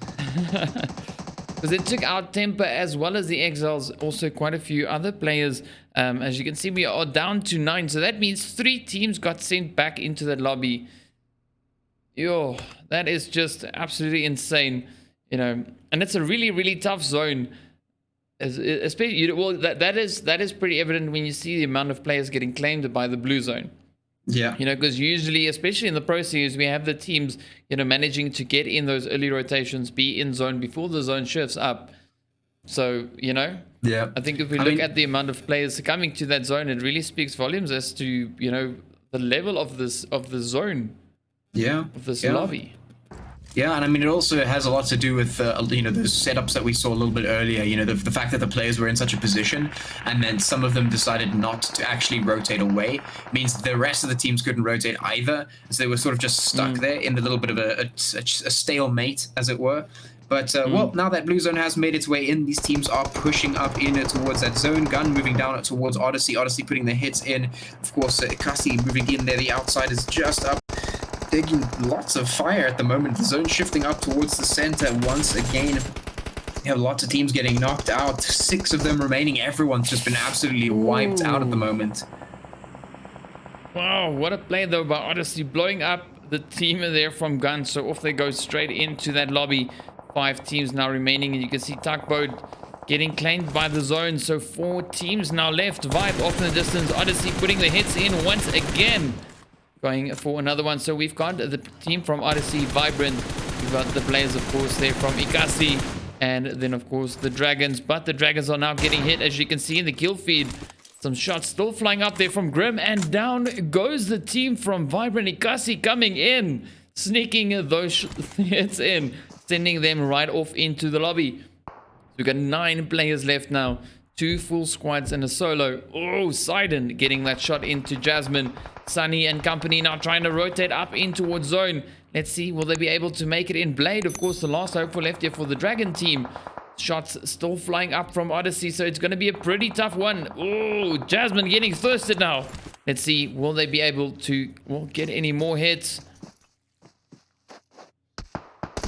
Because it took out Temper as well as the eXiles, also quite a few other players. As you can see, we are down to 9. So that means 3 teams got sent back into that lobby. Yo, that is just absolutely insane, you know. And it's a really, really tough zone. Especially, well, that is pretty evident when you see the amount of players getting claimed by the blue zone. Yeah. You know, because usually, especially in the Pro Series, we have the teams, you know, managing to get in those early rotations, be in zone before the zone shifts up. So, you know, yeah, I think if we look at the amount of players coming to that zone, it really speaks volumes as to, you know, the level of the zone. Yeah. Of this lobby. Yeah, and I mean, it also has a lot to do with, you know, those setups that we saw a little bit earlier, you know, the fact that the players were in such a position, and then some of them decided not to actually rotate away, means the rest of the teams couldn't rotate either, so they were sort of just stuck there in the little bit of a stalemate, as it were. But, well, now that blue zone has made its way in, these teams are pushing up in towards that zone. Gun moving down towards Odyssey. Odyssey putting the hits in. Of course, Ekasi moving in there. The outside is just up. Taking lots of fire at the moment. The zone shifting up towards the center once again. You have lots of teams getting knocked out. 6 of them remaining. Everyone's just been absolutely wiped out at the moment. Wow, what a play though by Odyssey, blowing up the team there from Gun. So off they go straight into that lobby. 5 teams now remaining, and you can see Tugboat getting claimed by the zone. So 4 teams now left. Vibe off in the distance. Odyssey putting the hits in once again, going for another one. So we've got the team from Odyssey, Vibrant. We've got the players, of course, there from Ekasi, and then of course the Dragons. But the Dragons are now getting hit, as you can see in the kill feed. Some shots still flying up there from Grim, and down goes the team from Vibrant. Ekasi coming in. sneaking those hits in, sending them right off into the lobby. So we've got 9 players left now. 2 full squads and a solo. Oh, Sidon getting that shot into Jasmine. Sunny and company now trying to rotate up in towards zone. Let's see, will they be able to make it in Blade? Of course, the last hope for left here for the Dragon team. Shots still flying up from Odyssey, so it's going to be a pretty tough one. Oh, Jasmine getting thirsted now. Let's see, will they be able to get any more hits?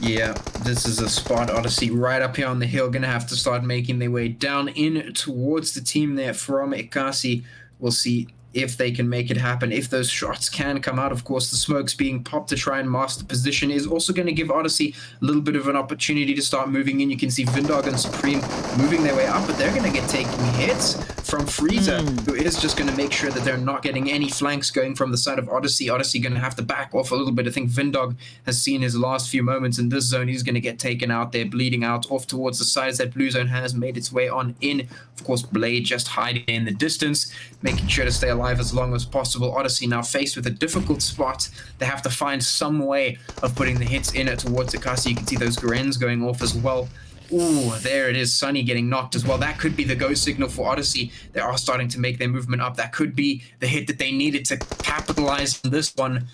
Yeah, this is a spot. Odyssey right up here on the hill. Gonna have to start making their way down in towards the team there from Ekasi. We'll see if they can make it happen, if those shots can come out. Of course, the smoke's being popped to try and mask the position is also going to give Odyssey a little bit of an opportunity to start moving in. You can see Vindog and Supreme moving their way up, but they're going to get taking hits from Freezer, who is just going to make sure that they're not getting any flanks going from the side of Odyssey. Odyssey going to have to back off a little bit. I think Vindog has seen his last few moments in this zone. He's going to get taken out there, bleeding out off towards the sides. That blue zone has made its way on in. Of course, Blade just hiding in the distance, making sure to stay alive as long as possible. Odyssey now faced with a difficult spot. They have to find some way of putting the hits in towards Ekasi. You can see those Garens going off as well. Ooh, there it is. Sunny getting knocked as well. That could be the go signal for Odyssey. They are starting to make their movement up. That could be the hit that they needed to capitalize on this one.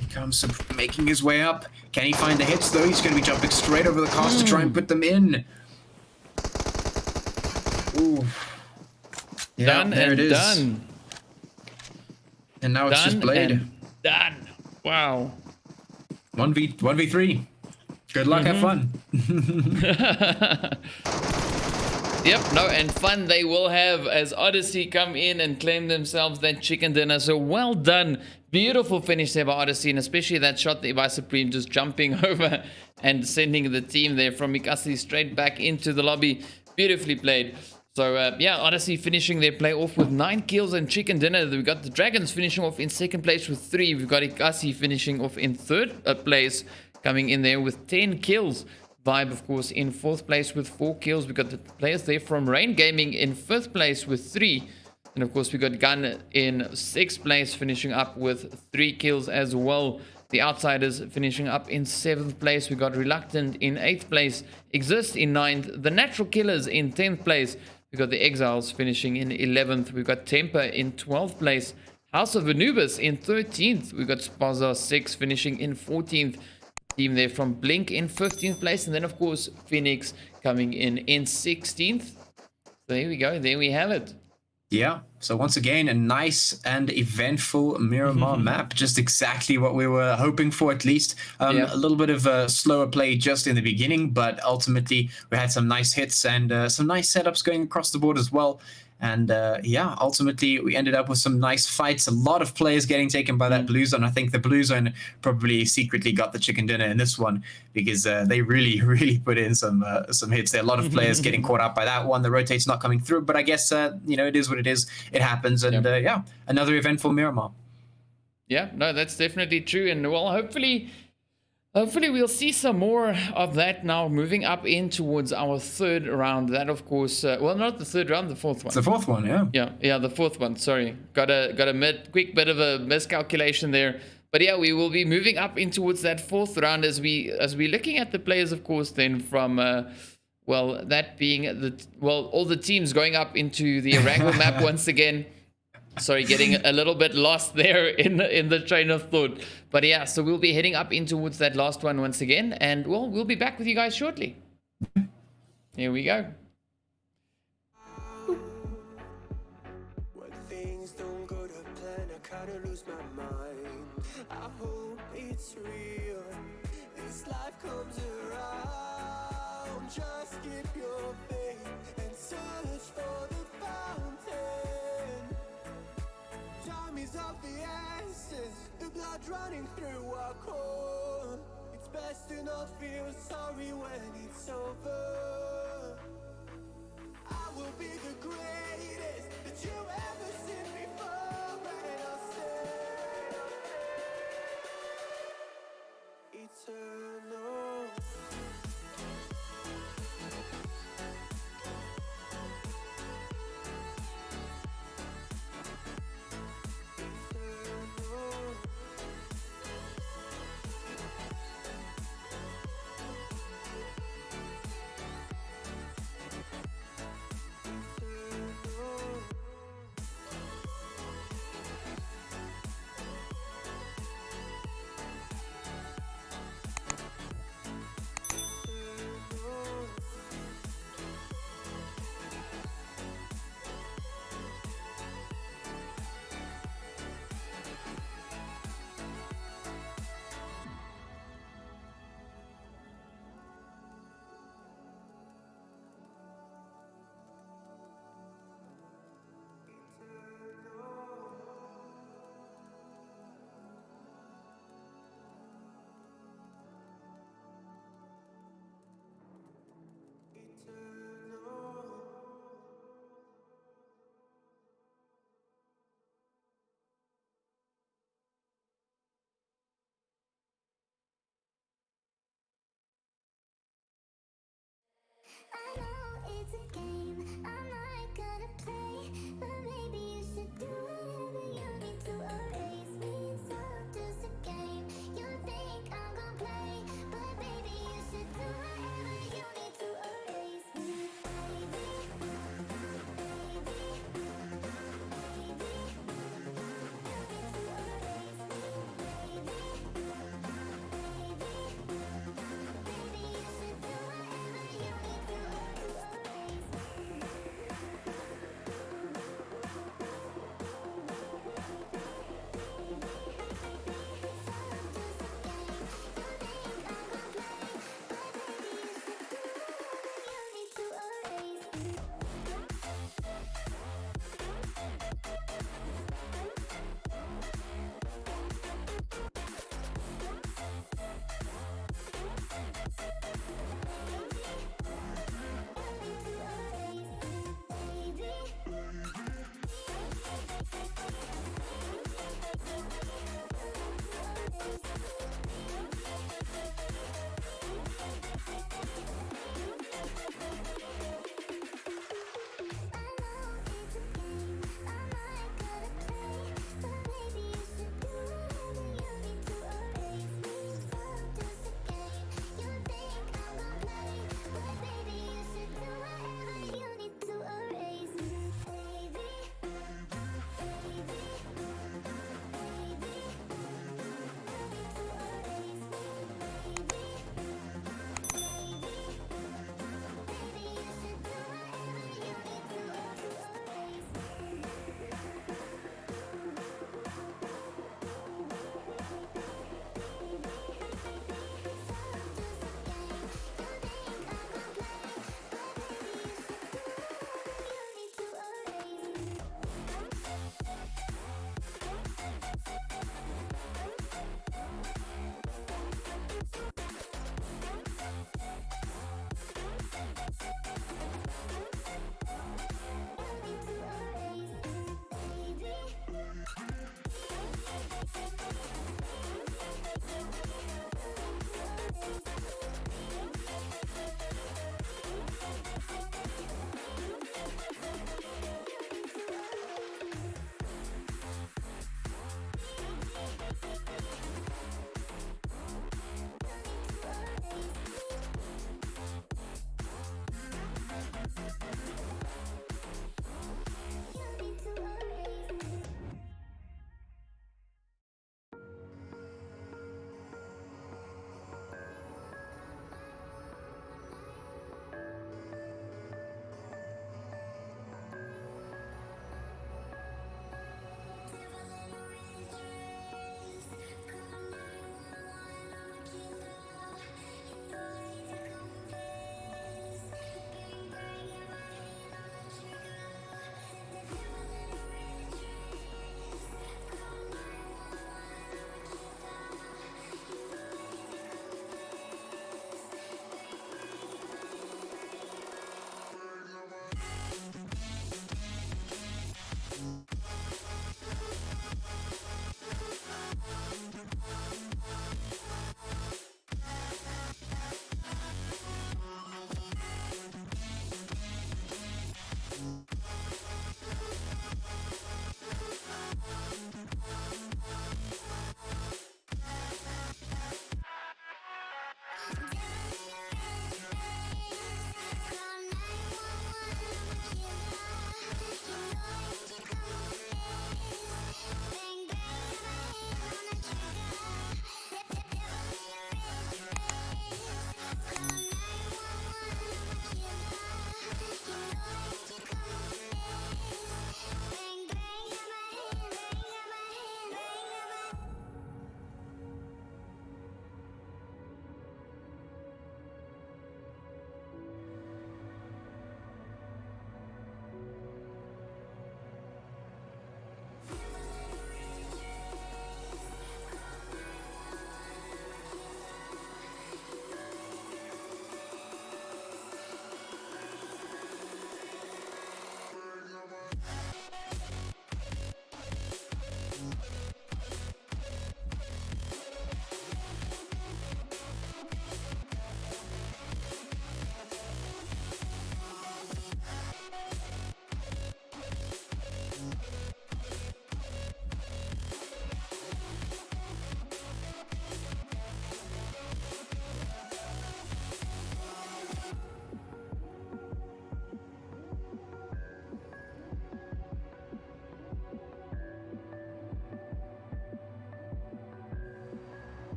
He comes making his way up. Can he find the hits though? He's going to be jumping straight over the cast to try and put them in. Ooh. Yeah, Done there and it is. done. And now it's just Done Blade. and done. Wow. 1v3. Good luck, have fun. Yep, no, and fun they will have as Odyssey come in and claim themselves that chicken dinner. So well done. Beautiful finish there by Odyssey, and especially that shot there by Supreme, just jumping over and sending the team there from Ekasi straight back into the lobby. Beautifully played. So, yeah, Odyssey finishing their play off with 9 kills and chicken dinner. We've got the Dragons finishing off in second place with 3. We've got Ekasi finishing off in third place, coming in there with 10 kills. Vibe, of course, in fourth place with 4 kills. We've got the players there from Rain Gaming in fifth place with 3. And, of course, we got Gun in 6th place, finishing up with 3 kills as well. The Outsiders finishing up in 7th place. We got Reluctant in 8th place. Exist in 9th. The Natural Killers in 10th place. We got the Exiles finishing in 11th. We've got Temper in 12th place. House of Anubis in 13th. We've got Spaza Six finishing in 14th. Team there from Blink in 15th place. And then, of course, Phoenix coming in 16th. So there we go. There we have it. Yeah, so once again, a nice and eventful Miramar map. Just exactly what we were hoping for, at least. A little bit of a slower play just in the beginning, but ultimately we had some nice hits and some nice setups going across the board as well. And yeah, ultimately we ended up with some nice fights. A lot of players getting taken by that blue zone. I think the blue zone probably secretly got the chicken dinner in this one because they really put in some hits there. A lot of players getting caught up by that one. The rotate's not coming through, but I guess you know, it is what it is. It happens, and yeah, another eventful Miramar. Yeah, no, that's definitely true. And well, hopefully we'll see some more of that now moving up in towards our third round. That, of course, well, not the third round, the fourth one. It's the fourth one, yeah. Yeah, the fourth one. Sorry, got a quick bit of a miscalculation there. But yeah, we will be moving up in towards that fourth round as we looking at the players, of course, then from well, that being all the teams going up into the Erangel map once again. Sorry, getting a little bit lost there in the train of thought. But yeah, so we'll be heading up in towards that last one once again. And well, we'll be back with you guys shortly. Here we go. When things don't go to plan, I kinda lose my mind. I hope it's real. This life comes around. Just keep your faith and search for the fountain. Time is of the essence, the blood running through our core. It's best to not feel sorry when it's over. I will be the greatest that you ever seen before, and I'll say eternal. I know it's a game, I'm not gonna play, but maybe you should do whatever you need to erase me. It's all just a game. You think I'm gonna play, but baby you should do whatever you need to erase me. Baby, baby, baby, you need to erase me. Baby, baby, you should do whatever you need to erase me.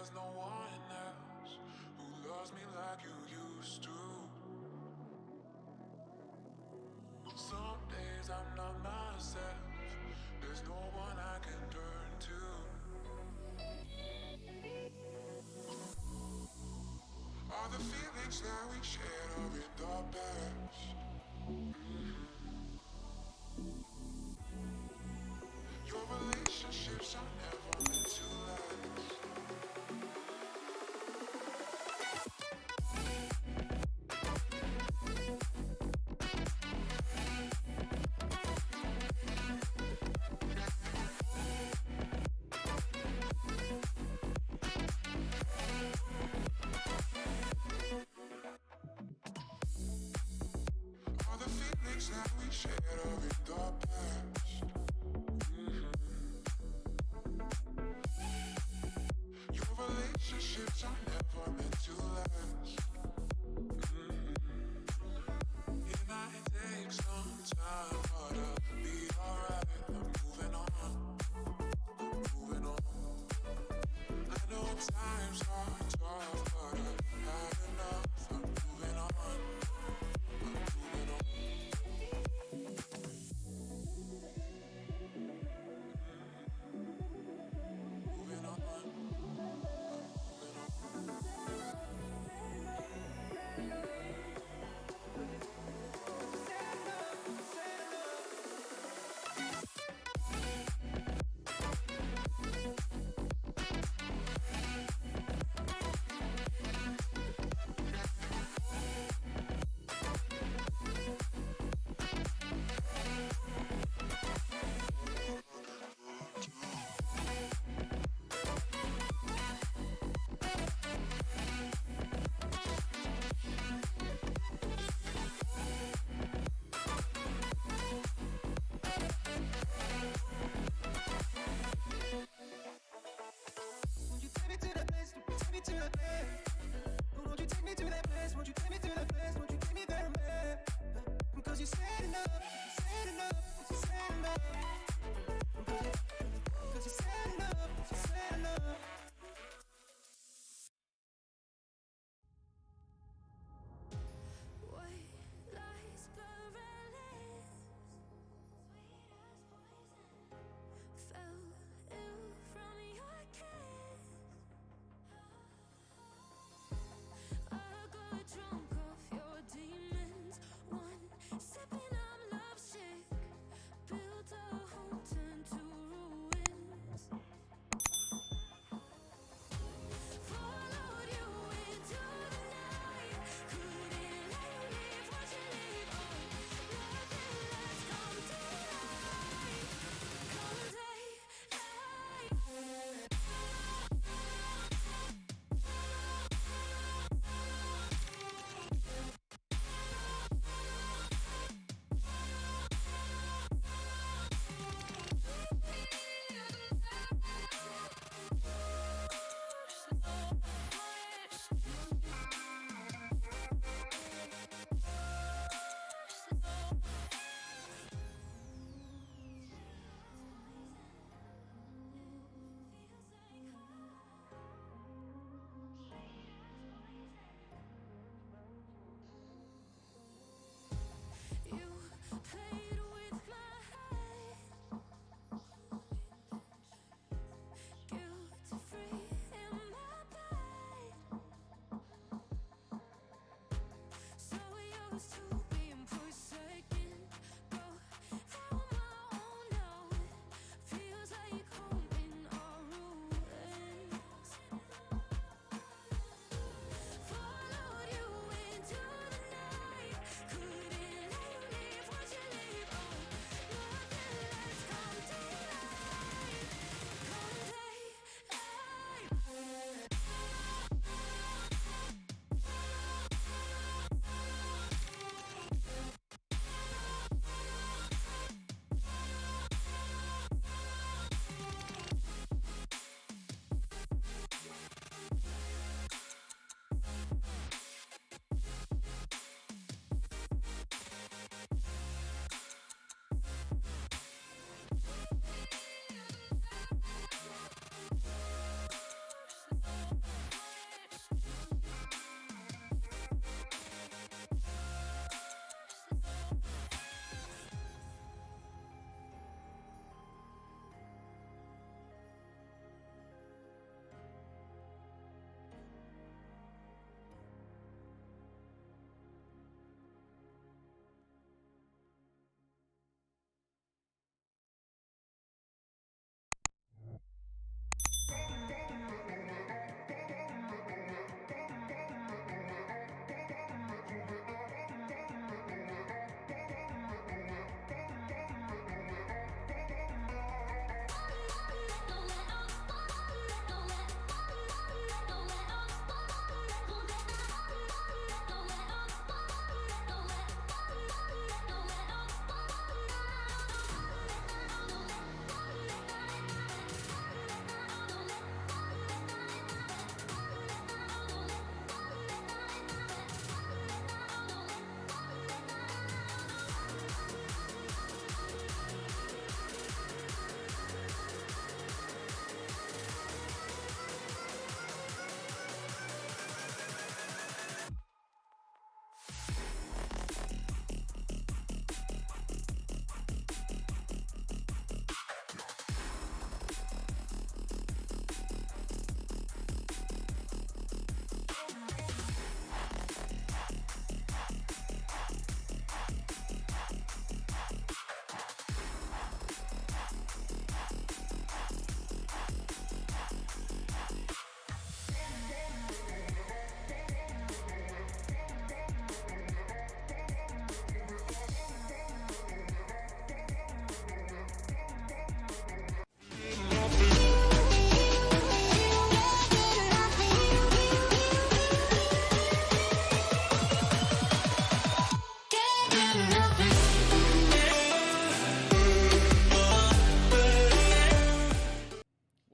there's no one else who loves me like you used to. Some days I'm not myself. There's no one I can turn to. All the feelings that we shared are in the past. Your relationships are never meant to last. All the feelings that we shared are in the past.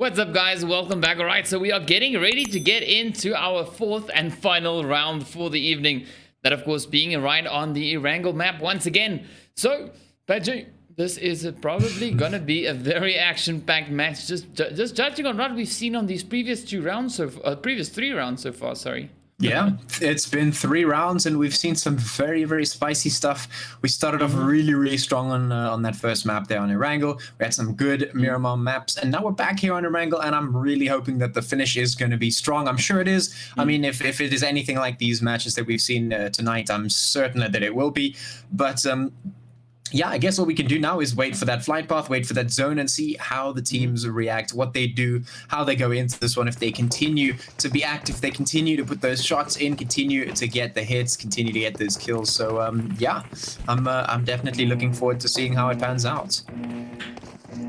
What's up, guys? Welcome back. All right, so we are getting ready to get into our fourth and final round for the evening. That, of course, being right on the Erangel map once again. So, Patrick, this is probably going to be a very action-packed match. Just judging on what we've seen on these previous three rounds so far. Sorry. Yeah, it's been 3 rounds and we've seen some very, very spicy stuff. We started off really, really strong on that first map there on Erangel. We had some good Miramar maps, and now we're back here on Erangel, and I'm really hoping that the finish is going to be strong. I'm sure it is. I mean, if it is anything like these matches that we've seen tonight, I'm certain that it will be. But yeah, I guess what we can do now is wait for that flight path, wait for that zone, and see how the teams react, what they do, how they go into this one. If they continue to be active, they continue to put those shots in, continue to get the hits, continue to get those kills. So yeah, I'm definitely looking forward to seeing how it pans out.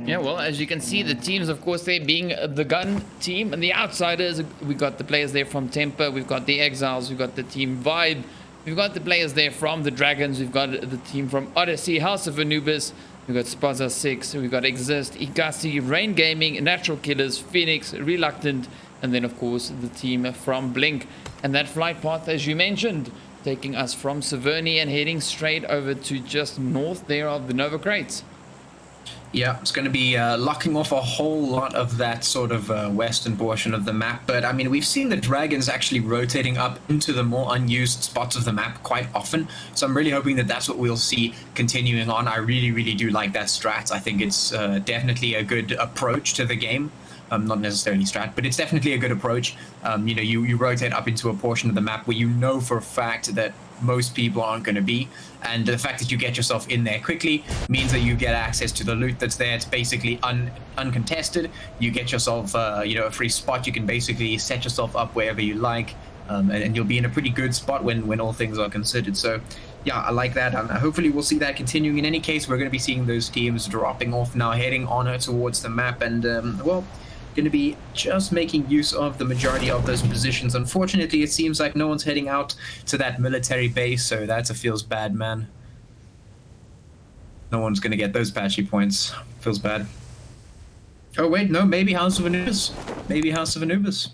Yeah, well, as you can see, the teams, of course, they being the gun team and the outsiders. We got the players there from Temper, we've got the eXiles, we've got the team Vibe. We've got the players there from the Dragons. We've got the team from Odyssey, House of Anubis. We've got Spaza Six. We've got Exist, Ekasi, NiBBLE, Natural Killers, Phoenix, Reluctant, and then, of course, the team from Blink. And that flight path, as you mentioned, taking us from Severny and heading straight over to just north there of the Nova Crates. Yeah, it's going to be locking off a whole lot of that sort of western portion of the map. But, I mean, we've seen the Dragons actually rotating up into the more unused spots of the map quite often. So I'm really hoping that that's what we'll see continuing on. I really, really do like that strat. I think it's definitely a good approach to the game. Not necessarily strat, but it's definitely a good approach. You know, you rotate up into a portion of the map where you know for a fact that most people aren't going to be, and the fact that you get yourself in there quickly means that you get access to the loot that's there. It's basically uncontested. You get yourself you know, a free spot. You can basically set yourself up wherever you like, and you'll be in a pretty good spot when all things are considered. So yeah, I like that, and hopefully we'll see that continuing. In any case, we're going to be seeing those teams dropping off now, heading on towards the map, and well, going to be just making use of the majority of those positions. Unfortunately, it seems like no one's heading out to that military base, so that feels bad, man. No one's going to get those patchy points. Feels bad. Oh, wait, no, maybe House of Anubis. Maybe House of Anubis.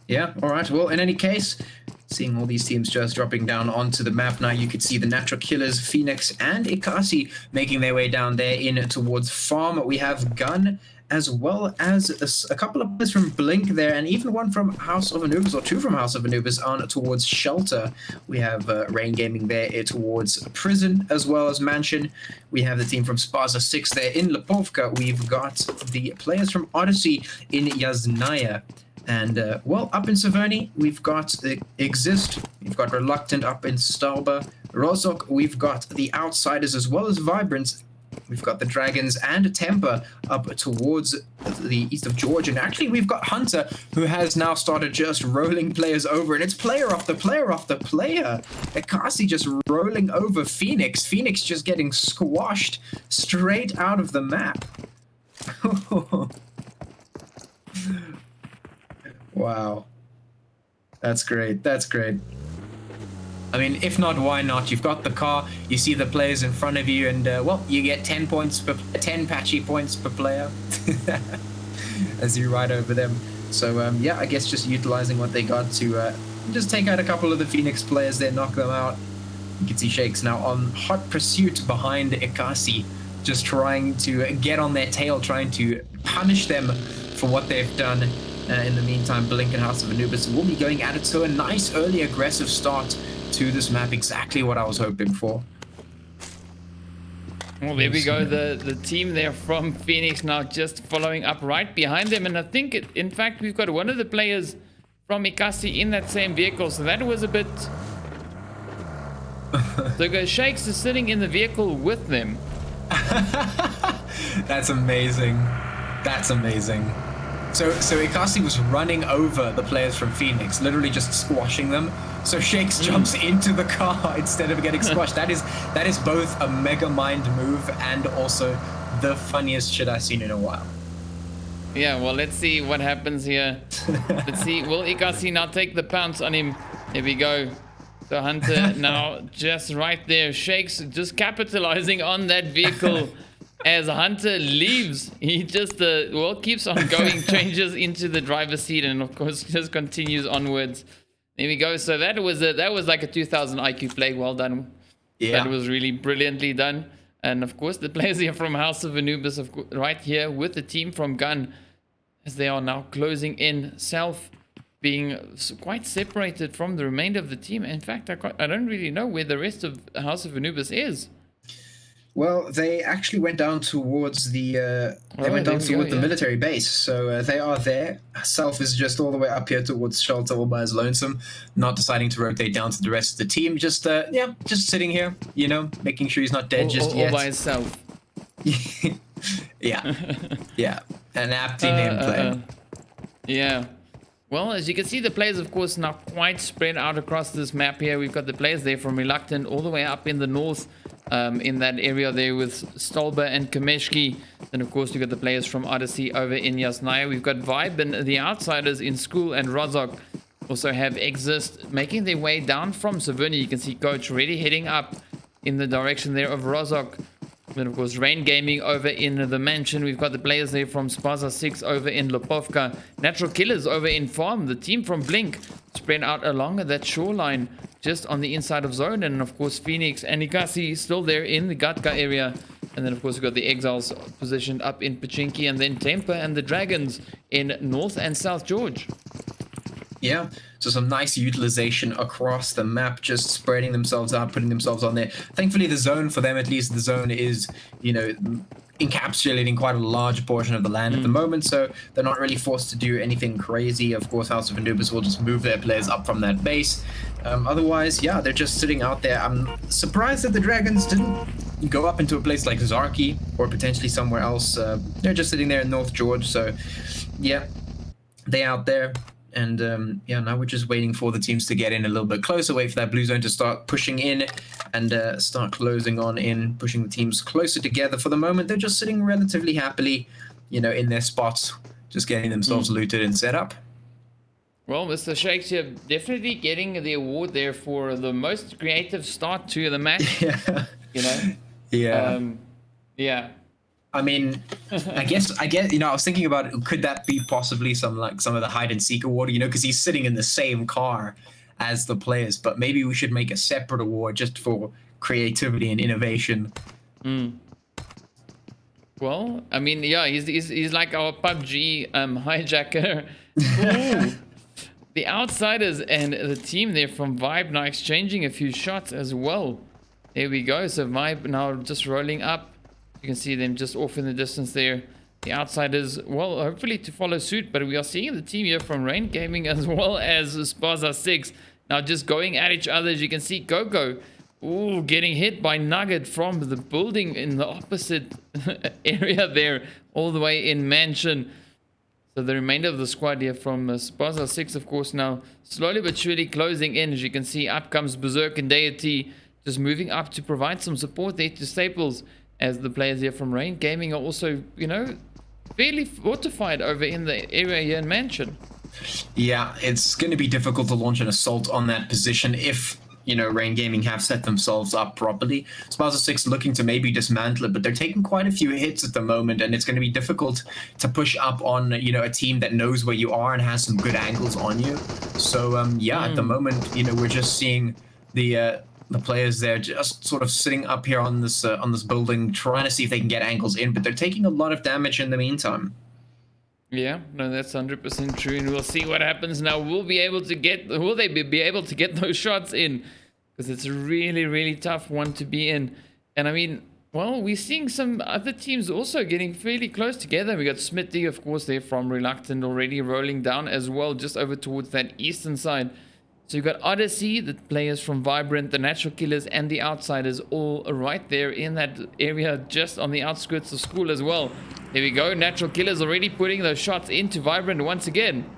Yeah, all right. Well, in any case, seeing all these teams just dropping down onto the map now, you could see the Natural Killers, Phoenix, and Ekasi making their way down there in towards Farm. We have Gun, as well as a couple of players from Blink there, and even one from House of Anubis, or 2 from House of Anubis, on towards Shelter. We have Rain Gaming there towards Prison, as well as Mansion. We have the team from Spaza Six there in Lipovka. We've got the players from Odyssey in Yasnaya. And, well, up in Severny, we've got the Exist, we've got Reluctant up in Stalba, Rozok, we've got the Outsiders as well as Vibrant, we've got the Dragons and Temper up towards the east of Georgia. And actually, we've got Hunter, who has now started just rolling players over, and it's player after player after player. Ekasi just rolling over Phoenix. Phoenix just getting squashed straight out of the map. Wow. That's great. That's great. I mean, if not, why not? You've got the car, you see the players in front of you, and, well, you get 10 patchy points per player as you ride over them. So, yeah, I guess just utilizing what they got to just take out a couple of the Phoenix players there, knock them out. You can see Shakes now on hot pursuit behind Ekasi, just trying to get on their tail, trying to punish them for what they've done. In the meantime, Blink and House of Anubis will be going at it. So a nice early aggressive start to this map. Exactly what I was hoping for. Well, there we go. The team there from Phoenix now just following up right behind them. And I think, in fact, we've got one of the players from Ekasi in that same vehicle. So that was a bit... So Shakes is sitting in the vehicle with them. That's amazing. That's amazing. So Ekasi was running over the players from Phoenix, literally just squashing them. So Shakes jumps into the car instead of getting squashed. That is both a mega mind move and also the funniest shit I've seen in a while. Yeah, well, let's see what happens here. Let's see, will Ekasi now take the pounce on him? Here we go. So Hunter now just right there. Shakes just capitalizing on that vehicle. as Hunter leaves, he just well keeps on going, changes into the driver's seat, and of course just continues onwards. There we go. So that was like a 2000 IQ play. Well done. Yeah. That was really brilliantly done. And of course the players here from House of Anubis, right here with the team from Gun, as they are now closing in. Self being quite separated from the remainder of the team. In fact, I don't really know where the rest of House of Anubis is. Well, they actually went down towards the military base, so they are there. Self is just all the way up here towards shelter, all by his lonesome, not deciding to rotate down to the rest of the team. Just just sitting here, you know, making sure he's not dead just yet. All by himself. Yeah, yeah, an aptly named player. Yeah. Well, as you can see, the players, of course, now quite spread out across this map here. We've got the players there from Reluctant all the way up in the north, in that area there with Stolber and Kameshki. Then, of course, we've got the players from Odyssey over in Yasnaya. We've got Vibe and the Outsiders in School, and Rozok also have Exist making their way down from Savernia. You can see Coach already heading up in the direction there of Rozok. Then, of course, Rain Gaming over in the mansion. We've got the players there from Spaza Six over in Lopovka. Natural Killers over in Farm. The team from Blink spread out along that shoreline just on the inside of Zone. And, of course, Phoenix and Ekasi still there in the Gatka area. And then, of course, we've got the Exiles positioned up in Pachinki. And then Temper and the Dragons in North and South George. Yeah, so some nice utilization across the map, just spreading themselves out, putting themselves on there. Thankfully, the zone, for them at least, the zone is, you know, encapsulating quite a large portion of the land at the moment, so they're not really forced to do anything crazy. Of course, House of Anubis will just move their players up from that base. Otherwise, yeah, they're just sitting out there. I'm surprised that the Dragons didn't go up into a place like Zarki or potentially somewhere else. They're just sitting there in North George, so yeah, they're out there. And yeah, now we're just waiting for the teams to get in a little bit closer, wait for that blue zone to start pushing in and start closing on in, pushing the teams closer together. For the moment, they're just sitting relatively happily, you know, in their spots, just getting themselves looted and set up. Well, Mr. Shakes here definitely getting the award there for the most creative start to the match. Yeah. You know? Yeah. Yeah. I mean, I guess, you know, I was thinking about, could that be possibly some of the hide and seek award, you know, because he's sitting in the same car as the players, but maybe we should make a separate award just for creativity and innovation. Well, I mean, yeah, he's like our PUBG hijacker. Ooh. The Outsiders and the team there from Vibe now exchanging a few shots as well. There we go. So Vibe now just rolling up. You can see them just off in the distance there. The Outsiders, well, hopefully to follow suit, but we are seeing the team here from Rain Gaming as well as Spaza Six now just going at each other. As you can see, Coco, ooh, getting hit by Nugget from the building in the opposite area there, all the way in Mansion. So the remainder of the squad here from Spaza Six, of course, now slowly but surely closing in. As you can see, up comes Berserk and Deity, just moving up to provide some support there to Staples, as the players here from Rain Gaming are also, you know, fairly fortified over in the area here in Mansion. Yeah, it's going to be difficult to launch an assault on that position if, you know, Rain Gaming have set themselves up properly. Spaza 6 looking to maybe dismantle it, but they're taking quite a few hits at the moment, and it's going to be difficult to push up on, you know, a team that knows where you are and has some good angles on you. So, yeah, at the moment, you know, we're just seeing the players there just sort of sitting up here on this building, trying to see if they can get angles in, but they're taking a lot of damage in the meantime. Yeah, no, that's 100% true, and we'll see what happens now. Will they be able to get those shots in? Because it's a really, really tough one to be in. And I mean, well, we're seeing some other teams also getting fairly close together. We got Smithy, of course, there from Reluctant already rolling down as well, just over towards that eastern side. So you've got Odyssey, the players from Vibrant, the Natural Killers, and the Outsiders all right there in that area just on the outskirts of school as well. There we go. Natural Killers already putting those shots into Vibrant once again.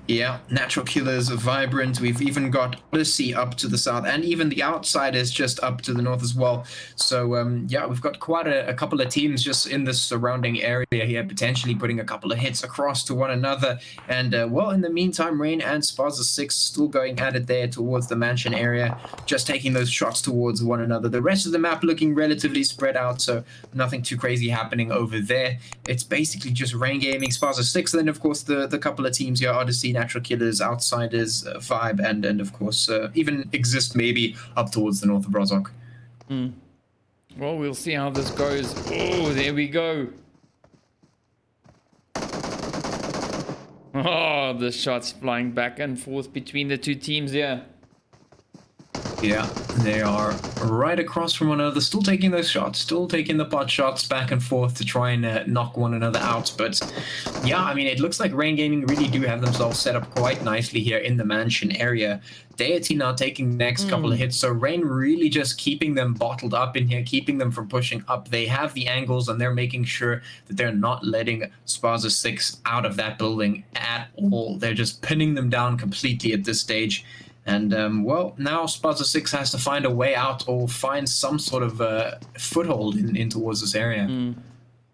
Yeah, Natural Killers, Vibrant. We've even got Odyssey up to the south, and even the Outsiders just up to the north as well. So, yeah, we've got quite a couple of teams just in the surrounding area here, potentially putting a couple of hits across to one another. And, well, in the meantime, Rain and Spaza Six still going at it there towards the mansion area, just taking those shots towards one another. The rest of the map looking relatively spread out, so nothing too crazy happening over there. It's basically just Rain Gaming, Spaza Six, and then, of course, the couple of teams here, Odyssey, Natural Killers, Outsiders, Vibe, and of course even Exist maybe up towards the north of Rozhok. Well, we'll see how this goes. Oh, there we go. Oh, the shots flying back and forth between the two teams here. Yeah, they are right across from one another, still taking those shots, still taking the pot shots back and forth to try and knock one another out. But yeah, I mean, it looks like Rain Gaming really do have themselves set up quite nicely here in the mansion area. Deity now taking the next couple of hits, so Rain really just keeping them bottled up in here, keeping them from pushing up. They have the angles, and they're making sure that they're not letting Spaza Six out of that building at all. They're just pinning them down completely at this stage. And, well, now Spaza Six has to find a way out or find some sort of foothold in towards this area.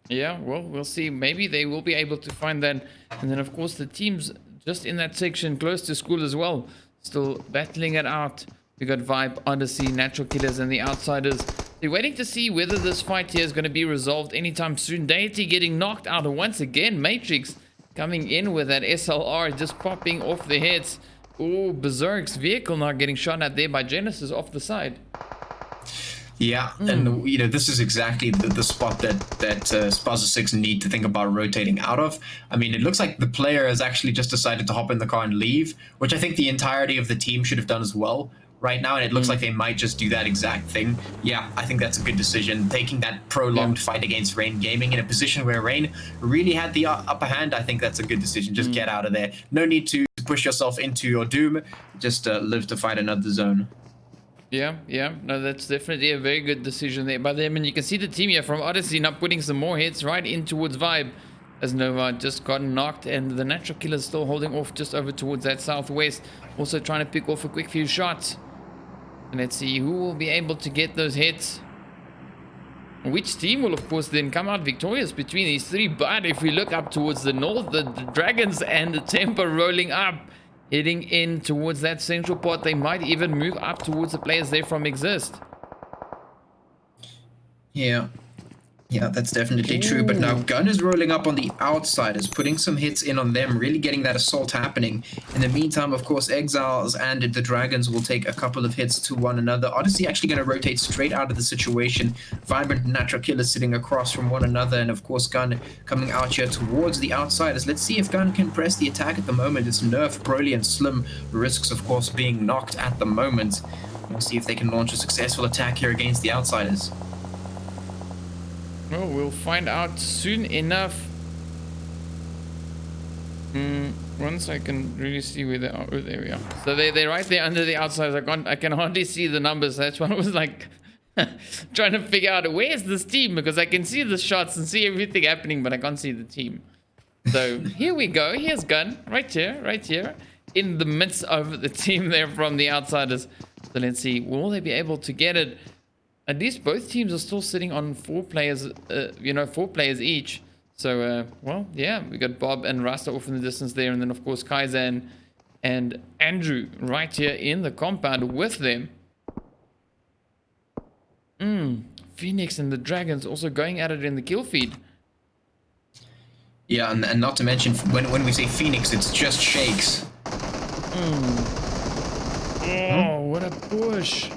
Yeah, well, we'll see. Maybe they will be able to find that. And then, of course, the teams just in that section close to school as well, still battling it out. We got Vibe, Odyssey, Natural Killers, and the Outsiders. They're waiting to see whether this fight here is going to be resolved anytime soon. Deity getting knocked out once again. Matrix coming in with that SLR, just popping off the heads. Oh, Berserk's vehicle now getting shot at there by Genesis off the side. Yeah, and you know, this is exactly the spot that Spaza Six need to think about rotating out of. I mean, it looks like the player has actually just decided to hop in the car and leave, which I think the entirety of the team should have done as well right now, and it looks like they might just do that exact thing. Yeah, I think that's a good decision. Taking that prolonged fight against Rain Gaming in a position where Rain really had the upper hand, I think that's a good decision. Just get out of there. No need to push yourself into your doom. Just live to fight another zone. Yeah, no, that's definitely a very good decision there by them. And you can see the team here from Odyssey now putting some more hits right in towards Vibe, as Nova just got knocked, and the Natural Killers still holding off just over towards that southwest, also trying to pick off a quick few shots. And let's see who will be able to get those hits. Which team will, of course, then come out victorious between these three. But if we look up towards the north, the Dragons and the Temper rolling up, heading in towards that central part. They might even move up towards the players there from Exist. Yeah, that's definitely true. But now Gun is rolling up on the Outsiders, putting some hits in on them, really getting that assault happening. In the meantime, of course, eXiles and the Dragons will take a couple of hits to one another. Odyssey actually going to rotate straight out of the situation. Vibrant and Natural Killers sitting across from one another. And of course, Gun coming out here towards the Outsiders. Let's see if Gun can press the attack at the moment. It's Nerf, Broly, and Slim. Risks, of course, being knocked at the moment. We'll see if they can launch a successful attack here against the Outsiders. Well, we'll find out soon enough. Once I can really see where they are. Oh, there we are. So they're right there under the Outsiders. I can hardly see the numbers. That's why I was like trying to figure out where's this team, because I can see the shots and see everything happening, but I can't see the team. So here we go. Here's Gun right here, in the midst of the team there from the Outsiders. So let's see, will they be able to get it? At least both teams are still sitting on 4 players, 4 players each. So, well, yeah, we got Bob and Rasta off in the distance there. And then, of course, Kaizen and Andrew right here in the compound with them. Phoenix and the Dragons also going at it in the kill feed. Yeah, and not to mention, when we say Phoenix, it's just Shakes. Oh, what a push.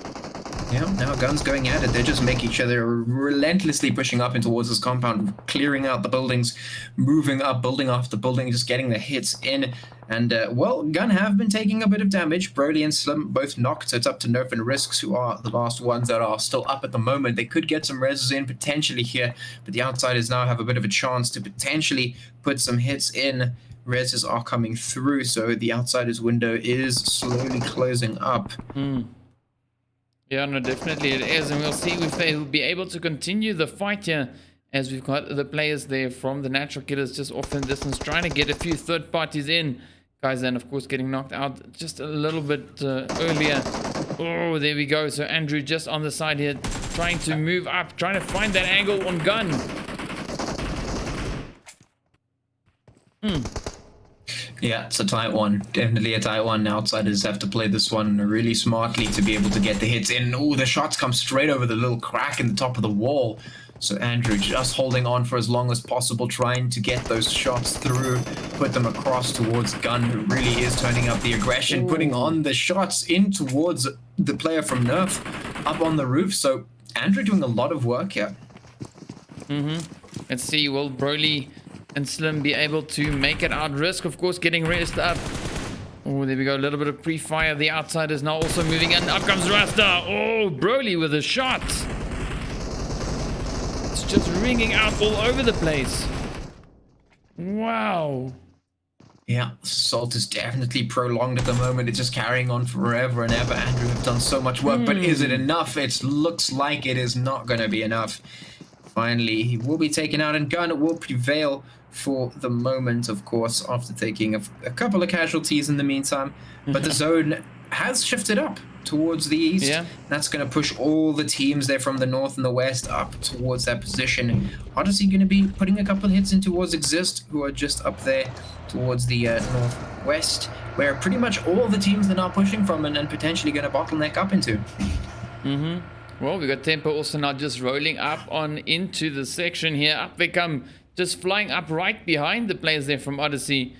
Yeah, now Gun's going at it. They're just making each other relentlessly pushing up in towards this compound, clearing out the buildings, moving up, building after building, just getting the hits in. And, well, Gun have been taking a bit of damage. Broly and Slim both knocked, so it's up to Nerf and Risks, who are the last ones that are still up at the moment. They could get some reses in potentially here, but the Outsiders now have a bit of a chance to potentially put some hits in. Reses are coming through, so the Outsiders window is slowly closing up. Yeah, no, definitely it is, and we'll see if they will be able to continue the fight here, as we've got the players there from the Natural Killers just off in the distance, trying to get a few third parties in. Guys, then of course getting knocked out just a little bit earlier. Oh, there we go. So Andrew just on the side here, trying to move up, trying to find that angle on gun. Yeah, it's a tight one. Definitely a tight one. Outsiders have to play this one really smartly to be able to get the hits in. Oh, the shots come straight over the little crack in the top of the wall. So Andrew just holding on for as long as possible, trying to get those shots through, put them across towards Gun, who really is turning up the aggression, putting on the shots in towards the player from Nerf up on the roof. So Andrew doing a lot of work here. Let's see, will Broly and Slim be able to make it out? Risk, of course, getting raised up. Oh, there we go. A little bit of pre-fire. The outsiders now also moving in. Up comes Rasta. Oh, Broly with a shot. It's just ringing out all over the place. Wow. Yeah, Salt is definitely prolonged at the moment. It's just carrying on forever and ever. Andrew have done so much work, but is it enough? It looks like it is not going to be enough. Finally, he will be taken out, and Gun will prevail for the moment, of course, after taking a couple of casualties in the meantime. But the zone has shifted up towards the east. Yeah. That's going to push all the teams there from the north and the west up towards that position. Odyssey going to be putting a couple of hits in towards Exist, who are just up there towards the northwest, where pretty much all the teams are now pushing from and potentially going to bottleneck up into. Well, we got Temper also now just rolling up on into the section here. Up they come, just flying up right behind the players there from Odyssey.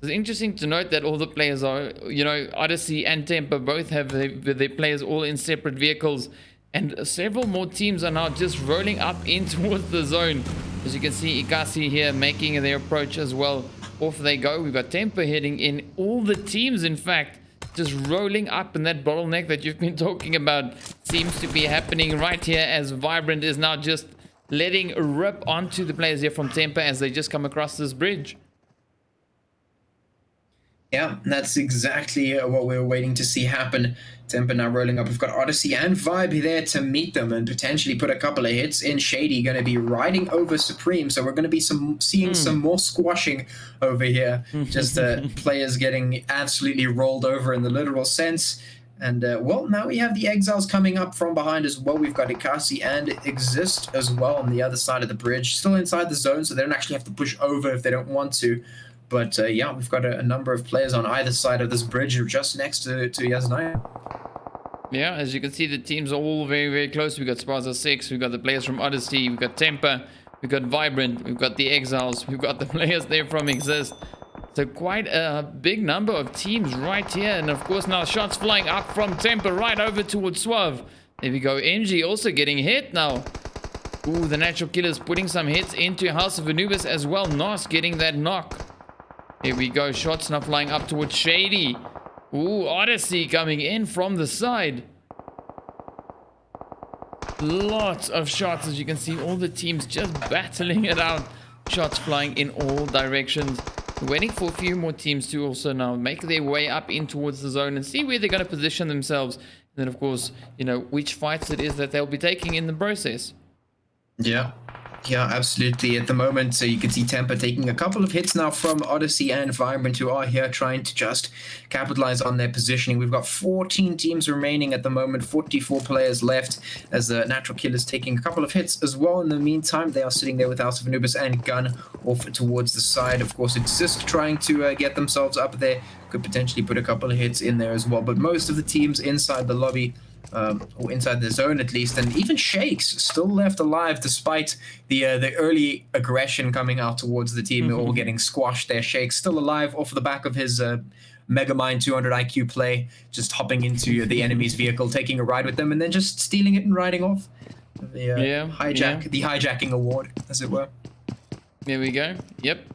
It's interesting to note that all the players are, you know, Odyssey and Temper both have their players all in separate vehicles. And several more teams are now just rolling up in towards the zone. As you can see, Ekasi here making their approach as well. Off they go. We've got Temper heading in. All the teams, in fact, just rolling up, and that bottleneck that you've been talking about seems to be happening right here, as Vibrant is now just letting rip onto the players here from Temper as they just come across this bridge. Yeah, that's exactly what we were waiting to see happen. Temper now rolling up. We've got Odyssey and Vibe there to meet them and potentially put a couple of hits in. Shady going to be riding over Supreme, so we're going to be seeing some more squashing over here. Just players getting absolutely rolled over in the literal sense. And, well, now we have the eXiles coming up from behind as well. We've got Ekasi and Exist as well on the other side of the bridge. Still inside the zone, so they don't actually have to push over if they don't want to. But, yeah, we've got a number of players on either side of this bridge just next to Yasnaya. Yeah, as you can see, the teams are all very, very close. We've got Spaza Six, we've got the players from Odyssey, we've got Temper, we've got Vibrant, we've got the eXiles, we've got the players there from Exist. So quite a big number of teams right here. And, of course, now shots flying up from Temper right over towards Suave. There we go. NG also getting hit now. Ooh, the Natural Killers putting some hits into House of Anubis as well. Nos getting that knock. Here we go. Shots now flying up towards Shady. Ooh, Odyssey coming in from the side. Lots of shots, as you can see. All the teams just battling it out. Shots flying in all directions. Waiting for a few more teams to also now make their way up in towards the zone and see where they're going to position themselves. And then, of course, you know, which fights it is that they'll be taking in the process. Yeah. Yeah, absolutely. At the moment, so you can see Temper taking a couple of hits now from Odyssey and Vibrant, who are here trying to just capitalize on their positioning. We've got 14 teams remaining at the moment, 44 players left, as the Natural Killers taking a couple of hits as well. In the meantime, they are sitting there with House of Anubis and Gun off towards the side. Of course, Exist trying to get themselves up there. Could potentially put a couple of hits in there as well. But most of the teams inside the lobby, or inside the zone at least, and even Shakes still left alive despite the early aggression coming out towards the team. All getting squashed there. Shakes still alive off the back of his Megamind 200 IQ play, just hopping into the enemy's vehicle, taking a ride with them, and then just stealing it and riding off. The hijacking award, as it were. There we go. Yep.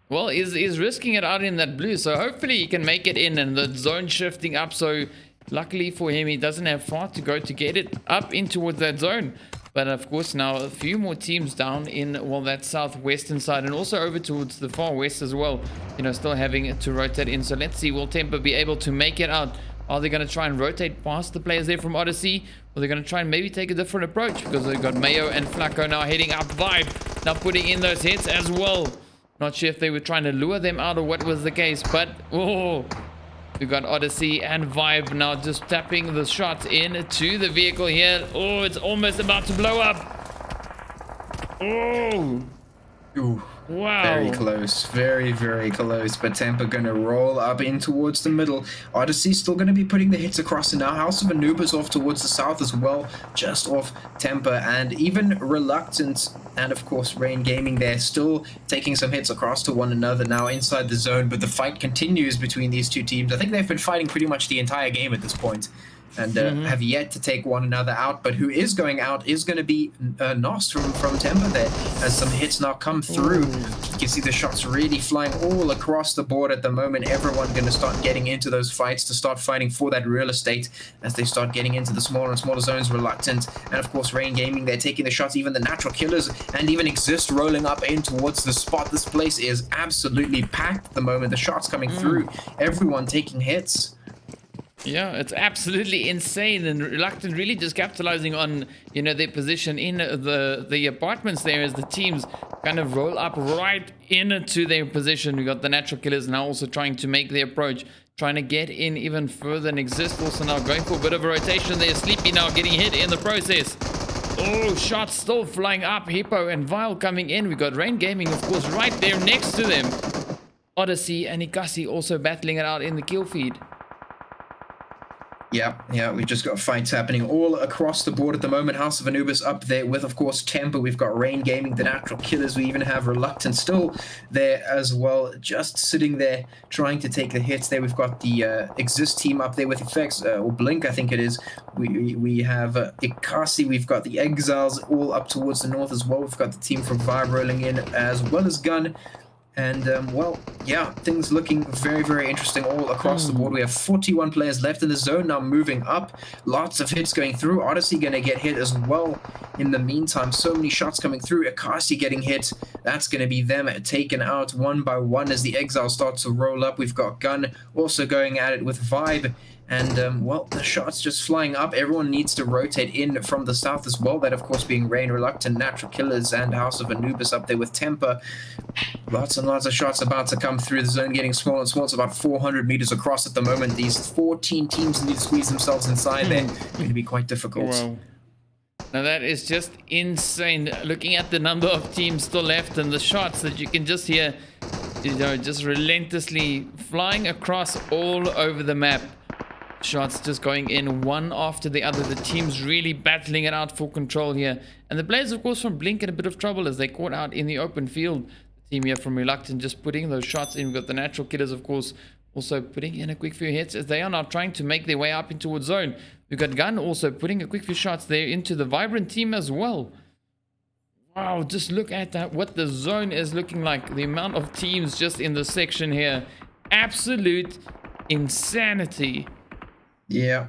Well, he's risking it out in that blue, so hopefully he can make it in, and the zone shifting up, so luckily for him, he doesn't have far to go to get it up in towards that zone. But of course, now a few more teams down in, well, that southwestern side, and also over towards the far west as well. You know, still having to rotate in. So let's see, will Temper be able to make it out? Are they going to try and rotate past the players there from Odyssey? Or they're going to try and maybe take a different approach? Because they've got Mayo and Flacco now heading up. Vibe now putting in those hits as well. Not sure if they were trying to lure them out or what was the case, but oh, we got Odyssey and Vibe now just tapping the shots into the vehicle here. Oh, it's almost about to blow up. Oh, Ooh. wow. Very close, very, very close. But Temper gonna roll up in towards the middle. Odyssey still gonna be putting the hits across, and now House of Anubis off towards the south as well, just off Temper, and even Reluctant and of course Rain Gaming there still taking some hits across to one another now inside the zone. But the fight continues between these two teams. I think they've been fighting pretty much the entire game at this point, and have yet to take one another out. But who is going out is going to be Nos from Temper there, as some hits now come through. You can see the shots really flying all across the board at the moment. Everyone going to start getting into those fights to start fighting for that real estate as they start getting into the smaller and smaller zones. Reluctant and of course Rain Gaming, they're taking the shots. Even the Natural Killers and even Exist rolling up in towards the spot. This place is absolutely packed at the moment. The shots coming through, everyone taking hits. Yeah, it's absolutely insane, and Reluctant really just capitalizing on, you know, their position in the apartments there as the teams kind of roll up right into their position. We got the Natural Killers now also trying to make their approach, trying to get in even further, and Exist also now going for a bit of a rotation there. Sleepy now getting hit in the process. Oh, shots still flying up. Hippo and Vile coming in. We got Rain Gaming, of course, right there next to them. Odyssey and Ekasi also battling it out in the kill feed. Yeah, we've just got fights happening all across the board at the moment. House of Anubis up there with, of course, Temper. We've got Rain Gaming, the Natural Killers. We even have Reluctant still there as well, just sitting there trying to take the hits there. We've got the Exist team up there with Effects, or Blink, I think it is. We have Ekasi. We've got the eXiles all up towards the north as well. We've got the team from Vibe rolling in, as well as Gun. And, well, yeah, things looking very, very interesting all across the board. We have 41 players left in the zone now, moving up. Lots of hits going through. Odyssey going to get hit as well in the meantime. So many shots coming through. Ekasi getting hit. That's going to be them taken out one by one as the eXile starts to roll up. We've got Gun also going at it with Vibe. And, well, the shots just flying up. Everyone needs to rotate in from the south as well. That, of course, being Rain, Reluctant, Natural Killers, and House of Anubis up there with Temper. Lots and lots of shots about to come through. The zone getting smaller and smaller. It's about 400 meters across at the moment. These 14 teams need to squeeze themselves inside there. It's going to be quite difficult. Wow. Now that is just insane. Looking at the number of teams still left and the shots that you can just hear, you know, just relentlessly flying across all over the map. Shots just going in one after the other. The team's really battling it out for control here. And the players, of course, from Blink in a bit of trouble as they caught out in the open field. The team here from Reluctant just putting those shots in. We've got the Natural Killers, of course, also putting in a quick few hits as they are now trying to make their way up in towards zone. We've got Gun also putting a quick few shots there into the Vibrant team as well. Wow, just look at that, what the zone is looking like. The amount of teams just in this section here. Absolute insanity. Yeah,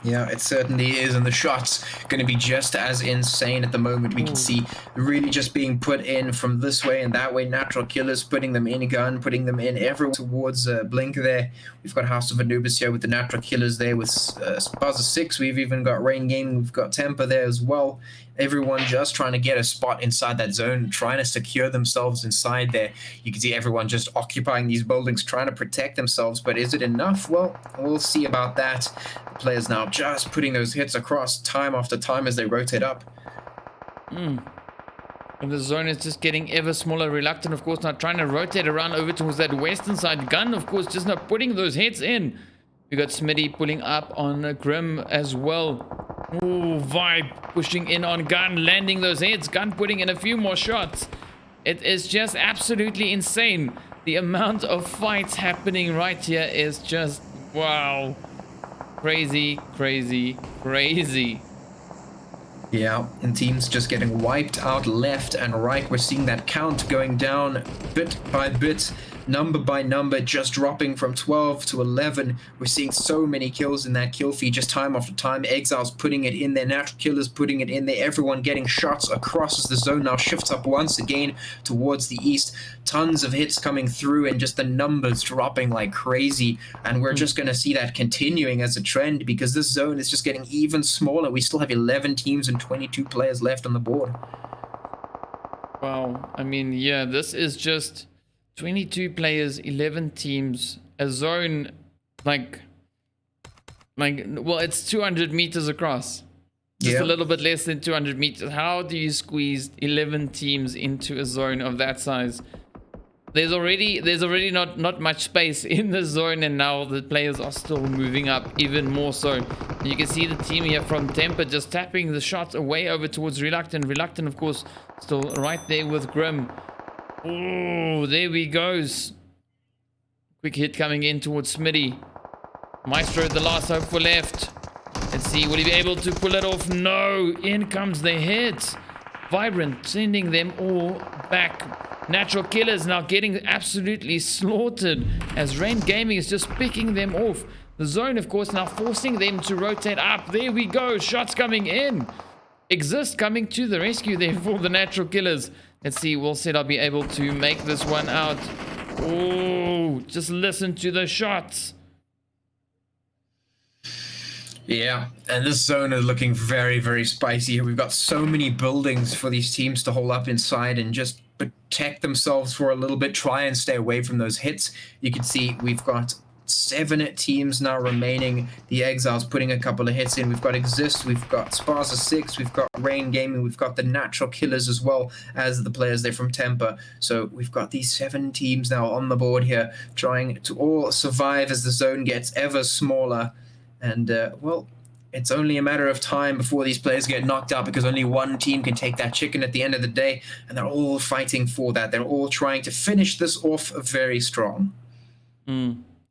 it certainly is, and the shots going to be just as insane at the moment. We can see really just being put in from this way and that way. Natural Killers putting them in, Gun putting them in, everyone towards Blink there. We've got House of Anubis here with the Natural Killers there with Spaza Six. We've even got Rain Gaming. We've got Temper there as well. Everyone just trying to get a spot inside that zone, trying to secure themselves inside there. You can see everyone just occupying these buildings, trying to protect themselves. But is it enough? Well, we'll see about that. The players now just putting those hits across time after time as they rotate up. And the zone is just getting ever smaller. Reluctant, of course, now trying to rotate around over towards that western side. Gun, of course, just not putting those hits in. We got Smitty pulling up on Grim as well. Ooh, Vibe pushing in on Gun, landing those hits. Gun putting in a few more shots. It is just absolutely insane. The amount of fights happening right here is just, wow. Crazy, crazy, crazy. Yeah, and teams just getting wiped out left and right. We're seeing that count going down bit by bit, number by number, just dropping from 12 to 11. We're seeing so many kills in that kill feed just time after time. eXile's putting it in there, Natural Killers putting it in there, everyone getting shots across as the zone now shifts up once again towards the east. Tons of hits coming through and just the numbers dropping like crazy. And we're just going to see that continuing as a trend because this zone is just getting even smaller. We still have 11 teams and 22 players left on the board. Wow. I mean, yeah, this is just 22 players, 11 teams, a zone like well, it's 200 meters across. Just a little bit less than 200 meters. How do you squeeze 11 teams into a zone of that size? There's already not much space in the zone, and now the players are still moving up even more so. You can see the team here from Temper just tapping the shots away over towards Reluctant. Reluctant, of course, still right there with Grim. Oh, there we goes. Quick hit coming in towards Smitty. Maestro, the last hope for left. Let's see, will he be able to pull it off? No, in comes the hit. Vibrant sending them all back. Natural Killers now getting absolutely slaughtered as Rain Gaming is just picking them off. The zone, of course, now forcing them to rotate up. There we go, shots coming in. Exist coming to the rescue there for the Natural Killers. Let's see, will I'll be able to make this one out. Oh, just listen to the shots. Yeah, and this zone is looking very, very spicy here. We've got so many buildings for these teams to hold up inside and just protect themselves for a little bit, try and stay away from those hits. You can see we've got 7 teams now remaining. The eXile's putting a couple of hits in. We've got Exist, we've got Spaza Six, we've got Rain Gaming, we've got the Natural Killers as well as the players there from Temper. So we've got these 7 teams now on the board here, trying to all survive as the zone gets ever smaller. And, well, it's only a matter of time before these players get knocked out, because only one team can take that chicken at the end of the day, and they're all fighting for that. They're all trying to finish this off very strong.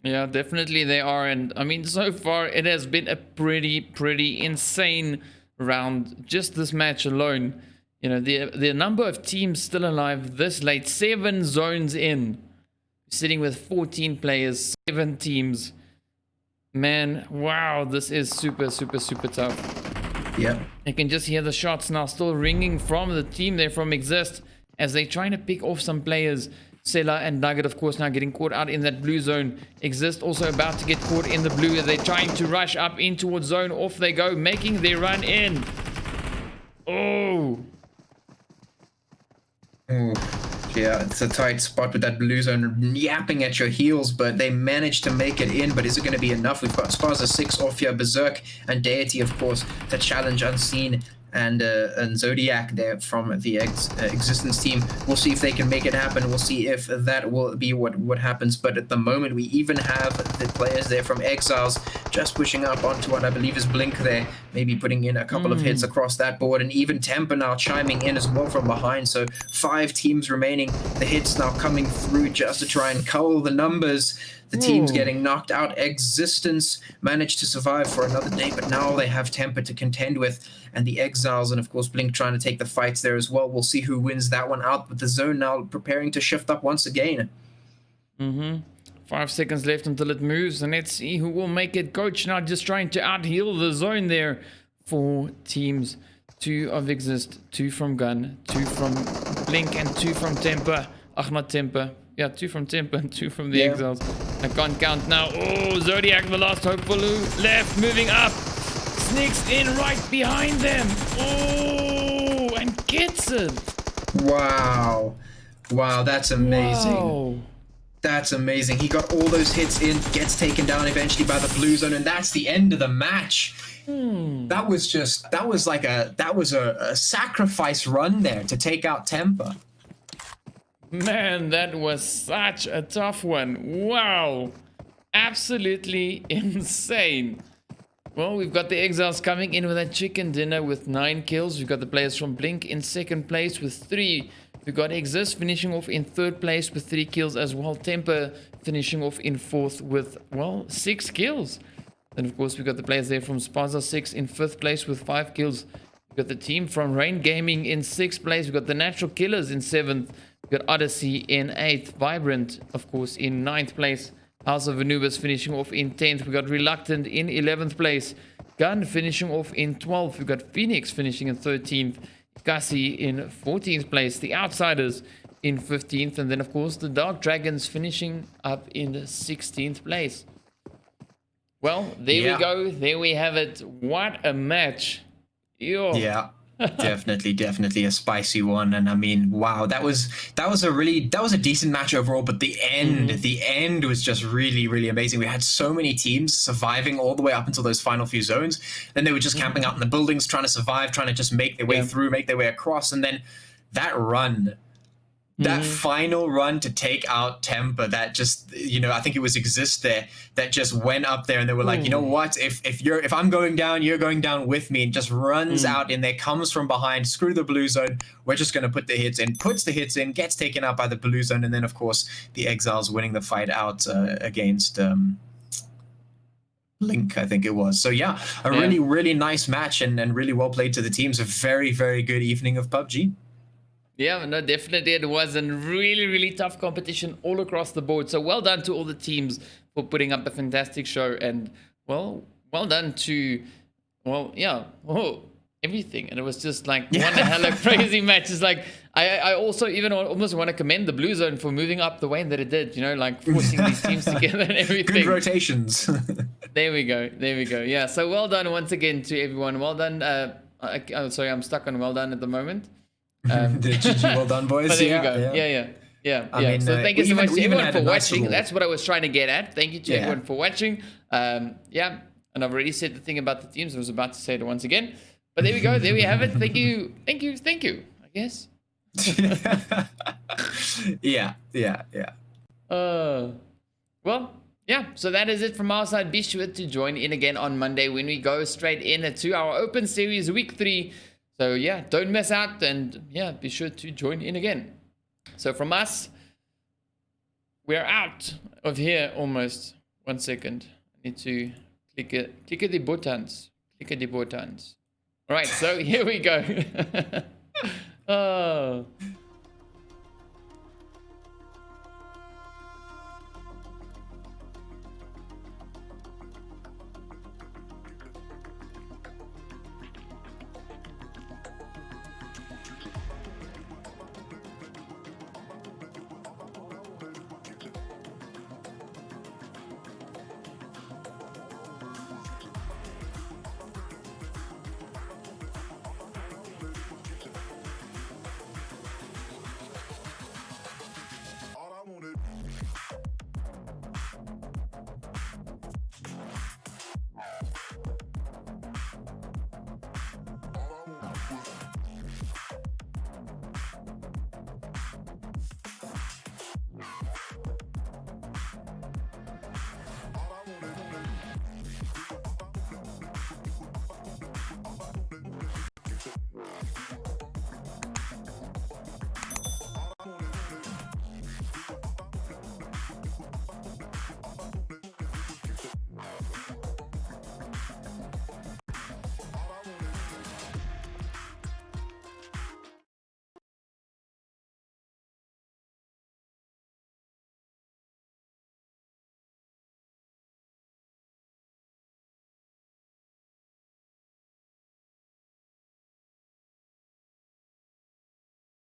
Yeah, definitely they are. And, I mean, so far it has been a pretty insane round. Just this match alone. You know, the number of teams still alive this late. 7 zones in. Sitting with 14 players, 7 teams. Man, wow, this is super tough. Yeah. You can just hear the shots now still ringing from the team there from Exist as they're trying to pick off some players. Sela and Nugget, of course, now getting caught out in that blue zone. Exist also about to get caught in the blue. They're trying to rush up in towards zone. Off they go, making their run in. Oh. Ooh. Yeah, it's a tight spot with that blue zone yapping at your heels, but they managed to make it in. But is it going to be enough? We've got Spaza Six, Orphea, Berserk, and Deity, of course, to challenge Unseen and Zodiac there from the Existence team. We'll see if they can make it happen. We'll see if that will be what happens. But at the moment, we even have the players there from eXiles just pushing up onto what I believe is Blink there, maybe putting in a couple of hits across that board, and even Temper now chiming in as well from behind. So 5 teams remaining. The hits now coming through just to try and cull the numbers. The teams getting knocked out. Existence managed to survive for another day, but now they have Temper to contend with, and the eXiles, and of course Blink trying to take the fights there as well. We'll see who wins that one out, but the zone now preparing to shift up once again. 5 seconds left until it moves, and let's see who will make it. Coach now just trying to out-heal the zone there. 4 teams, 2 of Exist, 2 from Gun, 2 from Blink, and 2 from Temper. Ach, not Temper. Yeah, 2 from Temper and 2 from the eXiles. I can't count now. Oh, Zodiac, the last hope for Lou. Left, moving up. Sneaks in right behind them. Oh, and gets it. Wow. Wow, that's amazing. Wow. That's amazing. He got all those hits in, gets taken down eventually by the blue zone, and that's the end of the match. That was a sacrifice run there to take out Temper. Man, that was such a tough one. Wow. Absolutely insane. Well, we've got the eXiles coming in with a chicken dinner with 9 kills. We've got the players from Blink in 2nd place with 3. We've got Exist finishing off in 3rd place with 3 kills as well. Temper finishing off in 4th with, well, 6 kills. Then, of course, we've got the players there from Spaza Six in 5th place with 5 kills. We've got the team from Rain Gaming in 6th place. We've got the Natural Killers in 7th. We've got Odyssey in 8th. Vibrant, of course, in 9th place. House of Anubis finishing off in 10th. We've got Reluctant in 11th place. Gun finishing off in 12th. We've got Phoenix finishing in 13th. Ekasi in 14th place. The Outsiders in 15th. And then, of course, the Dark Dragons finishing up in 16th place. Well, there we go. There we have it. What a match. Yo. Yeah. Definitely a spicy one. And I mean, wow, that was a decent match overall, but the end was just really amazing. We had so many teams surviving all the way up until those final few zones. Then they were just camping out in the buildings, trying to survive, trying to just make their way through, make their way across. And then that run, that final run to take out Temper, that just, I think it was Exist there, that just went up there and they were like, you know what, if I'm going down, you're going down with me, and just runs out in there, comes from behind, screw the blue zone, we're just going to put the hits in, puts the hits in, gets taken out by the blue zone, and then of course the eXiles winning the fight out against Link, I think it was. So yeah, really nice match and really well played to the teams. A very good evening of PUBG. Yeah, no, definitely it was a really tough competition all across the board. So well done to all the teams for putting up a fantastic show, and well done to, everything. And it was just like one hella crazy match. It's like I also even almost want to commend the Blue Zone for moving up the way that it did. Like forcing these teams together and everything. Good rotations. There we go. Yeah. So well done once again to everyone. Well done. Sorry, I'm stuck on well done at the moment. The GG, well done, boys. But there you go. Yeah. I mean, so thank you so much to everyone for watching. Little... That's what I was trying to get at. Thank you to everyone for watching. And I've already said the thing about the teams. I was about to say it once again. But there we go. There we have it. Thank you. I guess. Yeah. Well, yeah. So that is it from our side. Be sure to join in again on Monday when we go straight in to our Open Series Week 3. So yeah, don't miss out, and yeah, be sure to join in again. So from us, we're out of here almost. 1 second. I need to click the buttons. All right, so here we go. Oh.